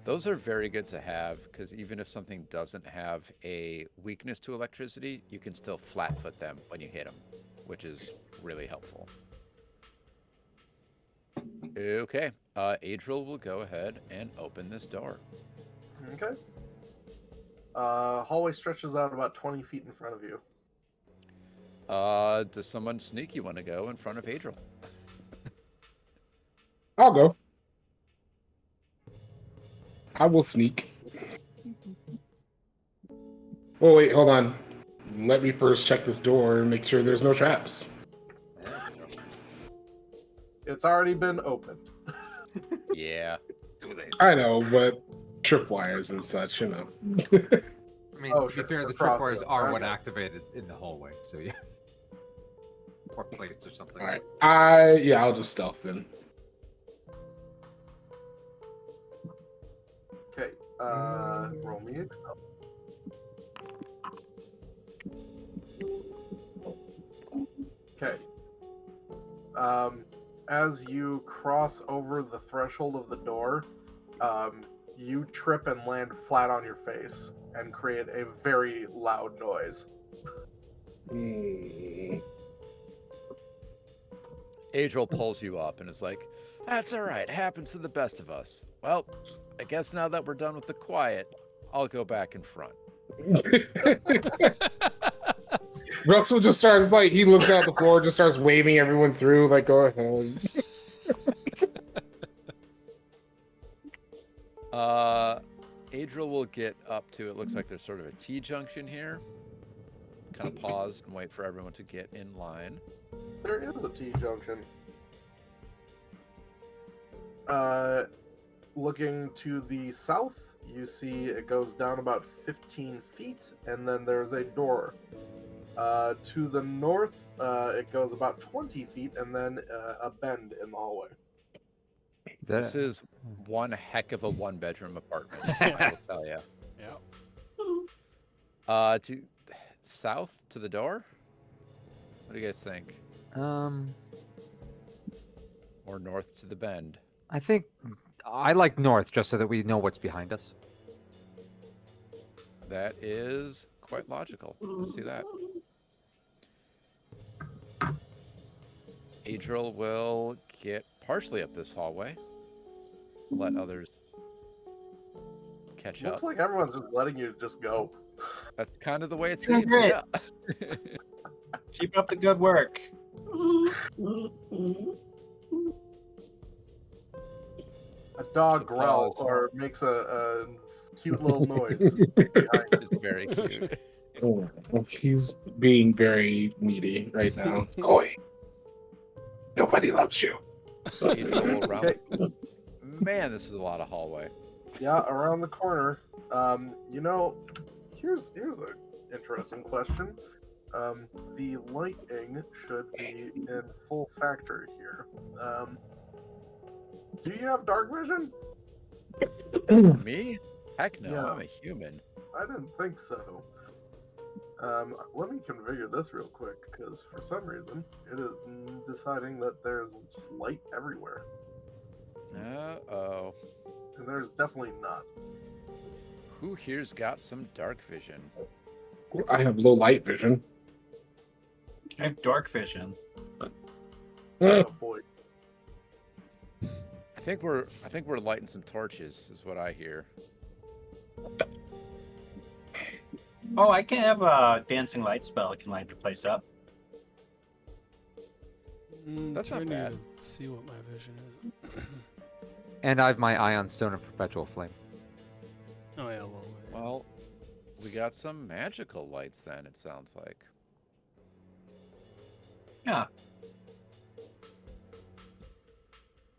Those are very good to have, because even if something doesn't have a weakness to electricity, you can still flatfoot them when you hit them, which is really helpful. Okay, Adriel will go ahead and open this door. Okay. Hallway stretches out about 20 feet in front of you. Does someone sneaky want to go in front of Adriel? I'll go. I will sneak. Oh wait, hold on. Let me first check this door and make sure there's no traps. It's already been opened. Yeah. I know, but tripwires and such, you know. I mean, Oh, to sure, be fair, for the crossbow. tripwires are what Okay. activated in the hallway, so yeah. Or plates or something. All right, yeah, I'll just stealth then. Okay. Roll me a stealth. Okay. As you cross over the threshold of the door, you trip and land flat on your face and create a very loud noise. Adriel pulls you up and is like, "That's all right. Happens to the best of us. Well, I guess now that we're done with the quiet, I'll go back in front." Russell just starts like he looks out the floor, just starts waving everyone through, like go ahead. Adriel will get up to, it looks like there's sort of a T-junction here. Kind of pause and wait for everyone to get in line. There is a T-junction. Looking to the south, you see it goes down about 15 feet, and then there's a door. To the north, it goes about 20 feet, and then a bend in the hallway. This is one heck of a one-bedroom apartment, I will tell you. Yeah. To south to the door? What do you guys think? Or north to the bend? I think I like north just so that we know what's behind us. That is quite logical. Let's do that. Adriel will get partially up this hallway. Let others catch Looks up. like everyone's just letting you just go. That's kind of the way it Doing seems. great. Yeah. Keep up the good work. A dog The growls pause. or makes a cute little noise. behind It's very cute. Oh, he's being very needy right now. Oi, nobody loves you. Adriel will round. Okay. Man, this is a lot of hallway. Yeah, around the corner. Here's an interesting question. The lighting should be in full factory here. Do you have dark vision? Me? Heck no, Yeah. I'm a human. I didn't think so. Let me configure this real quick, because for some reason it is deciding that there's just light everywhere, Uh-oh. and there's definitely not. Who here's got some dark vision? I have low light vision. I have dark vision. Oh boy. I think we're lighting some torches, is what I hear. Oh, I can have a dancing light spell. I can light the place up. That's not trying bad. to see what my vision is. And I have my Ion Stone of Perpetual Flame. Oh yeah, well. Well, we got some magical lights then, it sounds like. Yeah.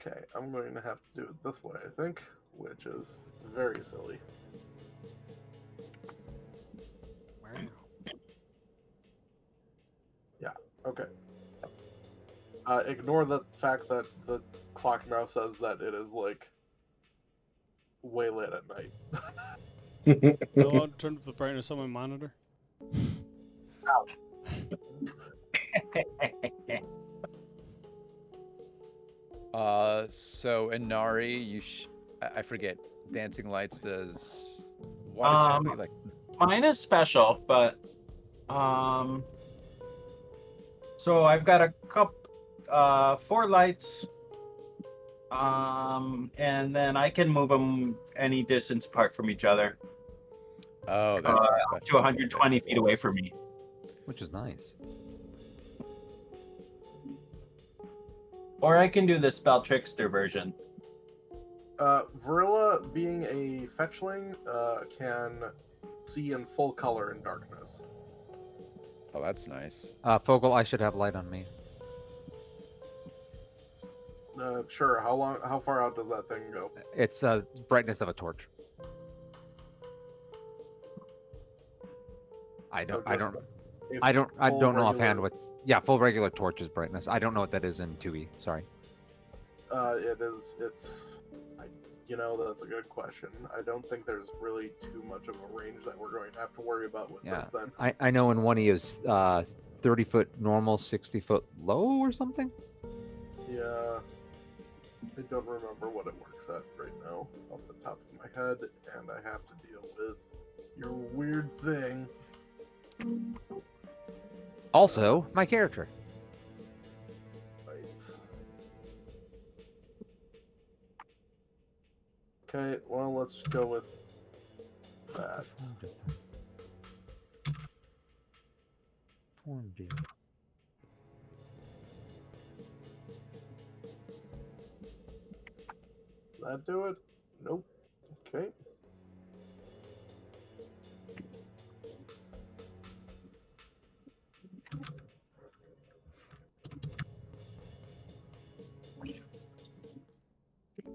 Okay, I'm going to have to do it this way, I think, which is very silly. Okay. Ignore the fact that the clock now says that it is like way late at night. I'll turn up the brightness on my monitor. So Inari, I forget. Dancing Lights does what exactly? Like mine is special, but so I've got a couple, 4 lights, and then I can move them any distance apart from each other. Oh, that's up to 120 feet away from me. Which is nice. Or I can do the Spell Trickster version. Varilla, being a fetchling, can see in full color in darkness. Oh, that's nice. Fogel, I should have light on me. Sure. How far out does that thing go? It's brightness of a torch. I don't know offhand what's full regular torch is brightness. I don't know what that is in 2e. Sorry. That's a good question. I don't think there's really too much of a range that we're going to have to worry about with this then. I know in 1e is 30 foot normal, 60 foot low or something. Yeah. I don't remember what it works at right now off the top of my head, and I have to deal with your weird thing. Also, my character. Right. Okay, well, let's go with that. That do it? Nope. Okay.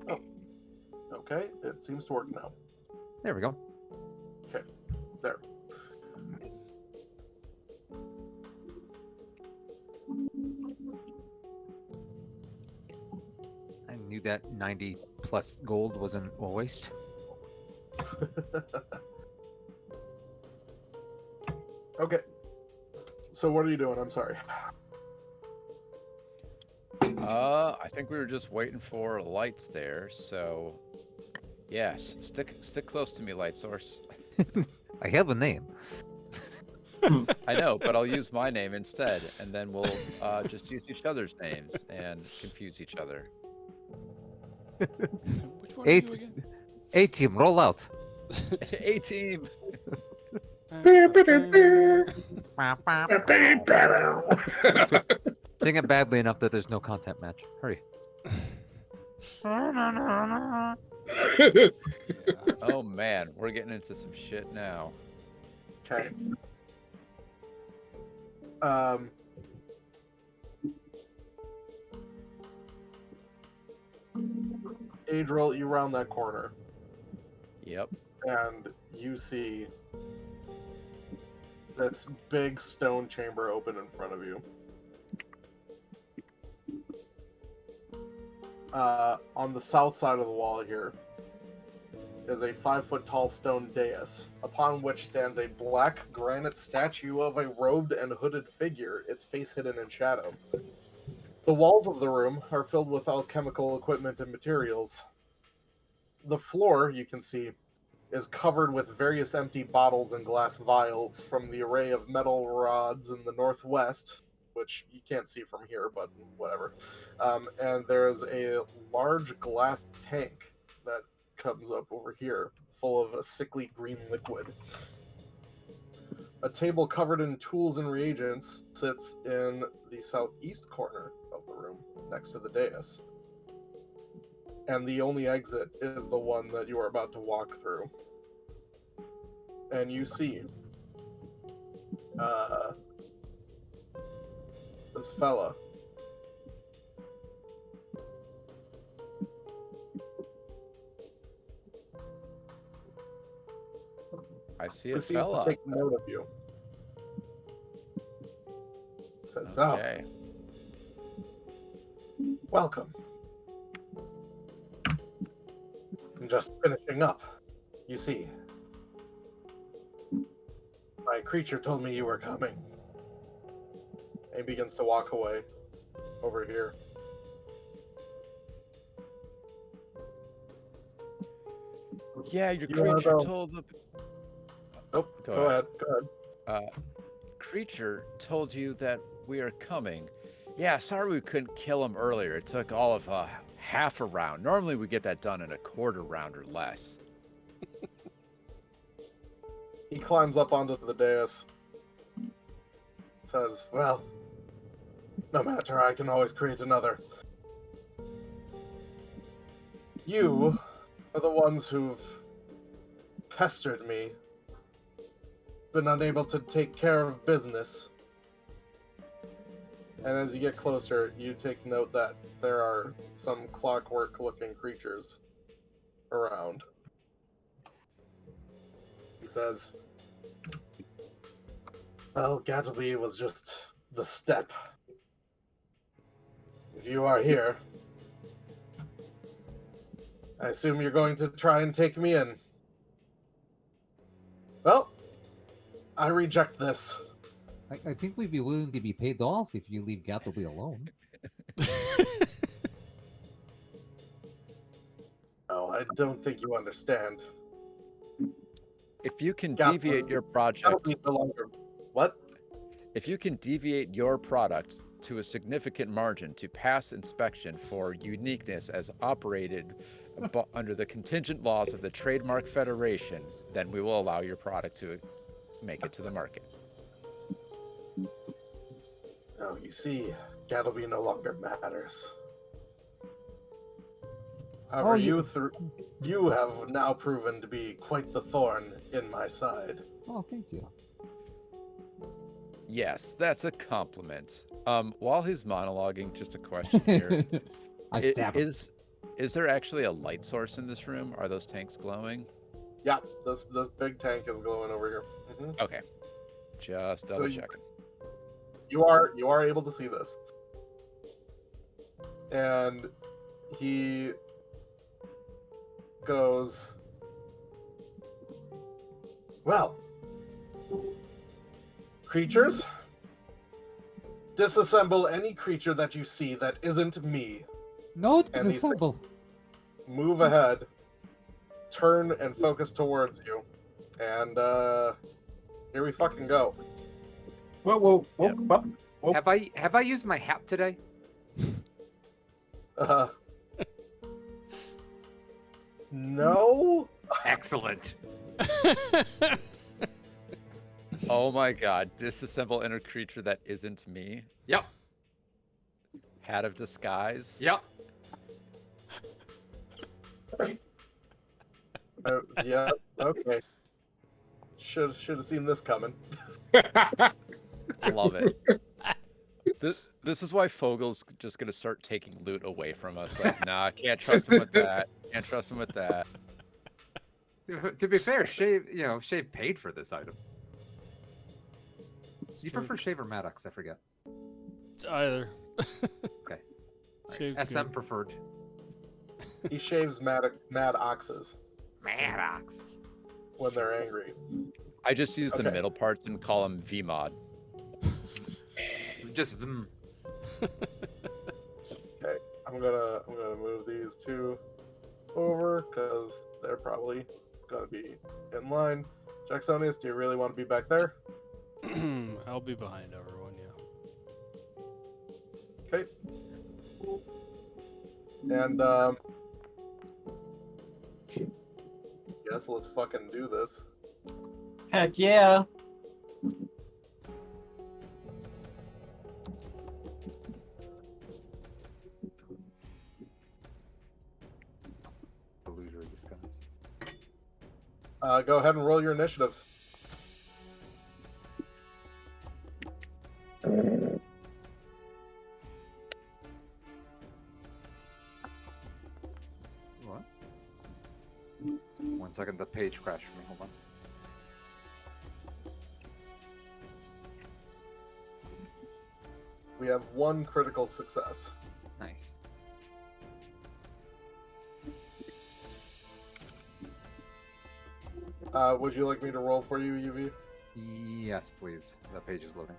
Oh. Okay, it seems to work now. There we go. Okay, there. I knew that 90 plus gold wasn't a waste. Okay. So what are you doing? I'm sorry. I think we were just waiting for lights there. So, yes, stick close to me, light source. I have a name. I know, but I'll use my name instead, and then we'll just use each other's names and confuse each other. Which one are you again? A-team, roll out. A-team. Sing it badly enough that there's no content match. Hurry. Oh man, we're getting into some shit now. Okay. Adriel, you round that corner. Yep. And you see this big stone chamber open in front of you. On the south side of the wall here is a 5-foot-tall stone dais, upon which stands a black granite statue of a robed and hooded figure, its face hidden in shadow. The walls of the room are filled with alchemical equipment and materials. The floor, you can see, is covered with various empty bottles and glass vials from the array of metal rods in the northwest, which you can't see from here, but whatever. And there's a large glass tank that comes up over here, full of a sickly green liquid. A table covered in tools and reagents sits in the southeast corner of the room, next to the dais. And the only exit is the one that you are about to walk through. And you see this fella. I see a Proceeds to fella. take note of you. Says, Okay. welcome. I'm just finishing up. You see, my creature told me you were coming. And he begins to walk away over here. Yeah, your You wanna creature go- told the Oh, Go go ahead. ahead. Go ahead. creature told you that we are coming. Yeah, sorry we couldn't kill him earlier. It took all of half a round. Normally we get that done in a quarter round or less. He climbs up onto the dais. Says, well, no matter, I can always create another. You are the ones who've pestered me, been unable to take care of business. And as you get closer, you take note that there are some clockwork-looking creatures around. He says, well, Gattleby was just the step. If you are here, I assume you're going to try and take me in. Well, I reject this. I think we'd be willing to be paid off if you leave Gattleby alone. No, I don't think you understand. If you can Gat- deviate your project, Gattleby no longer. What? if you can deviate your product to a significant margin to pass inspection for uniqueness as operated under the contingent laws of the Trademark Federation, then we will allow your product to make it to the market. No, you see, Gattleby no longer matters. However, Oh, you- you have now proven to be quite the thorn in my side. Oh, thank you. Yes, that's a compliment. While he's monologuing, just a question here. I stab him. Is there actually a light source in this room? Are those tanks glowing? Yeah, this big tank is glowing over here. Mhm. Okay. Just So double you- checking. You are able to see this, and he goes, well, creatures, disassemble any creature that you see that isn't me. No, And these disassemble. Move ahead, turn and focus towards you, and here we fucking go. Whoa. Oh. Have I used my hat today? No. Excellent. Oh my god, disassemble inner creature that isn't me. Yep. Hat of disguise. Yep. Yeah. Okay. Should have seen this coming. Love it. This is why Fogel's just gonna start taking loot away from us. Like, nah, can't trust him with that. Can't trust him with that. To be fair, Shave paid for this item. You true. prefer Shave or Maddox? I forget. It's either. Okay. Shave's SM good. preferred. He shaves mad oxes Maddox. when they're angry. I just use the Okay. middle parts and call him VMod. Just them. Okay, I'm gonna move these two over because they're probably gotta be in line. Jacksonius, do you really want to be back there? I'll be behind everyone, yeah. Okay. And guess let's fucking do this. Heck yeah. Illusory disguise. Go ahead and roll your initiatives. What? 1 second, the page crashed for me. Hold on. We have 1 critical success. Nice. Would you like me to roll for you, UV? Yes, please. The page is loading.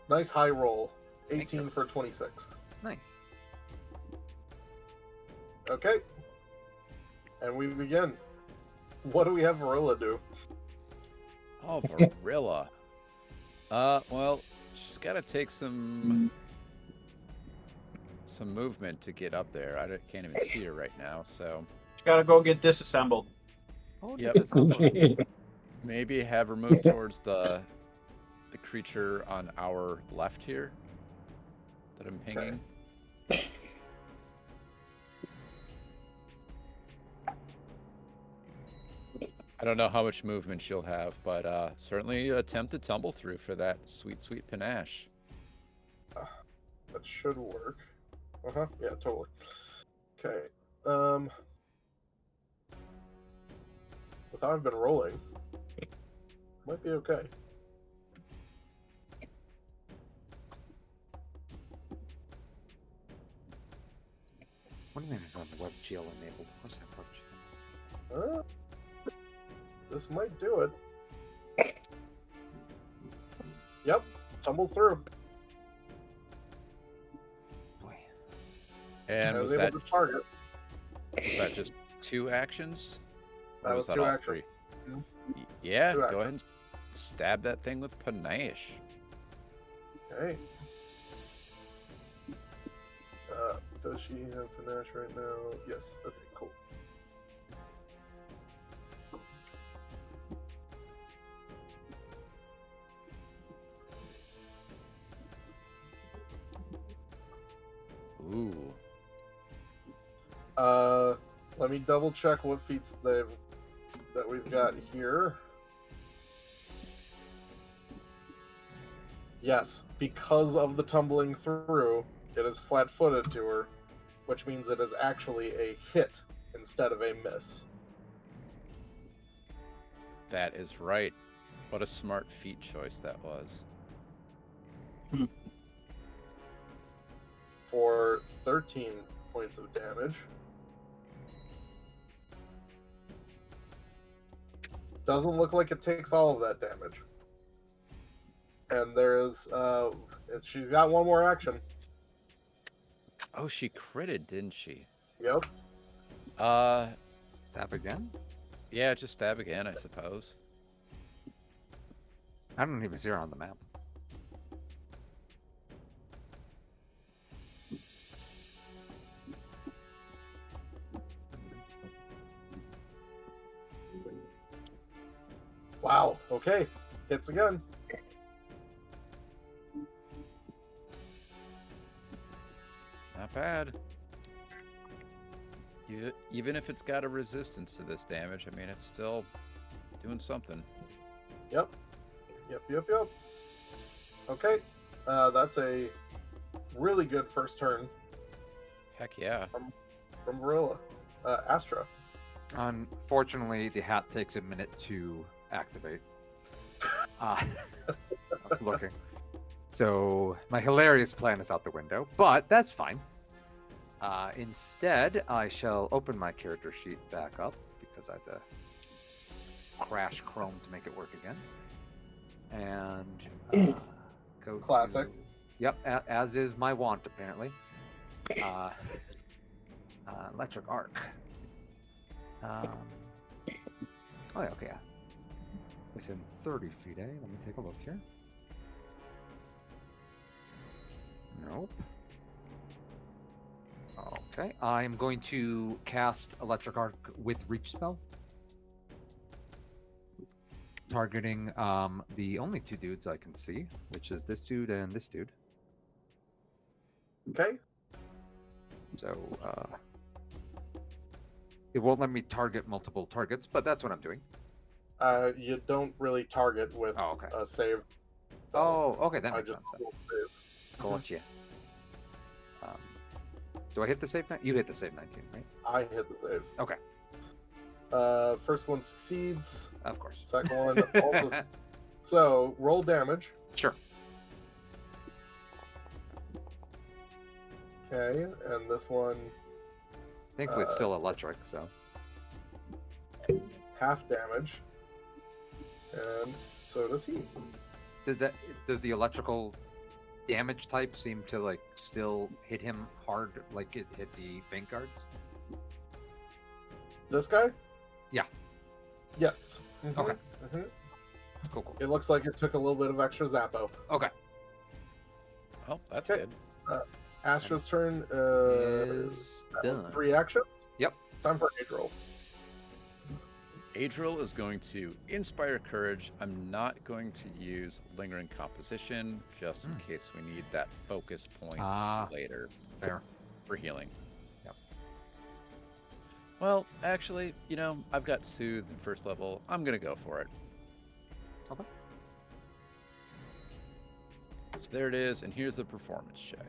Nice high roll. Thank 18 you. for 26. Nice. Okay. And we begin. What do we have Varilla do? Oh, Varilla. Well, she's got to take some movement to get up there. Can't even see her right now, so Gotta go get disassembled. Oh, Yep. this is maybe have her move towards the creature on our left here that I'm pinging. I don't know how much movement she'll have, but certainly attempt to tumble through for that sweet, sweet panache. That should work. Yeah, totally. Okay. Without I've been rolling, might be okay. What do you mean I don't have WebGL enabled? Of course I have WebGL. This might do it. Yep, tumbles through. Boy. And I was was that able to target. just 2 actions? Or That was that 2 all actions. 3? Mhm. Yeah, 2 go actions. ahead and stab that thing with panache. Okay. Does she have panache right now? Yes. Okay, cool. Ooh. Let me double check what feats that we've got here. Yes, because of the tumbling through, it is flat-footed to her, which means it is actually a hit instead of a miss. That is right. What a smart feat choice that was. For 13 points of damage. Doesn't look like it takes all of that damage. And there's, she's got 1 more action. Oh, she critted, didn't she? Yep. Stab again? Yeah, just stab again, I suppose. I don't even see her on the map. Wow. Okay. Hits again. Not bad. Even if it's got a resistance to this damage, I mean, it's still doing something. Yep. Okay. That's a really good first turn Heck yeah. from Varilla. Astra. Unfortunately, the hat takes a minute to activate. I was looking. So my hilarious plan is out the window, but that's fine. Instead, I shall open my character sheet back up because I had to crash Chrome to make it work again. And go Classic. to... Yep, as is my wont, apparently. Electric arc. Oh, yeah, okay. Yeah. Within 30 feet, eh? Let me take a look here. Nope. Okay, I'm going to cast Electric Arc with Reach Spell. Targeting the only two dudes I can see, which is this dude and this dude. Okay. So, it won't let me target multiple targets, but that's what I'm doing. You don't really target with Oh, okay. a save. Oh, okay, that I makes just sense. rolled save. Gotcha. Do I hit the save? You hit the save 19, right? I hit the saves. Okay, First one succeeds. of course. Second one also. So roll damage. Sure. Okay, and this one Thankfully, it's still electric, so. half damage, and so does he. Does the electrical damage type seem to like still hit him hard, like it hit the bank guards? This guy? Yeah. Yes. Mhm, Okay. mhm. Cool. It looks like it took a little bit of extra Zappo. Okay. Oh, that's Okay. good. Astra's turn. Is That was done. 3 actions. Yep. Time for Adriel. Adriel is going to inspire courage. I'm not going to use lingering composition, just in case we need that focus point later Fair. for healing. Yep. Well, actually, I've got soothe in first level. I'm gonna go for it. Okay. So there it is, and here's the performance check.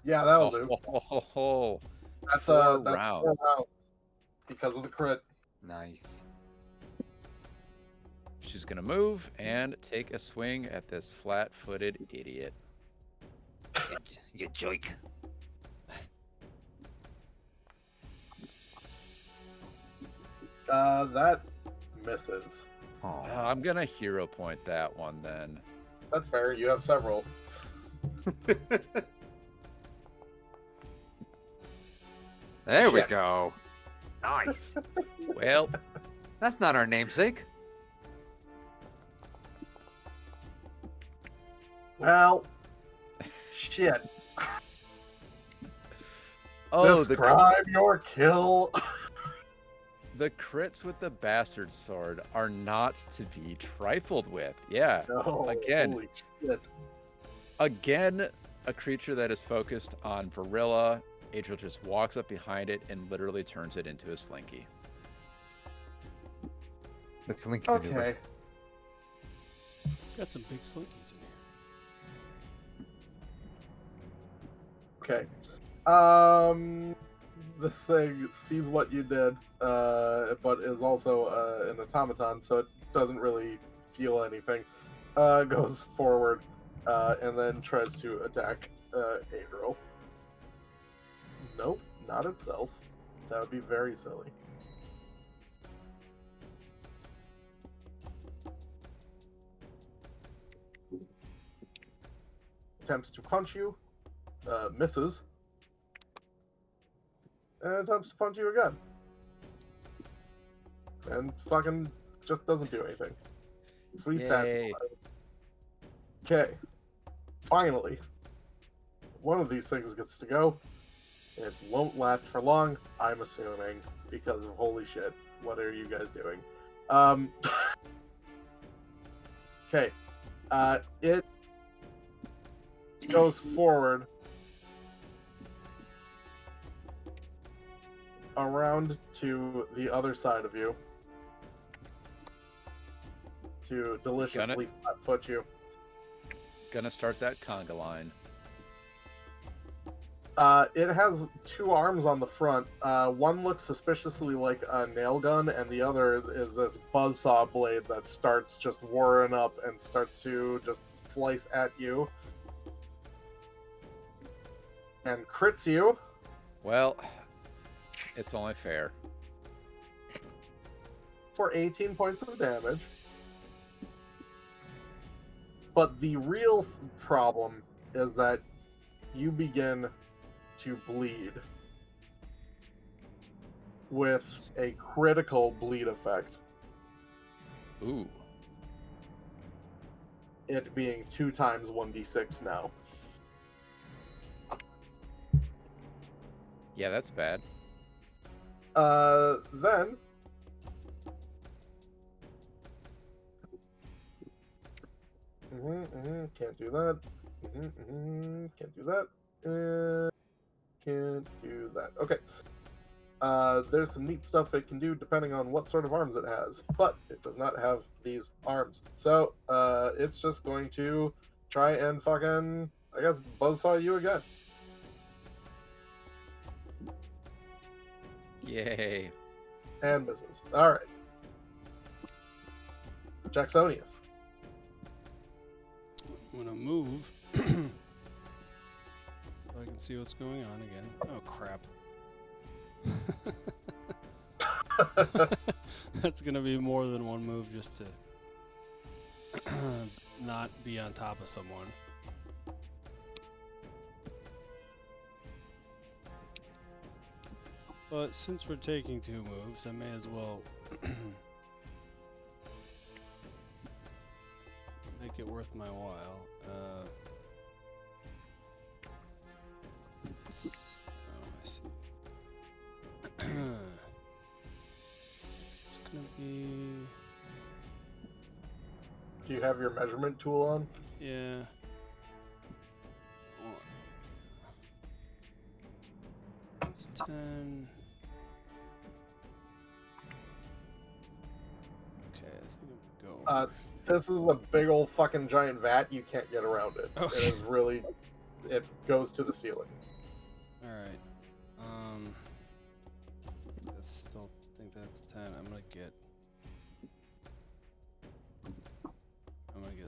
Yeah, that'll do. That's Four 4 rounds. rounds because of the crit. Nice. She's gonna move and take a swing at this flat-footed idiot. You joke. That misses. Oh. I'm gonna hero point that one then. That's fair. You have several. There we Shit. go. Nice. Well, That's not our namesake. Well, shit. oh, Describe your kill. the crits with the bastard sword are not to be trifled with. Yeah. No, Again. holy shit. Again, a creature that is focused on Varilla. Adriel just walks up behind it and literally turns it into a slinky. Let's link Okay. Got some big slinkies in here. Okay. This thing sees what you did, but is also an automaton, so it doesn't really feel anything. Goes forward, and then tries to attack Adriel. Nope, not itself. That would be very silly. Attempts to punch you, misses, and attempts to punch you again. And fucking just doesn't do anything. Sweet sassy. Yay. Okay. Finally. One of these things gets to go. It won't last for long, I'm assuming, because of holy shit. What are you guys doing? Okay. It goes forward around to the other side of you to deliciously flat-foot you. Gonna start that conga line. It has 2 arms on the front. One looks suspiciously like a nail gun, and the other is this buzzsaw blade that starts just whirring up and starts to just slice at you. And crits you. Well, it's only fair. For 18 points of damage. But the real problem is that you begin to bleed with a critical bleed effect. Ooh. It being 2 times 1d6 now. Yeah, that's bad. Then can't do that. Can't do that. Can't do that. Okay. There's some neat stuff it can do depending on what sort of arms it has, but it does not have these arms. So, it's just going to try and fucking, I guess, buzzsaw you again. Yay. And misses. Alright. Jacksonius. I'm gonna move so I can see what's going on again. Oh crap. That's gonna be more than one move just to not be on top of someone. But since we're taking 2 moves, I may as well make it worth my while. I see. It's gonna be... Do you have your measurement tool on? Yeah. It's 10. Okay, I think I'm gonna go. This is a big old fucking giant vat. You can't get around it. Okay. It is really... It goes to the ceiling. Alright. I still think that's 10. I'm gonna get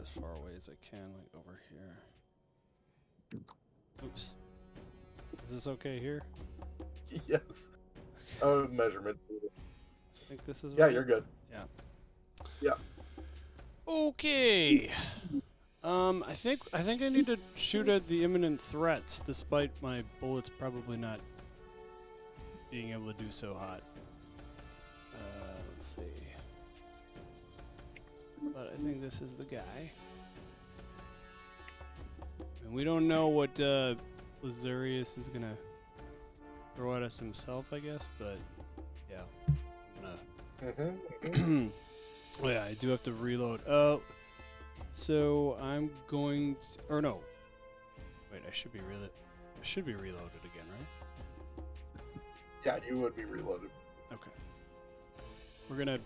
as far away as I can, like over here. Oops. Is this okay here? Yes. Oh, measurement. I think this is Yeah, okay? you're good. Yeah. Yeah. Okay. I think I need to shoot at the imminent threats, despite my bullets probably not being able to do so hot. Let's see. But I think this is the guy. And we don't know what Lazarius is gonna throw at us himself, I guess, but yeah. I'm gonna oh yeah, I do have to reload. So I'm going to, or no. Wait, I should be reloaded again, right? Yeah, you would be reloaded. Okay. We're gonna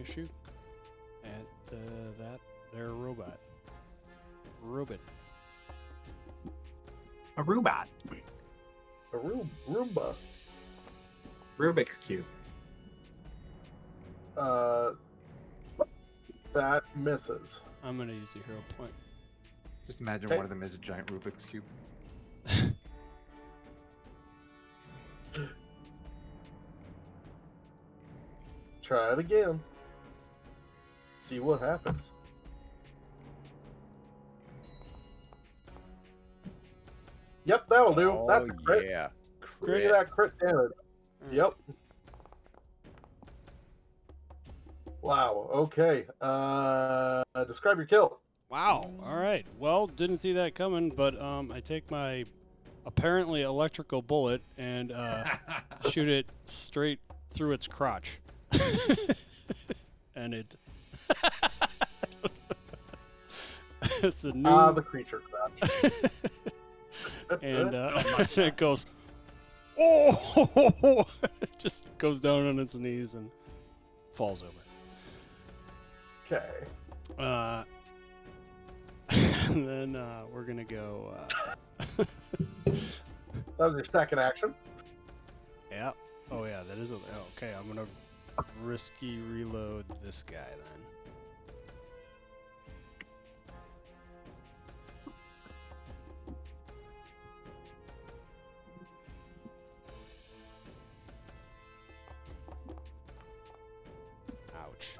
shoot at that there robot. A robot. A Roomba. Rubik's Cube. That misses. I'm gonna use the hero point. Just imagine Okay. one of them is a giant Rubik's Cube. Try it again. See what happens. Yep, that'll do. That's a crit. Yeah. Give me Crit. that crit damage. Yep. Wow. Okay. Describe your kill. Wow. All right. Well, didn't see that coming, but I take my apparently electrical bullet and shoot it straight through its crotch. And it it's a new The creature crotch. and it goes oh it just goes down on its knees and falls over. Okay. And then we're gonna go That was your second action. yeah. Oh yeah, that is a okay, I'm gonna risky reload this guy then.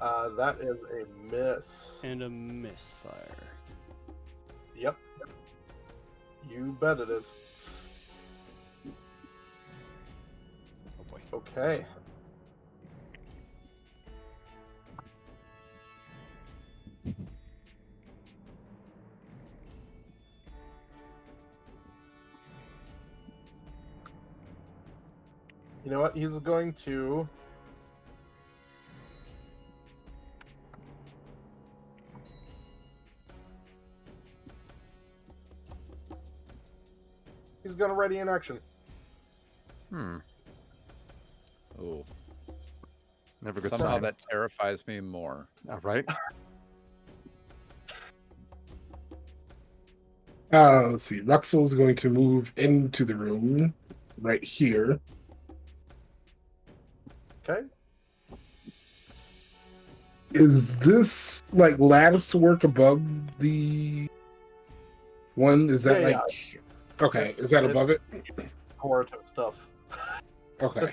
Ouch. That is a miss. And a misfire. Yep. You bet it is. Oh boy. Okay. You know what? He's going to... He's going to ready in action. Hmm. Oh, Never good somehow sign. that terrifies me more. All right. Let's see. Ruxel's going to move into the room right here. Okay. Is this like lattice work above the one? Is that Yeah, like okay? Is that above it? Horror-type stuff. Okay.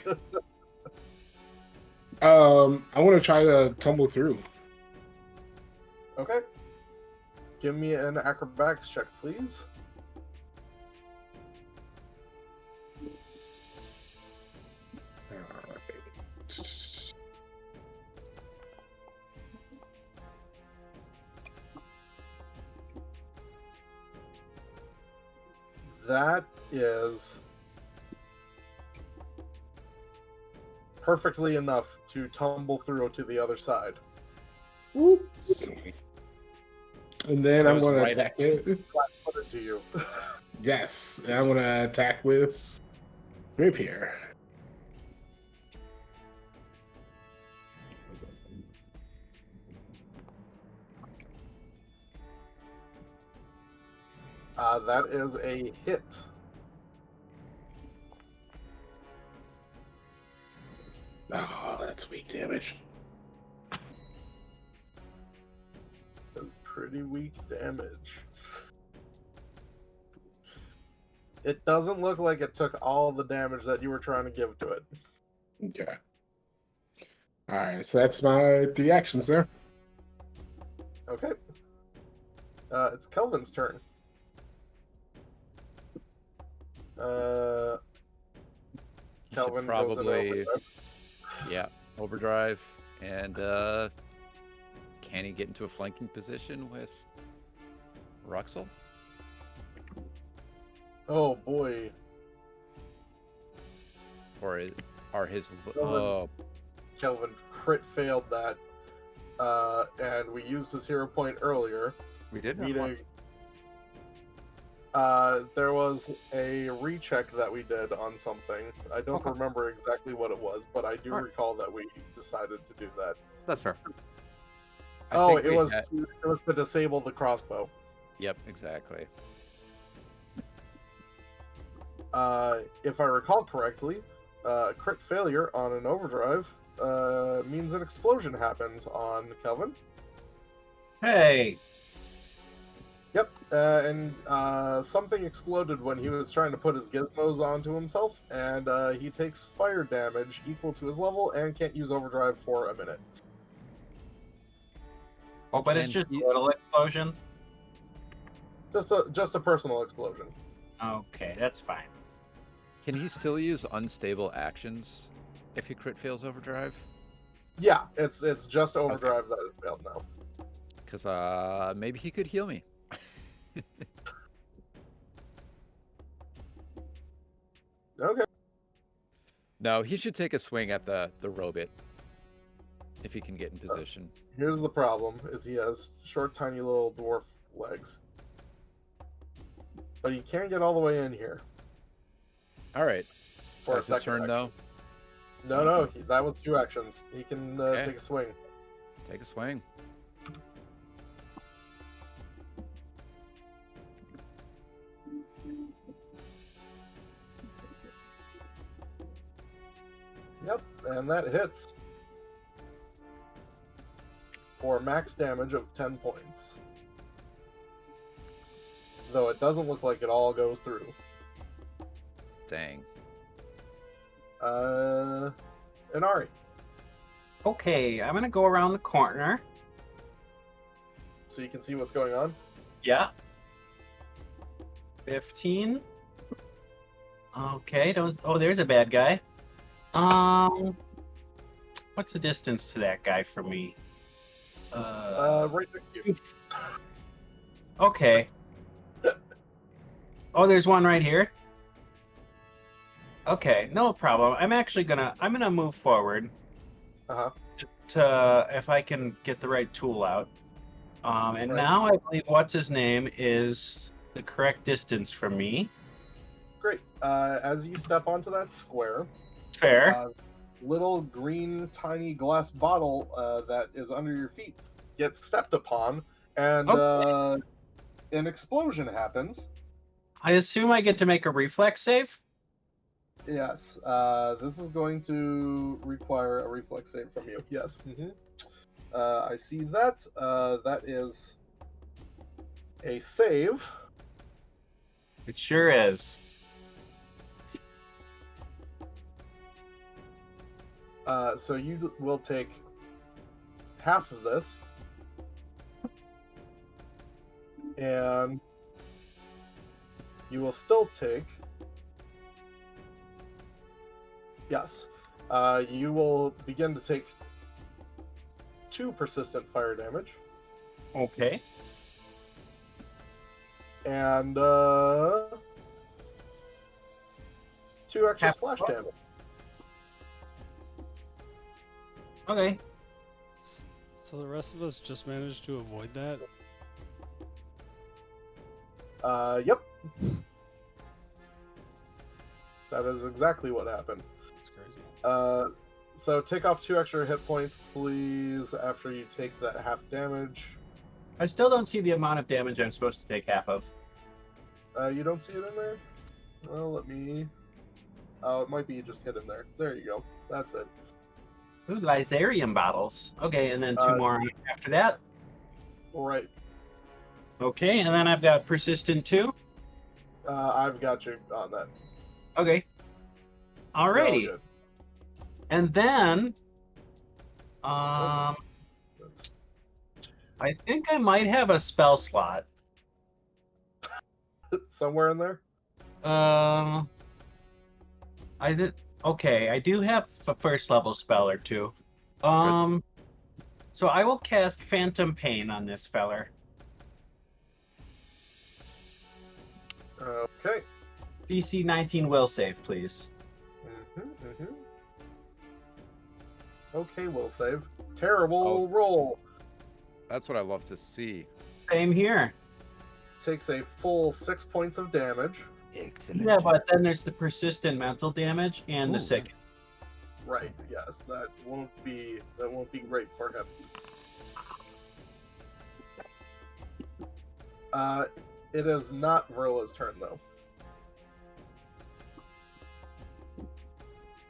I want to try to tumble through. Okay. Give me an acrobatics check, please. That is perfectly enough to tumble through to the other side. Whoop. Sweet. And then I'm Goes going to right attack it. Put it to you. Yes, and I'm going to attack with rapier. That is a hit. Oh, that's weak damage. That's pretty weak damage. It doesn't look like it took all the damage that you were trying to give to it. Okay. All right, so that's my 3 actions there. Okay. It's Kelvin's turn. You should Kelvin probably, goes into overdrive. yeah, overdrive, and can he get into a flanking position with Ruxel? Oh boy. Or are his? Kelvin. Oh, Kelvin crit failed that. And we used his hero point earlier. We did have Meeting. one. There was a recheck that we did on something. I don't Okay. remember exactly what it was, but I do Alright. recall that we decided to do that. That's fair. I think It we was had- to disable the crossbow. Yep, exactly. If I recall correctly, crit failure on an overdrive means an explosion happens on Kelvin. Hey, Yep, and something exploded when he was trying to put his gizmos onto himself, and he takes fire damage equal to his level and can't use overdrive for a minute. oh, but it's Can just he- a little explosion. Just a personal explosion. Okay, that's fine. Can he still use unstable actions if he crit fails overdrive? Yeah, it's just overdrive that is failed now. Because maybe he could heal me. Okay. No, he should take a swing at the robot if he can get in position. Here's the problem: is he has short, tiny little dwarf legs, but he can't get all the way in here All right, for that's a his second. turn action. though. No, that was 2 actions. He can Okay. take a swing. Take a swing. Yep, and that hits for max damage of 10 points. Though it doesn't look like it all goes through. Dang. Inari. Okay, I'm gonna go around the corner. So you can see what's going on. Yeah. 15. Okay, don't. Oh, there's a bad guy. What's the distance to that guy from me? Right next to you. Okay. Oh, there's one right here. Okay, no problem. I'm gonna move forward Uh-huh. to if I can get the right tool out. And Right. now I believe what's his name is the correct distance from me. Great. As you step onto that square, Fair. little green tiny glass bottle that is under your feet gets stepped upon, and an explosion happens. I assume I get to make a reflex save. Yes. This is going to require a reflex save from you. Yes. I see that. That is a save. It sure is. So you will take half of this, and you will still take. Yes. You will begin to take 2 persistent fire damage, Okay. and 2 extra Half- splash damage. Okay. So the rest of us just managed to avoid that. Yep. That is exactly what happened. It's crazy. So take off 2 extra hit points, please, after you take that half damage. I still don't see the amount of damage I'm supposed to take half of. You don't see it in there? Well, let me... Oh, it might be just hidden there. There you go. That's it. Ooh, Lysarium bottles. Okay, and then 2 more after that. Right. Okay, and then I've got persistent 2. I've got you on that. Okay. You're all Alrighty. good. And then, That's- I think I might have a spell slot. Somewhere in there? I did. Okay, I do have a first level spell or 2. So I will cast Phantom Pain on this feller. Okay. DC 19 will save, please. Okay, we'll save. Terrible roll. That's what I love to see. Same here. Takes a full 6 points of damage. Excellent. Yeah, but then there's the persistent mental damage and the Ooh. sick. Right, yes, that won't be great for him. It is not Verilla's turn though.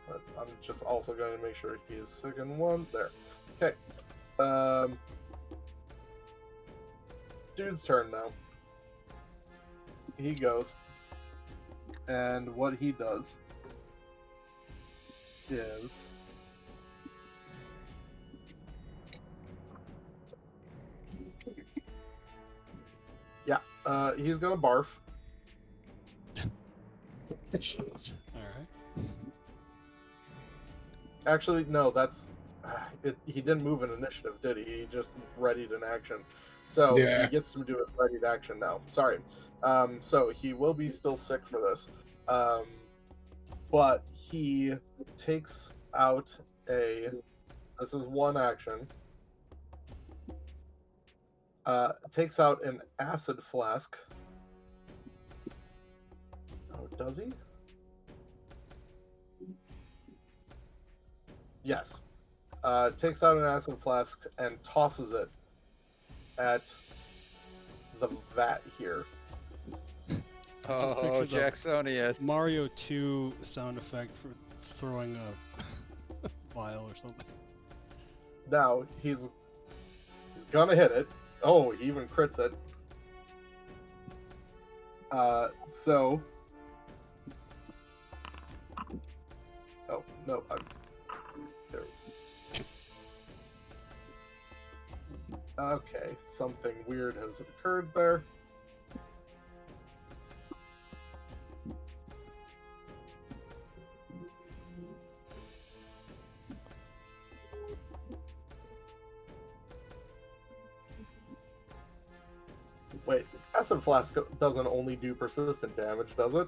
But I'm just also going to make sure he is sick in 1. There. Okay. Dude's turn now. He goes. And what he does is he's gonna barf. All right. Actually, no, that's he didn't move an initiative, did he? He just readied an action. So Yeah. he gets to do a readied action now. Sorry. So he will be still sick for this. But he takes out this is one action. Takes out an acid flask. Oh, does he? Yes. Takes out an acid flask and tosses it at the vat here. Just Oh, picture the Jacksonius. Mario 2 sound effect for throwing a vial or something. Now he's gonna hit it. Oh, he even crits it. So. Oh no! There. Okay, something weird has occurred there. Wait, Acid Flask doesn't only do persistent damage, does it?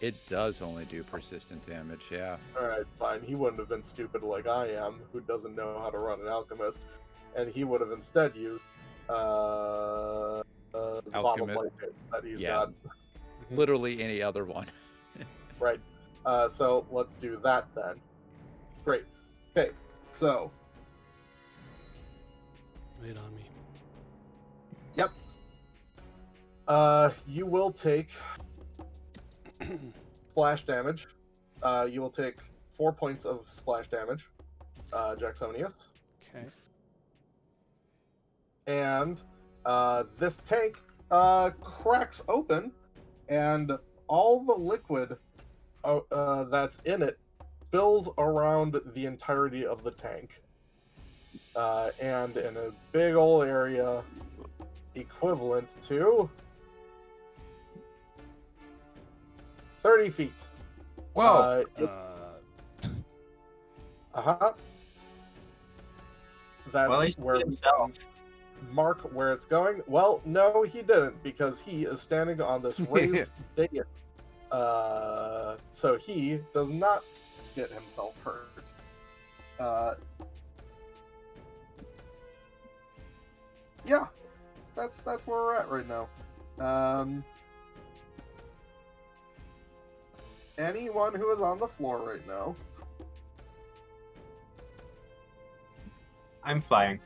It does only do persistent damage, yeah. Alright, fine. He wouldn't have been stupid like I am, who doesn't know how to run an alchemist. And he would have instead used the bomb of Alchemist. light pit that he's Yeah. got. Literally any other one. Right. So let's do that then. Great. Okay, so Wait on me. yep. You will take splash damage. You will take 4 points of splash damage, Jacksonius. Okay. And this tank cracks open, and all the liquid that's in it spills around the entirety of the tank. And in a big ol' area equivalent to 30 feet. Whoa. Uh-huh. That's Well, he's where we himself. mark where it's going. Well, no, he didn't, because he is standing on this raised dais. So he does not get himself hurt. Yeah, that's where we're at right now. Anyone who is on the floor right now. I'm flying.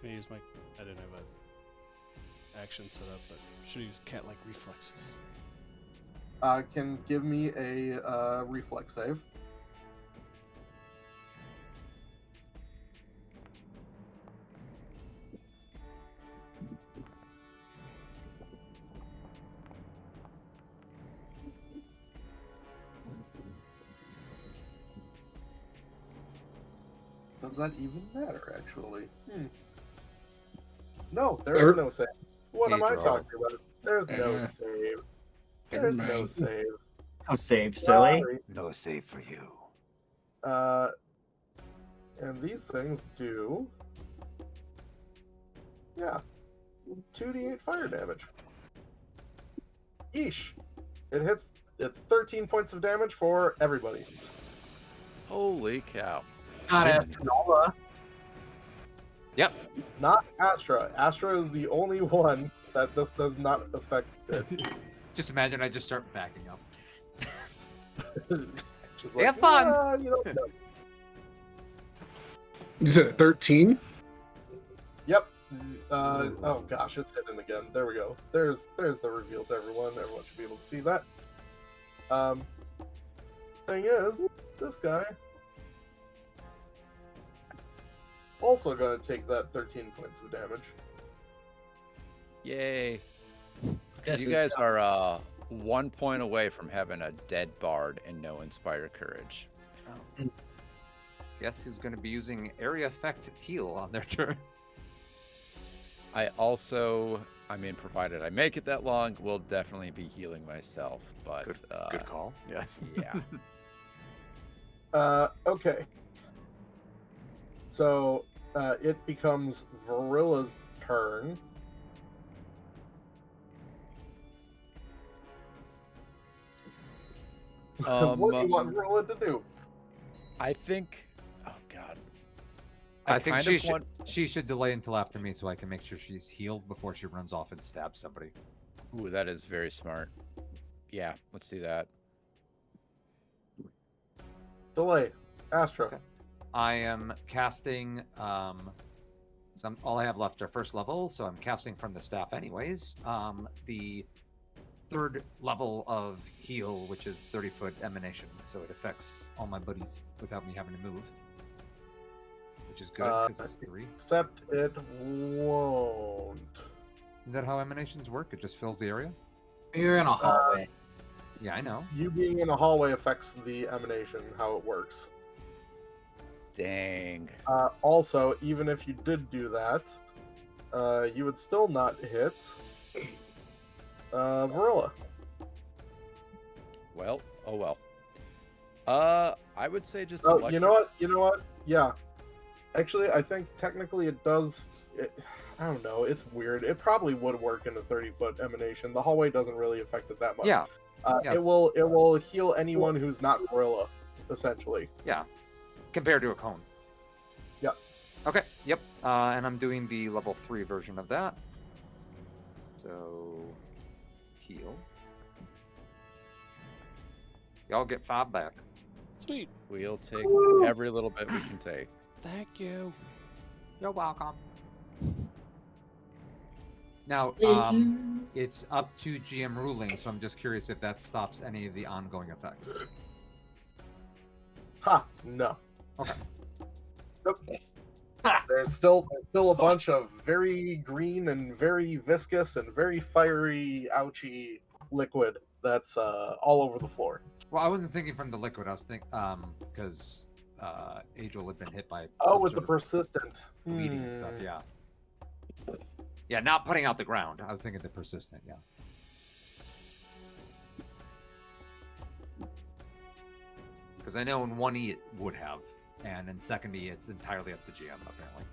Can I use my? I didn't have a action set up, but should use cat-like reflexes. Can give me a reflex save. Does that even matter, actually? No, there is no save. What am I Pedro. talking about? There's no save. There's no mind. save. Oh, save, silly. Sorry. No save for you. And these things do... Yeah. 2d8 fire damage. Yeesh. It hits... It's 13 points of damage for everybody. Holy cow. Not Goodness. Astronola. Yep. Not Astra. Astra is the only one that this does not affect it. Just imagine I just start backing up. Just Have fun. "Yeah, you don't know." You said 13? Yep. Oh gosh, it's hidden again. There we go. There's the reveal to everyone. Everyone should be able to see that. Thing is, this guy also gonna take that 13 points of damage. Yay. Yes, You guys are 1 point away from having a dead bard and no inspire courage. Guess who's going to be using area effect heal on their turn? I also, I mean, provided I make it that long, will definitely be healing myself. But Good call. Yes. yeah. Okay. So, it becomes Varilla's turn. What do you want Varilla to do? I think. Oh God. I think kind she of should, want- she should delay until after me so I can make sure she's healed before she runs off and stabs somebody. Ooh, that is very smart. Yeah, let's do that. Delay. Astra. Okay. I am casting. All I have left are first level, so I'm casting from the staff anyways. The third level of heal, which is 30-foot emanation, so it affects all my buddies without me having to move, which is good because it's 3. Except it won't. Is that how emanations work? It just fills the area? You're in a hallway. Yeah, I know. You being in a hallway affects the emanation, how it works. Dang. Also, even if you did do that, you would still not hit Varilla. Well, oh well. I would say just. Oh, you know what? You know what? Yeah. Actually, I think technically it does. I don't know. It's weird. It probably would work in a 30-foot emanation. The hallway doesn't really affect it that much. Yeah. Yes. It will heal anyone who's not Varilla, essentially. Yeah. Compared to a cone. Yep. Okay. Yep. And I'm doing the level 3 version of that. So heal. Y'all get 5 back. Sweet. We'll take every little bit we can take. Thank you. You're welcome. Now, it's up to GM ruling, so I'm just curious if that stops any of the ongoing effects. Ha! No. Okay. Nope. There's still a bunch of very green and very viscous and very fiery, ouchy liquid that's all over the floor. Well, I wasn't thinking from the liquid. I was thinking because Adriel had been hit by. Oh, some with the sort of persistent bleeding and stuff. Yeah. Yeah, not putting out the ground. I was thinking the persistent. Yeah. Because I know in 1E it would have, and in 2nd E it's entirely up to GM apparently.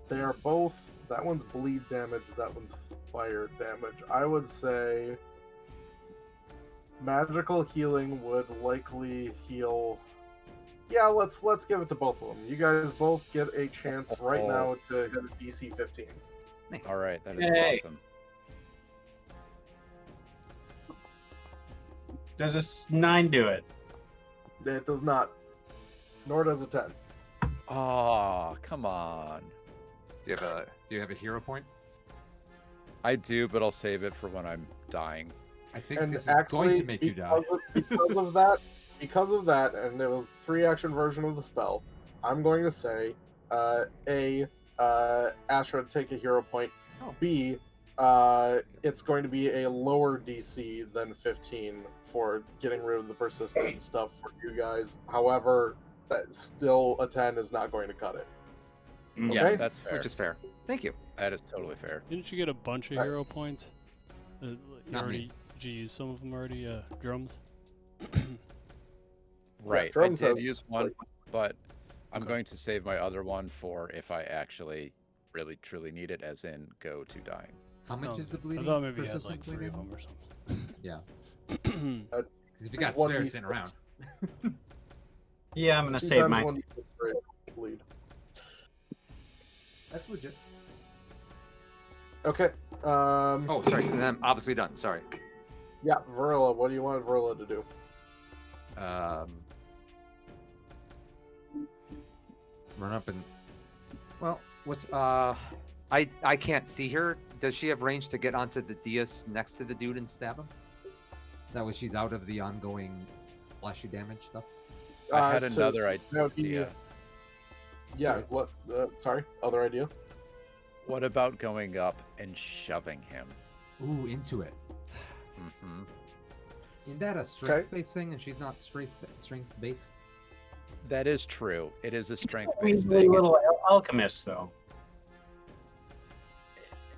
They are both. That one's bleed damage. That one's fire damage. I would say magical healing would likely heal. Yeah, let's give it to both of them. You guys both get a chance right now to hit a DC 15. Nice. All right, that is Yay. awesome. Does a 9 do it? It does not. Nor does a 10. Oh, come on. Do you have a hero point? I do, but I'll save it for when I'm dying. I think And this is actually, going to make you die. because of that, and it was the 3-action version of the spell, I'm going to say, Astra, take a hero point. Oh. B, it's going to be a lower DC than 15 for getting rid of the persistent stuff for you guys. However, that still a 10 is not going to cut it. Yeah, Okay? that's fair. Which is fair. Thank you. That is totally fair. Didn't you get a bunch of Right. hero points? You Not already, me. did you use some of them already? Drums? Right. I drums did have- use one, but I'm Okay. going to save my other one for if I actually really truly need it, as in go to dying. How much Oh, is the I bleeding? thought maybe you had persistent like 3 of bleeding? them or something. Yeah. Yeah. Because if you got One spares D6. sitting around. Yeah, I'm gonna 2 save times mine. 1d6 for a bleed. That's legit. Okay. Oh, sorry. And I'm obviously done. Sorry. Yeah, Varilla, what do you want Varilla to do? Run up and. Well, what's I can't see her. Does she have range to get onto the dais next to the dude and stab him? That way she's out of the ongoing fleshy damage stuff. I had So, another that would be- idea. Yeah, what? Sorry, other idea? What about going up and shoving him? Ooh, into it. Hmm. Isn't that a strength-based thing, and she's not strength-based? That is true. It is a He's strength-based a thing, little alchemist, though.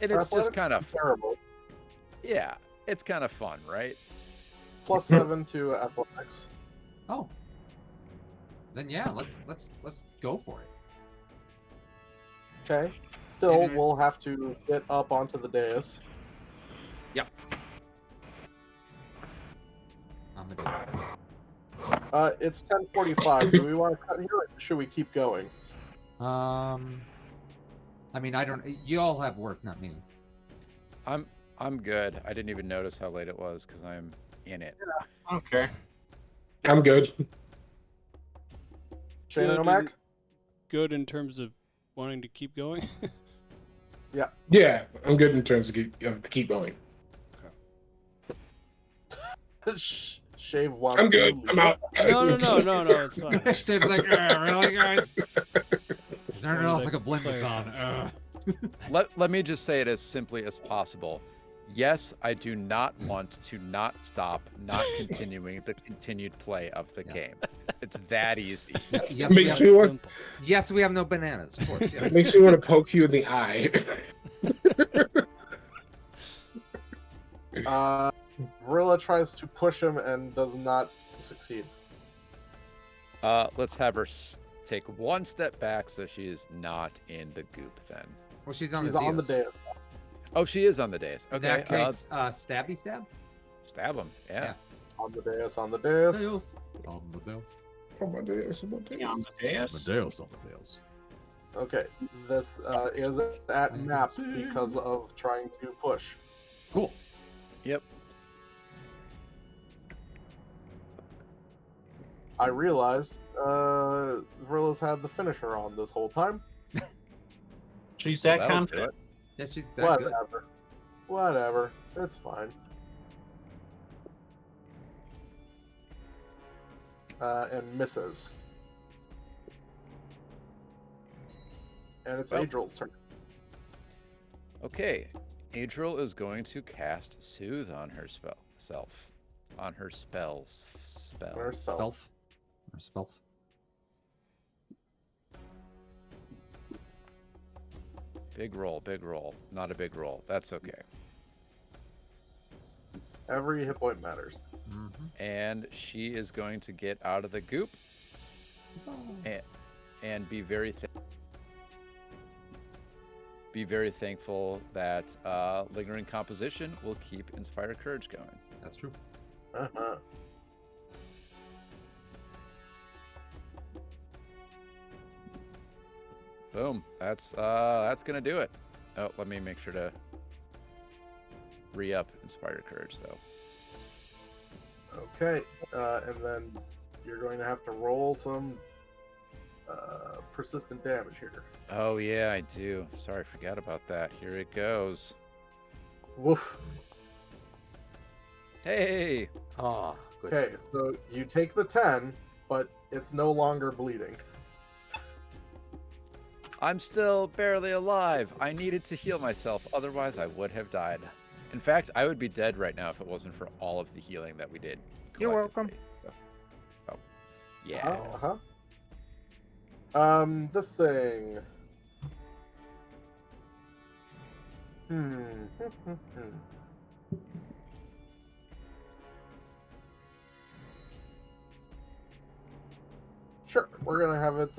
and it's just Athletics kind of is terrible. yeah. It's kind of fun, right? Plus 7 to athletics. Oh. Then yeah, let's go for it. Okay. Still, Mhm. we'll have to get up onto the dais. On the dais. It's 10:45. Do we want to cut here, or should we keep going? I mean, I don't. You all have work, not me. I'm good. I didn't even notice how late it was because I'm in it. Okay. I'm good. Shane and Good Omak? in- Good in terms of wanting to keep going. Yeah, I'm good in terms of keep going. Shave wants I'm good. to I'm leave. out. No, it's fine. Dave's like, really, guys? Is there anything else Like I could blame this Slayer on? fans. Let me just say it as simply as possible. Yes, I do not want to not stop, not continuing the continued play of the game. It's that easy. Yes, Makes we me have, want. Simple. yes, we have no bananas. Of course. Yes. Makes me want to poke you in the eye. Varilla tries to push him and does not succeed. Let's have her take one step back so she is not in the goop then. Well, she's on She's the on the dais. dais. Oh, she is on the dais. In Okay, that case, stabby stab. stab him. Yeah. On the dais, on the dais. On the dais. Oh my days, oh my days. On the dais. Okay, this is at map because of trying to push. Cool. Yep. I realized Varilla's had the finisher on this whole time. She's that That'll do confident. it. Yeah, she's that good. Whatever. Whatever. It's fine. And misses. And it's Well. Adriel's turn. Okay. Adriel is going to cast Soothe on her self. On her spells. Or spell. Spelf. Or spelf. Big roll, big roll. Not a big roll. That's okay. Every hit point matters. Mm-hmm. And she is going to get out of the goop and be very thankful that lingering composition will keep Inspire Courage going. That's true. Uh-huh. Boom. That's gonna do it. Oh, let me make sure to re-up Inspire Courage though. Okay, and then you're going to have to roll some persistent damage here. Oh yeah, I do. Sorry, I forgot about that. Here it goes. Woof. Hey. Oh, good. Okay, so you take the 10, but it's no longer bleeding. I'm still barely alive. I needed to heal myself, otherwise I would have died. In fact, I would be dead right now if it wasn't for all of the healing that we did. You're welcome. Oh, yeah. This thing. Sure, we're gonna have it,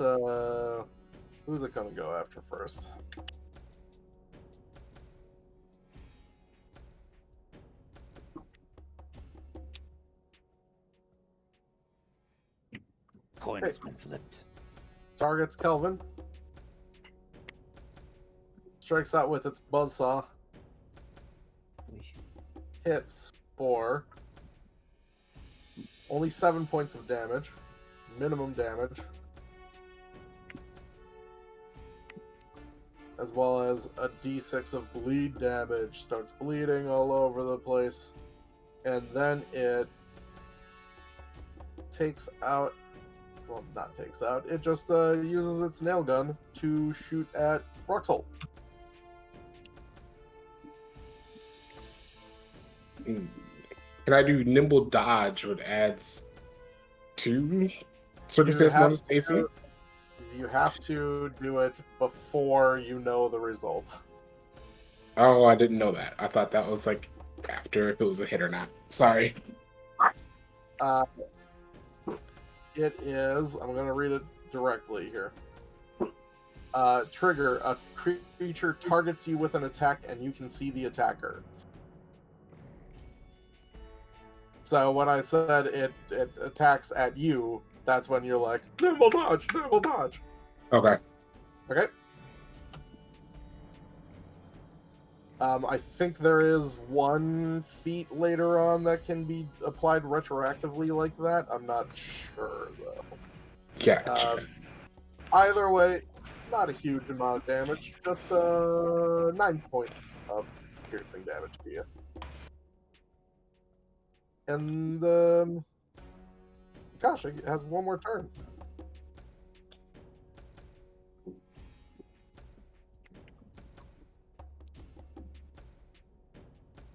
who's it gonna go after first? Coin has been flipped. Targets Kelvin. Strikes out with its buzzsaw. Hits for only 7 points of damage. Minimum damage. As well as a d6 of bleed damage. Starts bleeding all over the place. And then it takes out... Well, not takes out. It just uses its nail gun to shoot at Roxel. Can I do nimble dodge, which adds 2 circumstance bonus to AC? You have to do it before you know the result. Oh, I didn't know that. I thought that was like after if it was a hit or not. Sorry. It is. I'm going to read it directly here. Trigger. A creature targets you with an attack and you can see the attacker. So when I said it attacks at you, that's when you're like, nimble dodge, nimble dodge. Okay. Okay. I think there is one feat later on that can be applied retroactively like that. I'm not sure, though. Gotcha. Either way, not a huge amount of damage. Just 9 points of piercing damage to you. And, gosh, it has one more turn.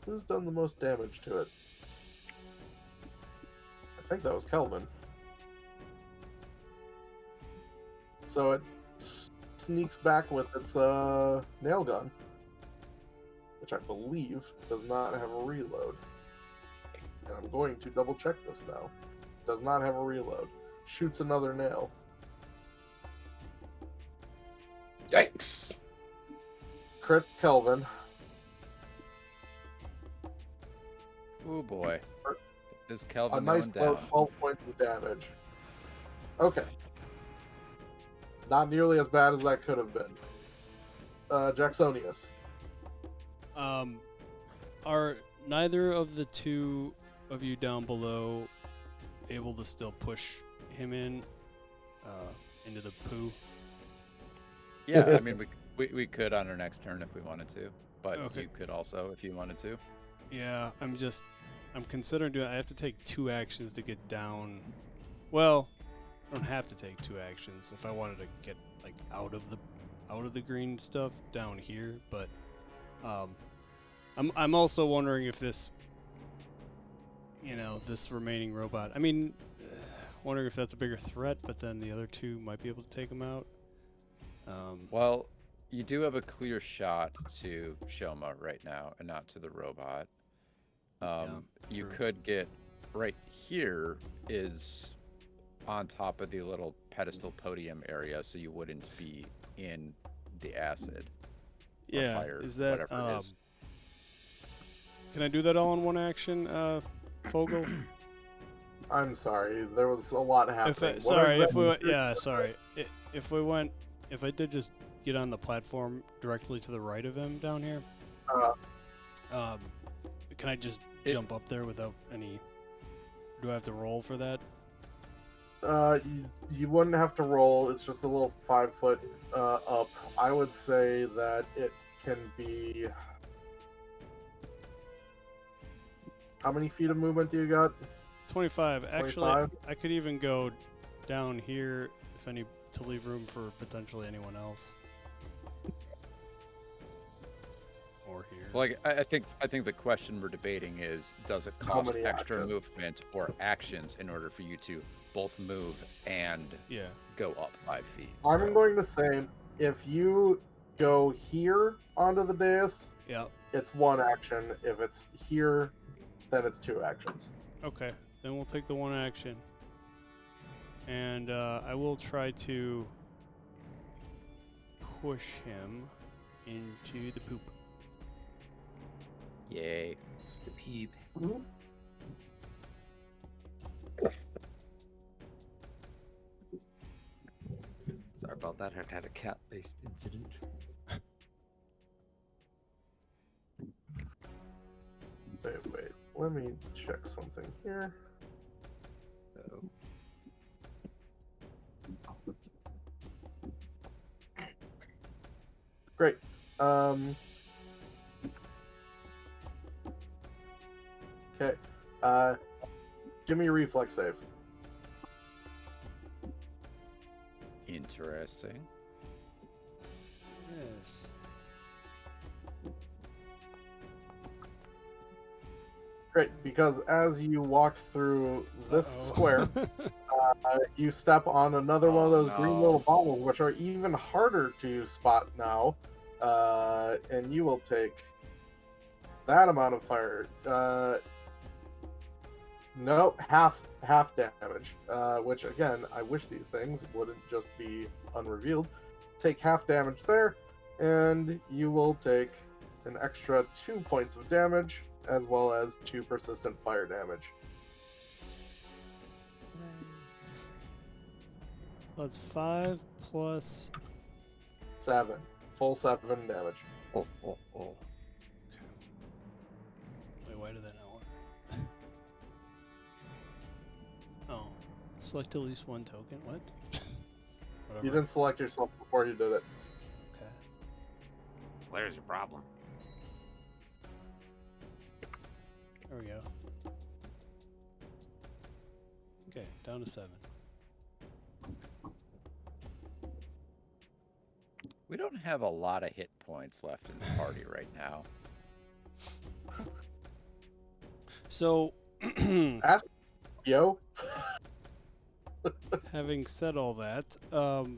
Who's done the most damage to it? I think that was Kelvin. So it sneaks back with its nail gun, which I believe does not have a reload. And I'm going to double check this now. Does not have a reload. Shoots another nail. Yikes! Crit Kelvin. Oh boy. Is A Kelvin nice going low down? 12 points of damage. Okay. Not nearly as bad as that could have been. Jacksonius. Are neither of the two of you down below able to still push him into the poo? Yeah, I mean, we could on our next turn if we wanted to, but Okay. you could also if you wanted to. Yeah, I'm considering doing. I have to take 2 actions to get down. Well, I don't have to take 2 actions if I wanted to get like out of the green stuff down here. But I'm also wondering if this, this remaining robot. I mean, wondering if that's a bigger threat. But then the other 2 might be able to take him out. Well, you do have a clear shot to Shoma right now, and not to the robot. You true. could get right here is on top of the little pedestal podium area, so you wouldn't be in the acid. Or Yeah, fire, is that? whatever it is. Can I do that all in one action, Fogel? I'm sorry, there was a lot happening. If I did just get on the platform directly to the right of him down here, can I just jump up there without any? Do I have to roll for that? You wouldn't have to roll. It's just a little 5 foot up. I would say that it can be. How many feet of movement do you got? 25. Actually, 25? I could even go down here to leave room for potentially anyone else. Or here. Like I think the question we're debating is, does it How cost many extra actions? movement or actions in order for you to both move and Yeah. go up 5 feet? I'm So- going to say if you go here onto the dais, Yeah. it's 1 action. If it's here, then it's 2 actions. Okay. Then we'll take the 1 action. And I will try to push him into the poop. Yay. The peep. Sorry about that. I had a cat-based incident. Wait. Let me check something here. So, Great. Okay. Give me a reflex save. Interesting. Yes. Great, because as you walk through this Uh-oh. square, you step on another one of those green no. little bottles, which are even harder to spot now, and you will take that amount of fire. No, half damage. Which again, I wish these things wouldn't just be unrevealed. Take half damage there, and you will take an extra 2 points of damage, as well as 2 persistent fire damage. That's 5 plus. 7. Full 7 damage. oh. Wait, why did that not work? Oh. Select at least 1 token. What? Whatever. You didn't select yourself before you did it. Okay. There's your problem. There we go. Okay, down to 7. We don't have a lot of hit points left in the party right now. So, Yo. having said all that, was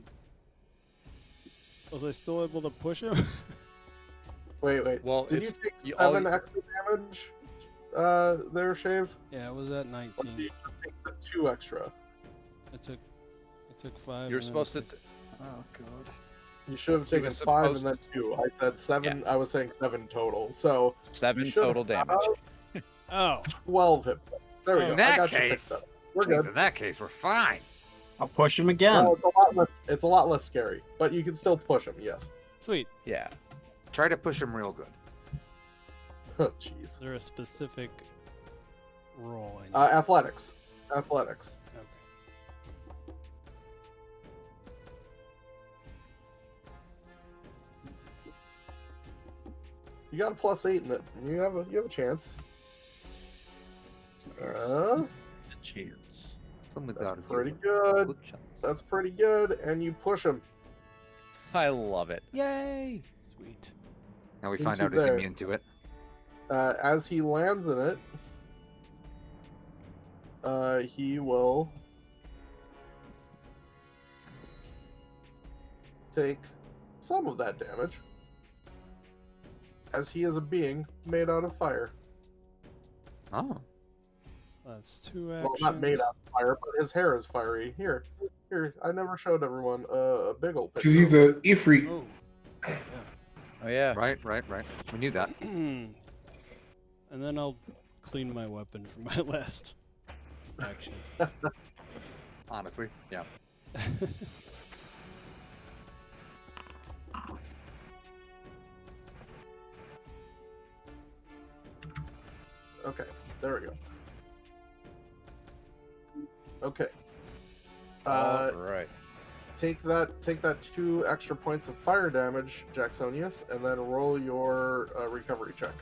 I still able to push him? Wait. Well, Did you it's take all 7 extra damage? There, Shave? Yeah, it was at Or 19. did you take the 2 extra? I took 5. You're and then supposed to. 6. Oh god. You should have He taken was 5 and supposed then 2. I said 7. I was saying 7 total. So 7 you should total have damage. Oh, 12 hit points. There we Oh, go. In I that got you case, fixed up. We're Jeez, good. in that case, we're fine. I'll push him again. No, it's a lot less scary, but you can still push him. Yes. sweet. Yeah. Try to push him real good. Oh, jeez. Is there a specific roll? I need? Athletics. Athletics. Okay. You got a +8 in it. You have a chance. A chance. Some out of Pretty here. good. Chance. That's pretty good, and you push him. I love it. Yay! Sweet. Now we find Into out he's there. immune to it. As he lands in it, he will take some of that damage, as he is a being made out of fire. Oh. That's 2 Well, actions. not made out of fire, but his hair is fiery. Here, I never showed everyone a big old picture. Because he's a Ifrit. Oh. Yeah. Oh yeah. Right. We knew that. And then I'll clean my weapon for my last action. Honestly, yeah. Okay, there we go. Okay. All right. Take that 2 extra points of fire damage, Jacksonius, and then roll your recovery check.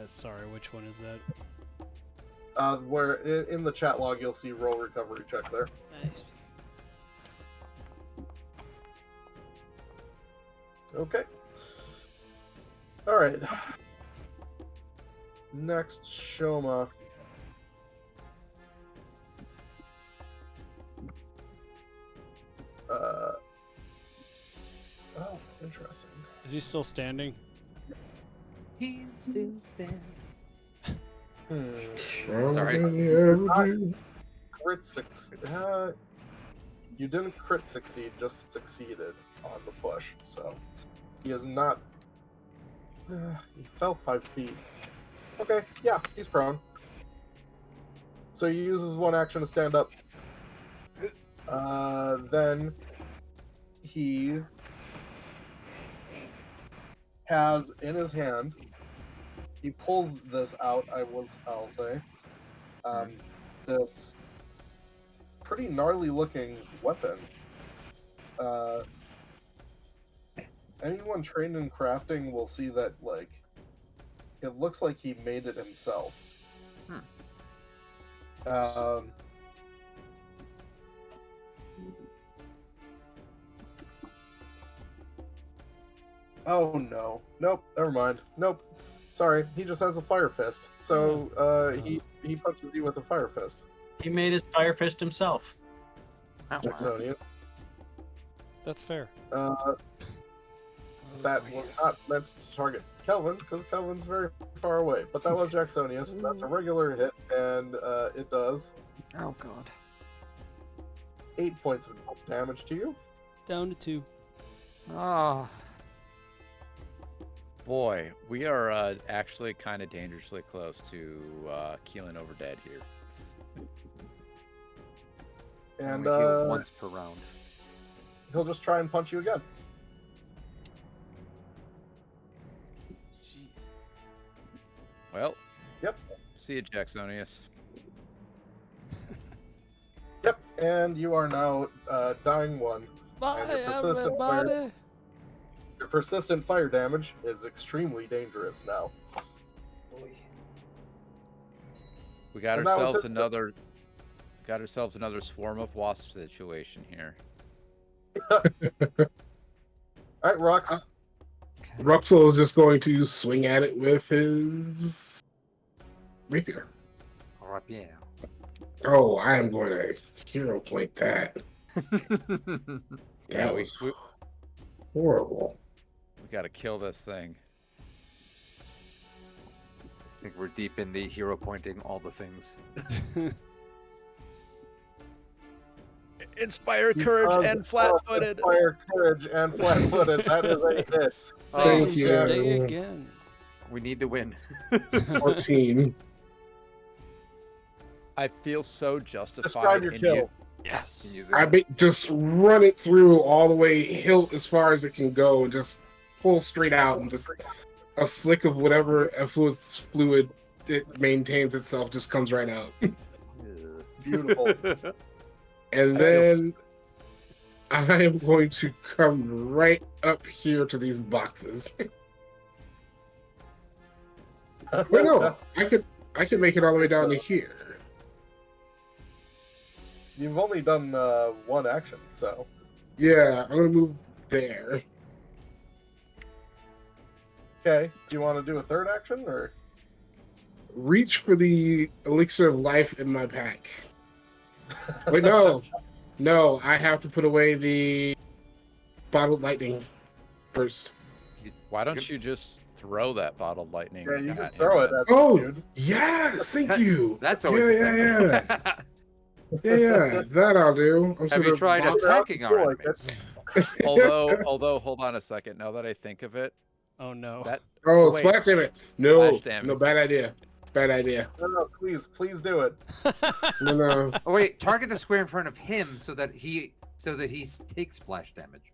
Sorry, which one is that? Where in the chat log you'll see roll recovery check there. Nice. Okay. All right. Next, Shoma. Oh, interesting. Is he still standing? He's still standing. Sorry. Crit you didn't crit succeed, just succeeded on the push. So he is not. He fell 5 feet. Okay, yeah, he's prone. So he uses 1 action to stand up. Then he has in his hand. He pulls this out. I'll say, this pretty gnarly looking weapon. Anyone trained in crafting will see that, like, it looks like he made it himself. Oh no. Nope, never mind. Nope. Sorry, he just has a fire fist. So he punches you with a fire fist. He made his fire fist himself. Jacksonia. That's fair. That was not meant to target Kelvin, because Kelvin's very far away. But that was Jacksonius. That's a regular hit, and it does Oh god. 8 points of damage to you. Down to 2. Oh. Boy, we are actually kind of dangerously close to keeling over dead here. And we heal once per round. he'll just try and punch you again. Well. Yep. See you, Jacksonius. Yep, and you are now dying 1. Bye, your persistent fire- everybody. Your persistent fire damage is extremely dangerous now. We got And that was ourselves it. another swarm of wasps situation here. Alright, Rux. Ruxel is just going to swing at it with his rapier. Alright, yeah. Oh, I am going to hero point that. That was horrible. We got to kill this thing. I think we're deep in the hero pointing all the things. Inspire courage and flat-footed. Inspire courage and flat-footed. That is a hit. Thank Save you. the day again. We need to win. 14. I feel so justified Describe your in kill. you. Yes. Just run it through all the way hilt as far as it can go and just pull straight out and just a slick of whatever effluence fluid it maintains itself just comes right out. Beautiful. And then I am going to come right up here to these boxes. Wait, no, I could make it all the way down to here. You've only done one action, so. Yeah, I'm gonna move there. Okay. Do you want to do a third action, or? Reach for the elixir of life in my pack. Wait, no. No, I have to put away the bottled lightning first. Why don't you just throw that bottled lightning? Yeah, you can at throw him it then? at the Oh, dude. yes, thank you. That's always Yeah. Yeah, that I'll do. I'm Have you tried Knock it out attacking our like enemies? Although, hold on a second. Now that I think of it, Oh no. that Oh, Wait. splash damage. No, Splash damage. no, bad idea. Bad idea. No, please do it. No. Oh wait, target the square in front of him so that he takes splash damage.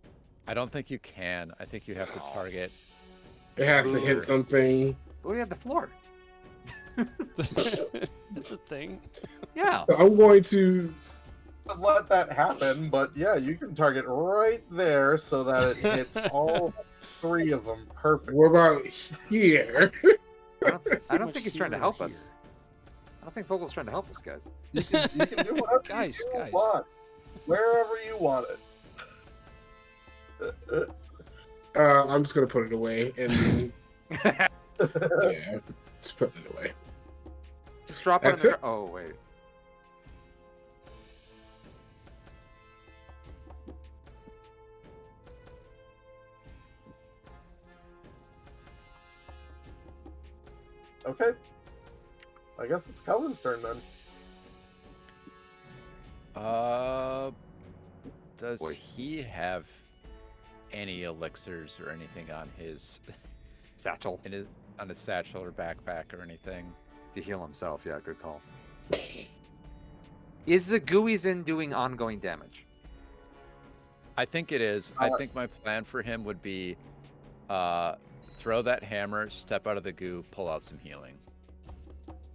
I don't think you can. I think you have to target. It has to hit something. Oh yeah, the floor. It's a thing. Yeah. So I'm going to. Let that happen, but yeah, you can target right there so that it hits all three of them perfect. What about here? I don't So think he's much trying to hero help here. us. I don't think Vogel's trying to help us, guys. You can do whatever Guys, you guys. want, wherever you want it. I'm just gonna put it away and yeah, just put it away. Just drop it on That's the it? Oh wait. Okay. I guess it's Cullen's turn then. Does Boy. he have any elixirs or anything on his Satchel on his satchel or backpack or anything? to heal himself. Yeah, good call. Is the Gooeyzin doing ongoing damage? I think it is. I think my plan for him would be throw that hammer, step out of the goo, pull out some healing.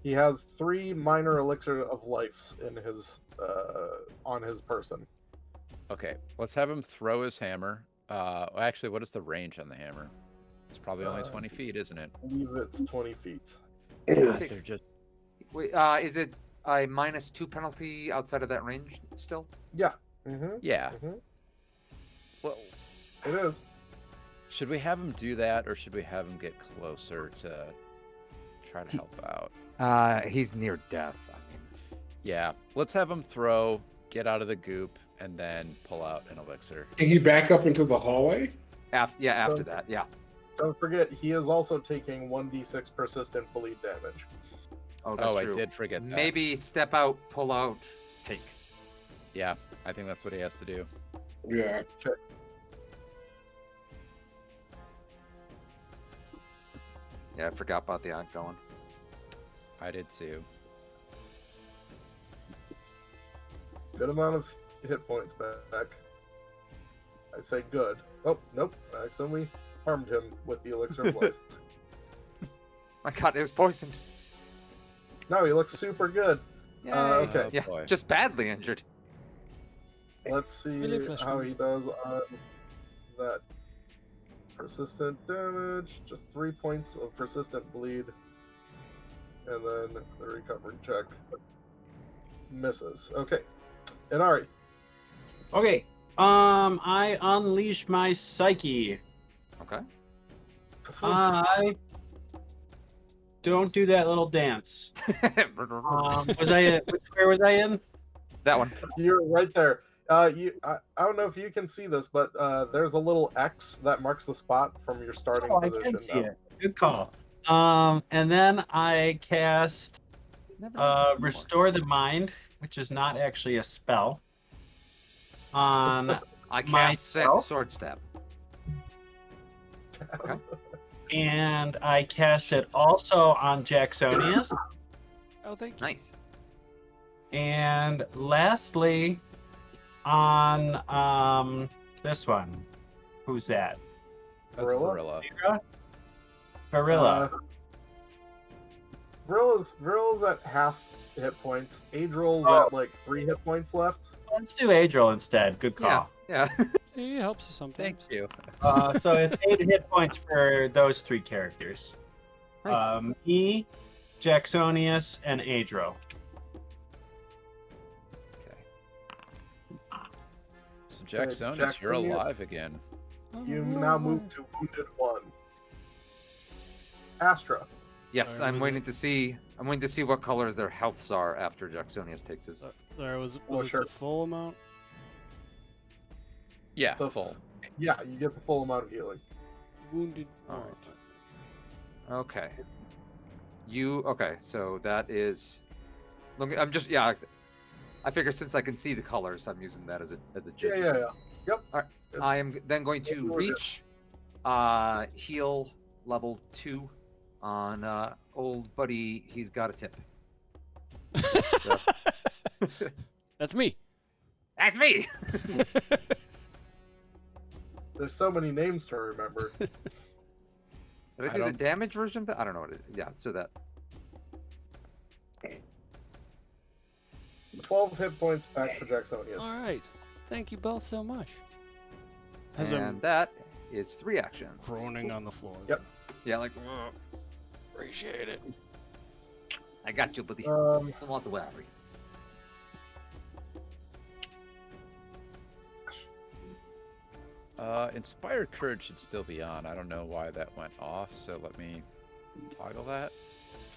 He has 3 minor elixir of lives in his on his person. Okay, let's have him throw his hammer. Actually, what is the range on the hammer? It's probably only 20 feet, isn't it? I believe it's 20 feet. God, Takes- they're just Wait, is it a -2 penalty outside of that range still? Yeah. Mm-hmm. yeah. Mhm. Well, It is. should we have him do that, or should we have him get closer to try to help out? He's near death. I mean, Yeah, let's have him throw, get out of the goop, and then pull out an elixir. Can you back up into the hallway? after that, yeah. Don't forget, he is also taking 1d6 persistent bleed damage. Oh, that's Oh, true. I did forget that. Maybe step out, pull out, take. Yeah, I think that's what he has to do. Yeah. Yeah, I forgot about the ongoing. I did too. Good amount of hit points back. I say good. Oh, nope. I accidentally harmed him with the elixir of life. My God, it was poisoned. No, he looks super good. Yay. Okay. Oh, Yeah, boy. just badly injured. Let's see Really flash how one. he does on that persistent damage. Just 3 points of persistent bleed. And then the recovery check misses. Okay. Inari. Okay. I unleash my psyche. Okay. I don't do that little dance. Was I? Where was I in? That one. You're right there. I don't know if you can see this, but there's a little X that marks the spot from your starting Oh, I position. can see it. Good call. And then I cast Restore the Mind, which is not actually a spell. On I myself? cast Sword Stab. Okay. And I cast it also on Jacksonius. Oh, thank you. Nice. And lastly, on this one. Who's that? That's Varilla? Varilla. Varilla. Vrilla's at half hit points. Adril's Oh. at like 3 hit points left. Let's do Adril instead. Good call. Yeah. He helps us sometimes. Thank you. So it's 8 hit points for those 3 characters. Nice. Me, Jacksonius, and Adro. So Jacksonius, you're Jacksonius. alive again. You now move to wounded 1. Astra. Yes, Sorry, I'm was waiting it- to see. I'm waiting to see what color their healths are after Jacksonius takes his. Sorry, was Oh, it sure. the full amount? Yeah, The full. Yeah, you get the full amount of healing. Wounded. Alright. Okay. Okay? So that is. Look, I'm just I figure since I can see the colors, I'm using that as a jig. Yeah. Yep. Alright. It's- I am then going to We're good. reach, heal level 2 on old buddy. He's got a tip. That's me. That's me. There's so many names to remember. Did I I do the don't- damage version? I don't know what it is. Yeah, so that. 12 hit points back for Jacksonius. All right. Thank you both so much. As And I'm that is 3 actions. groaning on the floor. Yep. Yeah, like, Appreciate it. I got you, buddy. Um, Don't want to worry. Inspired Courage should still be on. I don't know why that went off, so let me toggle that.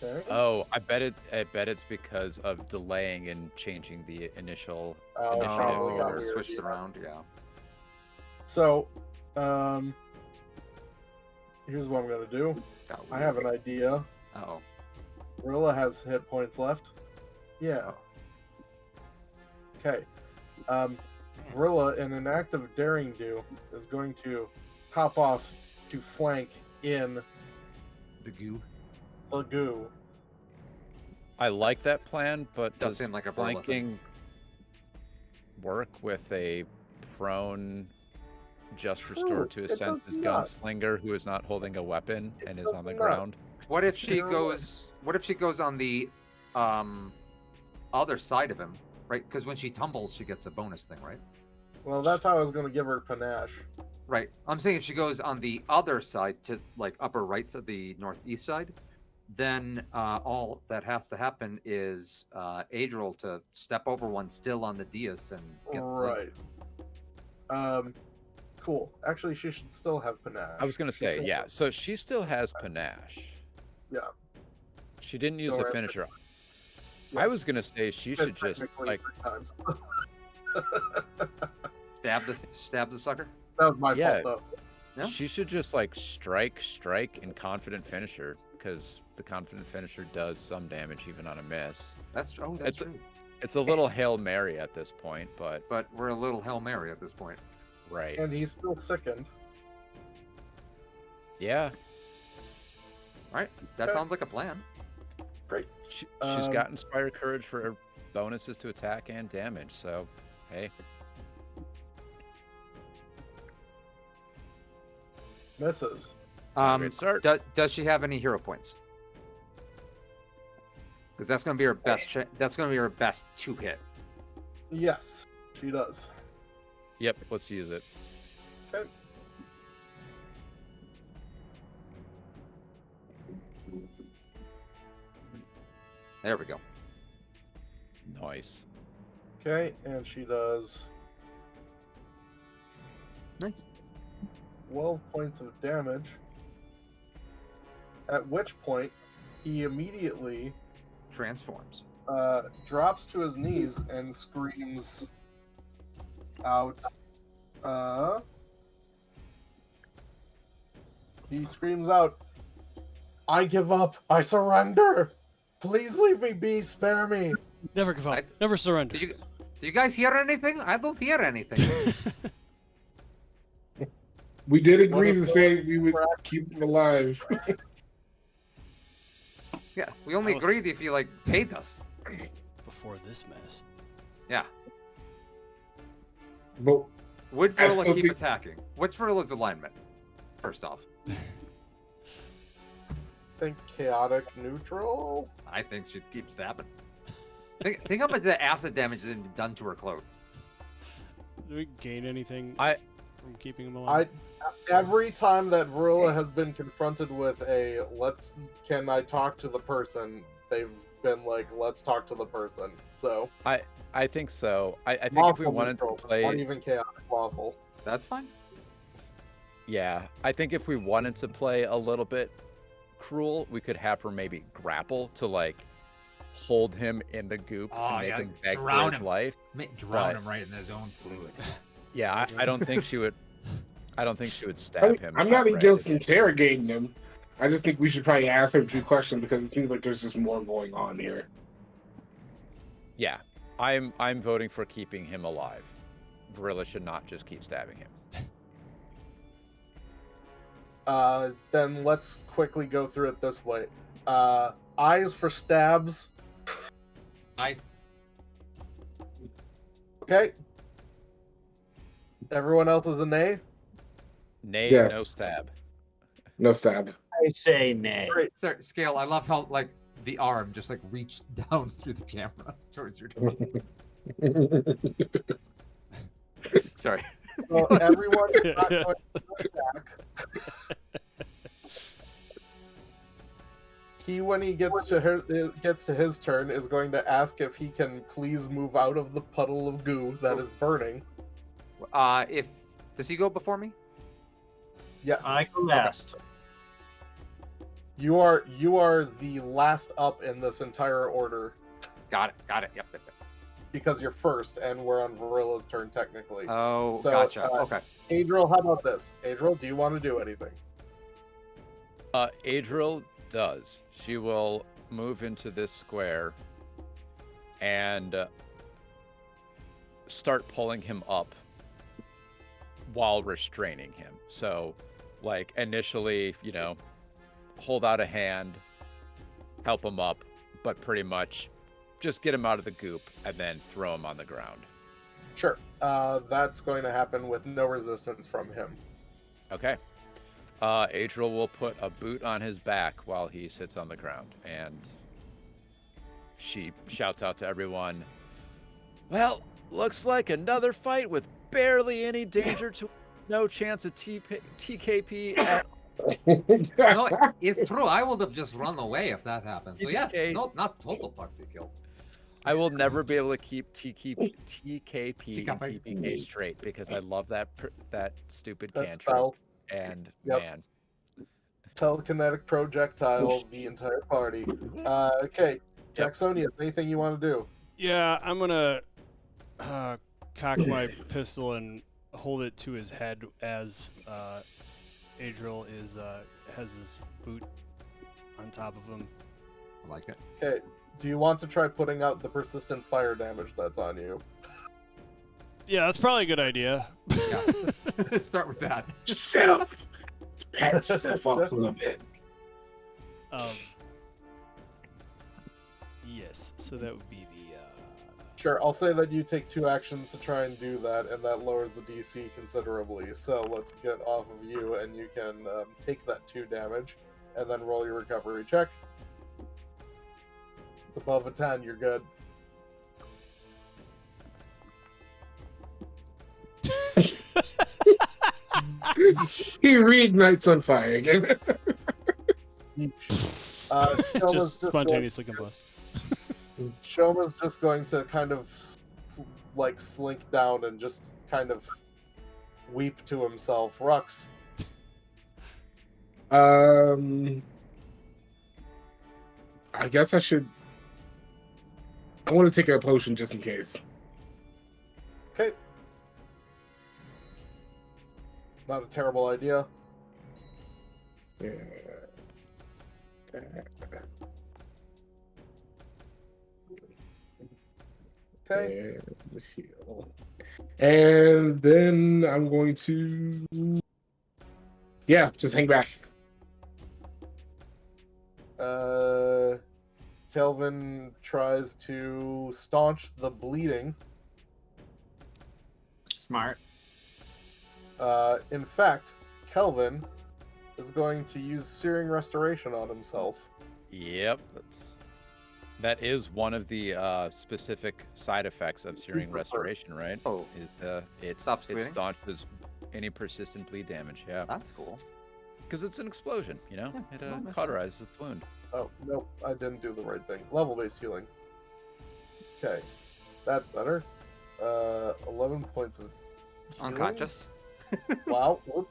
okay. Oh, I bet it's because of delaying and changing the initial Oh, initiative probably got order. weird, Switched yeah. around, yeah. So, here's what I'm gonna do. Got I have an idea. Oh. Gorilla has hit points left. Yeah. Okay. Gorilla, in an act of daring do, is going to hop off to flank in The goo. the goo. I like that plan, but Does does seem like a Varilla thing. flanking work with a prone, just restored to his it does senses not. gunslinger who is not holding a weapon and is does on the not. ground? What if she No. goes? What if she goes on the other side of him, right? Because when she tumbles, she gets a bonus thing, right? Well, that's how I was going to give her panache. Right. I'm saying if she goes on the other side to like upper right of the northeast side, then all that has to happen is Adriel to step over one still on the dais and get Right. Cool. Actually, she should still have panache. I was gonna say, yeah. So she still has panache. Yeah. She didn't use Don't the worry, finisher. I Yes. was gonna say she Been should just technically like 3 times. stab the sucker. That was my Yeah. fault, though. Yeah. she should just like strike and confident finisher because the confident finisher does some damage even on a miss. That's It's- true. It's a little Hail Mary at this point, but But we're a little Hail Mary at this point. right. And he's still sickened. Yeah. All right. That Okay. sounds like a plan. Great. She's Um, got Inspired Courage for her bonuses to attack and damage, so hey. Misses. Great start. Does she have any hero points? Because that's going to be her best. That's going to be her best 2 hit. Yes, she does. Yep, let's use it. Okay. There we go. Nice. Okay, and she does Nice. 12 points of damage. At which point, he immediately Transforms. drops to his knees and screams out. He screams out, "I give up! I surrender! Please leave me be! Spare me!" Never give up. Never surrender. Do you guys hear anything? I don't hear anything. We did agree to say we would keep him alive. Yeah, we only That was- agreed if you like paid us. Before this mess. Yeah. But Would I Verla still keep think- attacking? What's Verla's alignment? First off, Think chaotic neutral? I think she'd keep stabbing. Think how much the acid damage has been done to her clothes. Do we gain anything I- from keeping him alive? Every time that Verla has been confronted with can I talk to the person, they've been like, let's talk to the person. So I think so. I think if we lawful wanted to neutral, play, not even chaotic, lawful. That's fine. yeah, I think if we wanted to play a little bit cruel, we could have her maybe grapple to like hold him in the goop Oh, and make yeah, him beg for drown his him. life. Drown But- him right in his own fluid. Yeah, I don't think she would. I don't think she would stab him. I'm not outright. against interrogating him. I just think we should probably ask him a few questions because it seems like there's just more going on here. Yeah, I'm voting for keeping him alive. Verla should not just keep stabbing him. Then let's quickly go through it this way. Eyes for stabs. I Okay. Everyone else is a nay? Nay, Yes. no stab. No stab. I say nay. Great. Sorry, Scale, I loved how like the arm just like reached down through the camera towards your Sorry. So everyone is not going to attack. He, when he gets to his turn, is going to ask if he can please move out of the puddle of goo that is burning. If does he go before me? Yes, I go last. you are the last up in this entire order Got it. Yep. because you're first, and we're on Varilla's turn technically. Oh, So, gotcha. Okay. Adriel, how about this? Adriel, do you want to do anything? Adriel does. She will move into this square and start pulling him up while restraining him. So, like, initially, hold out a hand, help him up, but pretty much just get him out of the goop and then throw him on the ground. Sure. That's going to happen with no resistance from him. Okay. Adriel will put a boot on his back while he sits on the ground, and she shouts out to everyone, "Well, looks like another fight with barely any danger to no chance of TKP at No, it's true. I would have just run away if that happened. So yes, Okay. not total party kill. I will never be able to keep TKP and TKP. TPK straight because I love that stupid That cantrip. spell. And Yep. man, Telekinetic projectile, the entire party. Okay. Jacksonia, anything you want to do? Yeah, I'm gonna cock my pistol and hold it to his head as Adriel has his boot on top of him. I like it. Okay. Do you want to try putting out the persistent fire damage that's on you? Yeah, that's probably a good idea. Yeah, let's start with that. Self. Pat yourself off a little bit. Yes, so that would be the Sure, I'll say that you take 2 actions to try and do that, and that lowers the DC considerably. So let's get off of you, and you can take that 2 damage, and then roll your recovery check. It's above a 10, you're good. He reignites on fire again. Shoma's just spontaneously combust. Shoma's just going to kind of like slink down and just kind of weep to himself. Rux, I guess I should. I want to take a potion just in case. Okay. Not a terrible idea. Yeah. Okay. And heal. And then I'm going to. Yeah, just hang back. Kelvin tries to staunch the bleeding. Smart. In fact, Kelvin is going to use Searing Restoration on himself. Yep, that is one of the specific side effects of Searing Restoration, right? Oh, It stops bleeding? staunches any persistent bleed damage. Yeah, that's cool. because it's an explosion. You know, Yeah, it that makes cauterizes the wound. Oh, nope, I didn't do the right thing. Level-based healing. Okay, that's better. 11 points of healing. Unconscious. Wow. Whoops.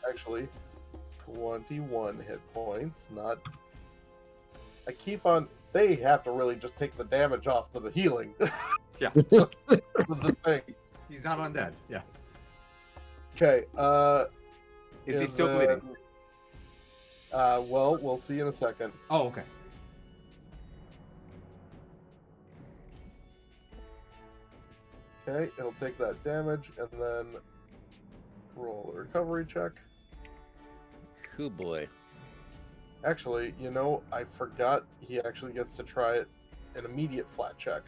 Actually, 21 hit points. Not. I keep on. They have to really just take the damage off the healing. Yeah. So, with the things. He's not undead. Yeah. Okay. Is he still bleeding? Well, we'll see in a second. Oh, okay. Okay, it'll take that damage and then roll a recovery check. Cool boy. Actually, I forgot he actually gets to try it an immediate flat check.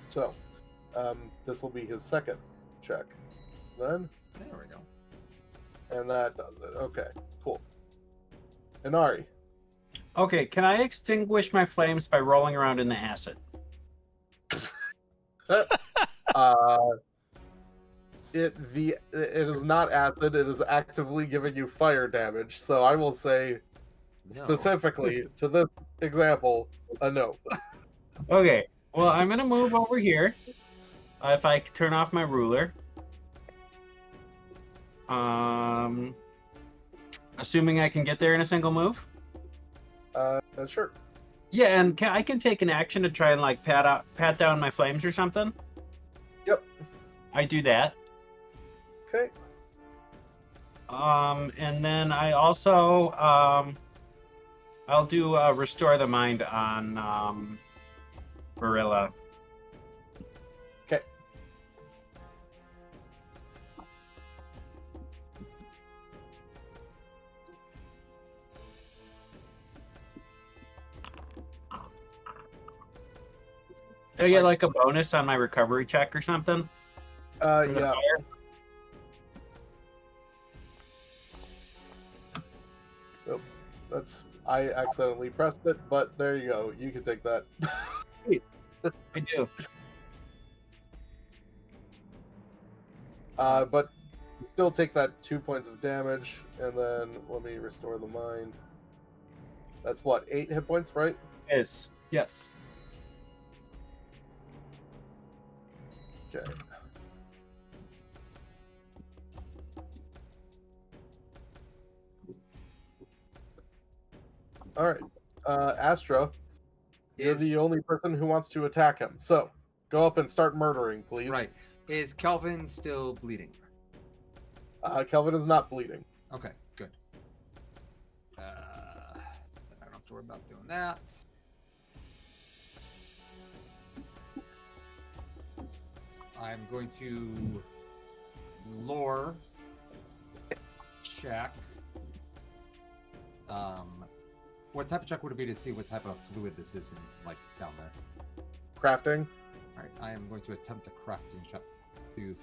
So, this will be his second check. Then, There we go. and that does it. Okay, cool. Inari. Okay, can I extinguish my flames by rolling around in the acid? It is not acid. It is actively giving you fire damage. So I will say, specifically to this example, a no. Okay, well, I'm gonna move over here. If I could turn off my ruler. Assuming I can get there in a single move. Sure. Yeah, and I can take an action to try and like pat down my flames or something. Yep. I do that. Okay. And then I also I'll do restore the mind on Barilla. Okay. Do I get like a bonus on my recovery check or something? For the Yeah. fire? Nope. I accidentally pressed it, but there you go. You can take that. I do. But you still take that 2 points of damage, and then let me restore the mind. That's what, 8 hit points, right? Yes. Yes. Okay. All right, Astra, you're Is- the only person who wants to attack him. So go up and start murdering, please. Right. Is Kelvin still bleeding? Kelvin is not bleeding. Okay, good. I don't have to worry about doing that. I'm going to lore check. What type of check would it be to see what type of fluid this is in, like, down there? Crafting. Alright, I am going to attempt a crafting check to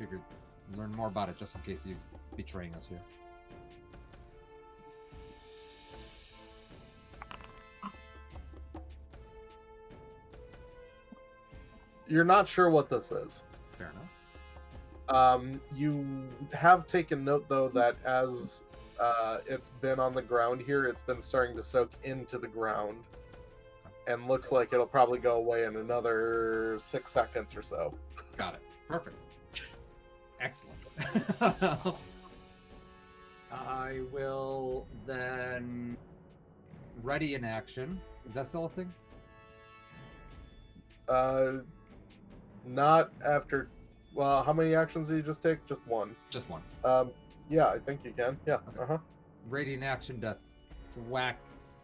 learn more about it just in case he's betraying us here. You're not sure what this is. Fair enough. You have taken note, though, that as it's been on the ground here, it's been starting to soak into the ground. And looks like it'll probably go away in another 6 seconds or so. Got it. Perfect. Excellent. I will then ready in action. Is that still a thing? Not after. Well, how many actions do you just take? Just one. Just one. Yeah, I think you can. Yeah. Okay. Ready in action to whack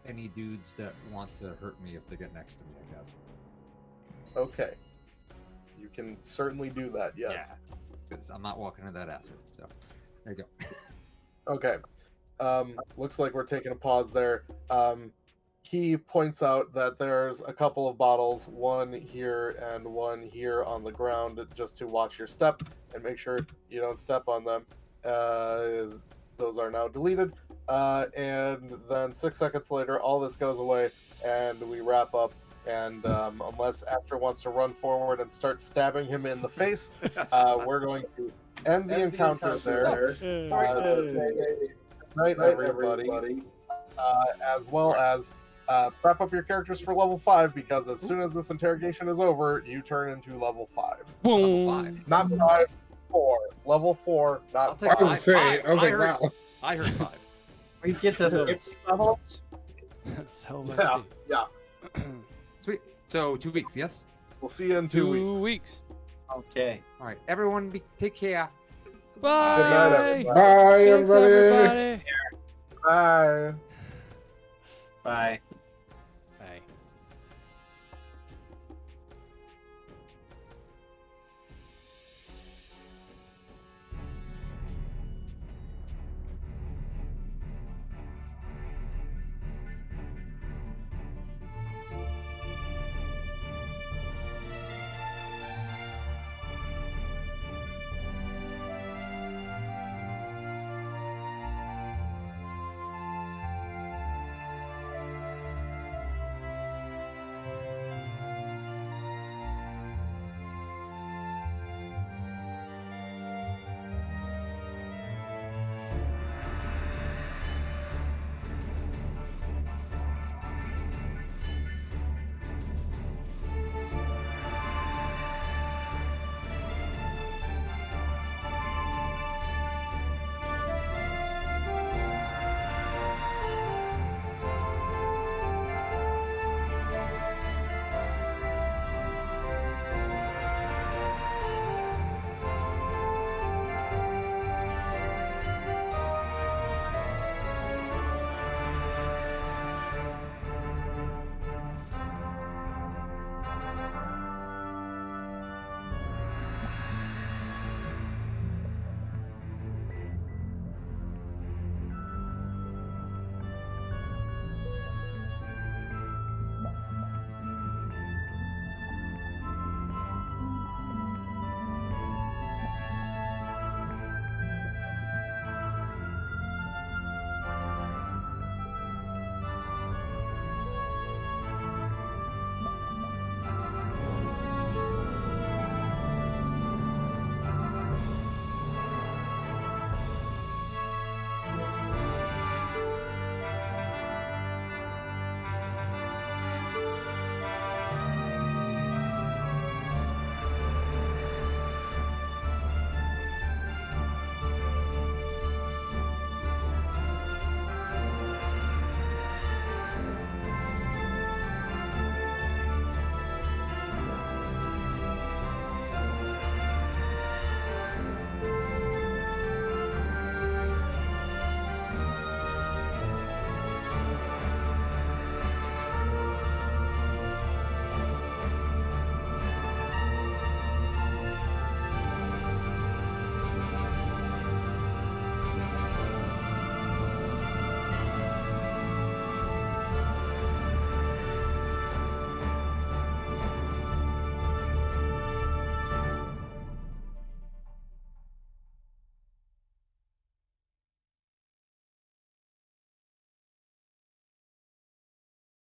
any dudes that want to hurt me if they get next to me, I guess. Okay. You can certainly do that. Yes. Yeah. Because I'm not walking into that acid. So there you go. Okay. Looks like we're taking a pause there. He points out that there's a couple of bottles, one here and one here on the ground, just to watch your step and make sure you don't step on them. Those are now deleted. And then 6 seconds later, all this goes away, and we wrap up. And unless Astra wants to run forward and start stabbing him in the face, we're going to end the encounter there. Good night, everybody. As well as prep up your characters for level 5, because as soon as this interrogation is over, you turn into level 5. Boom. Level 5. Not 5, 4. Level 4, I'll not take 5. I was gonna say, I was like, heard, wow. I heard 5. We get to 50 levels. That's hell of Yeah, XP. yeah. Sweet. So 2 weeks, yes? We'll see you in 2 weeks. weeks. Okay. All right. Everyone, take care. Bye. Good night, everybody. Bye, Thanks, everybody. everybody. Bye. Bye.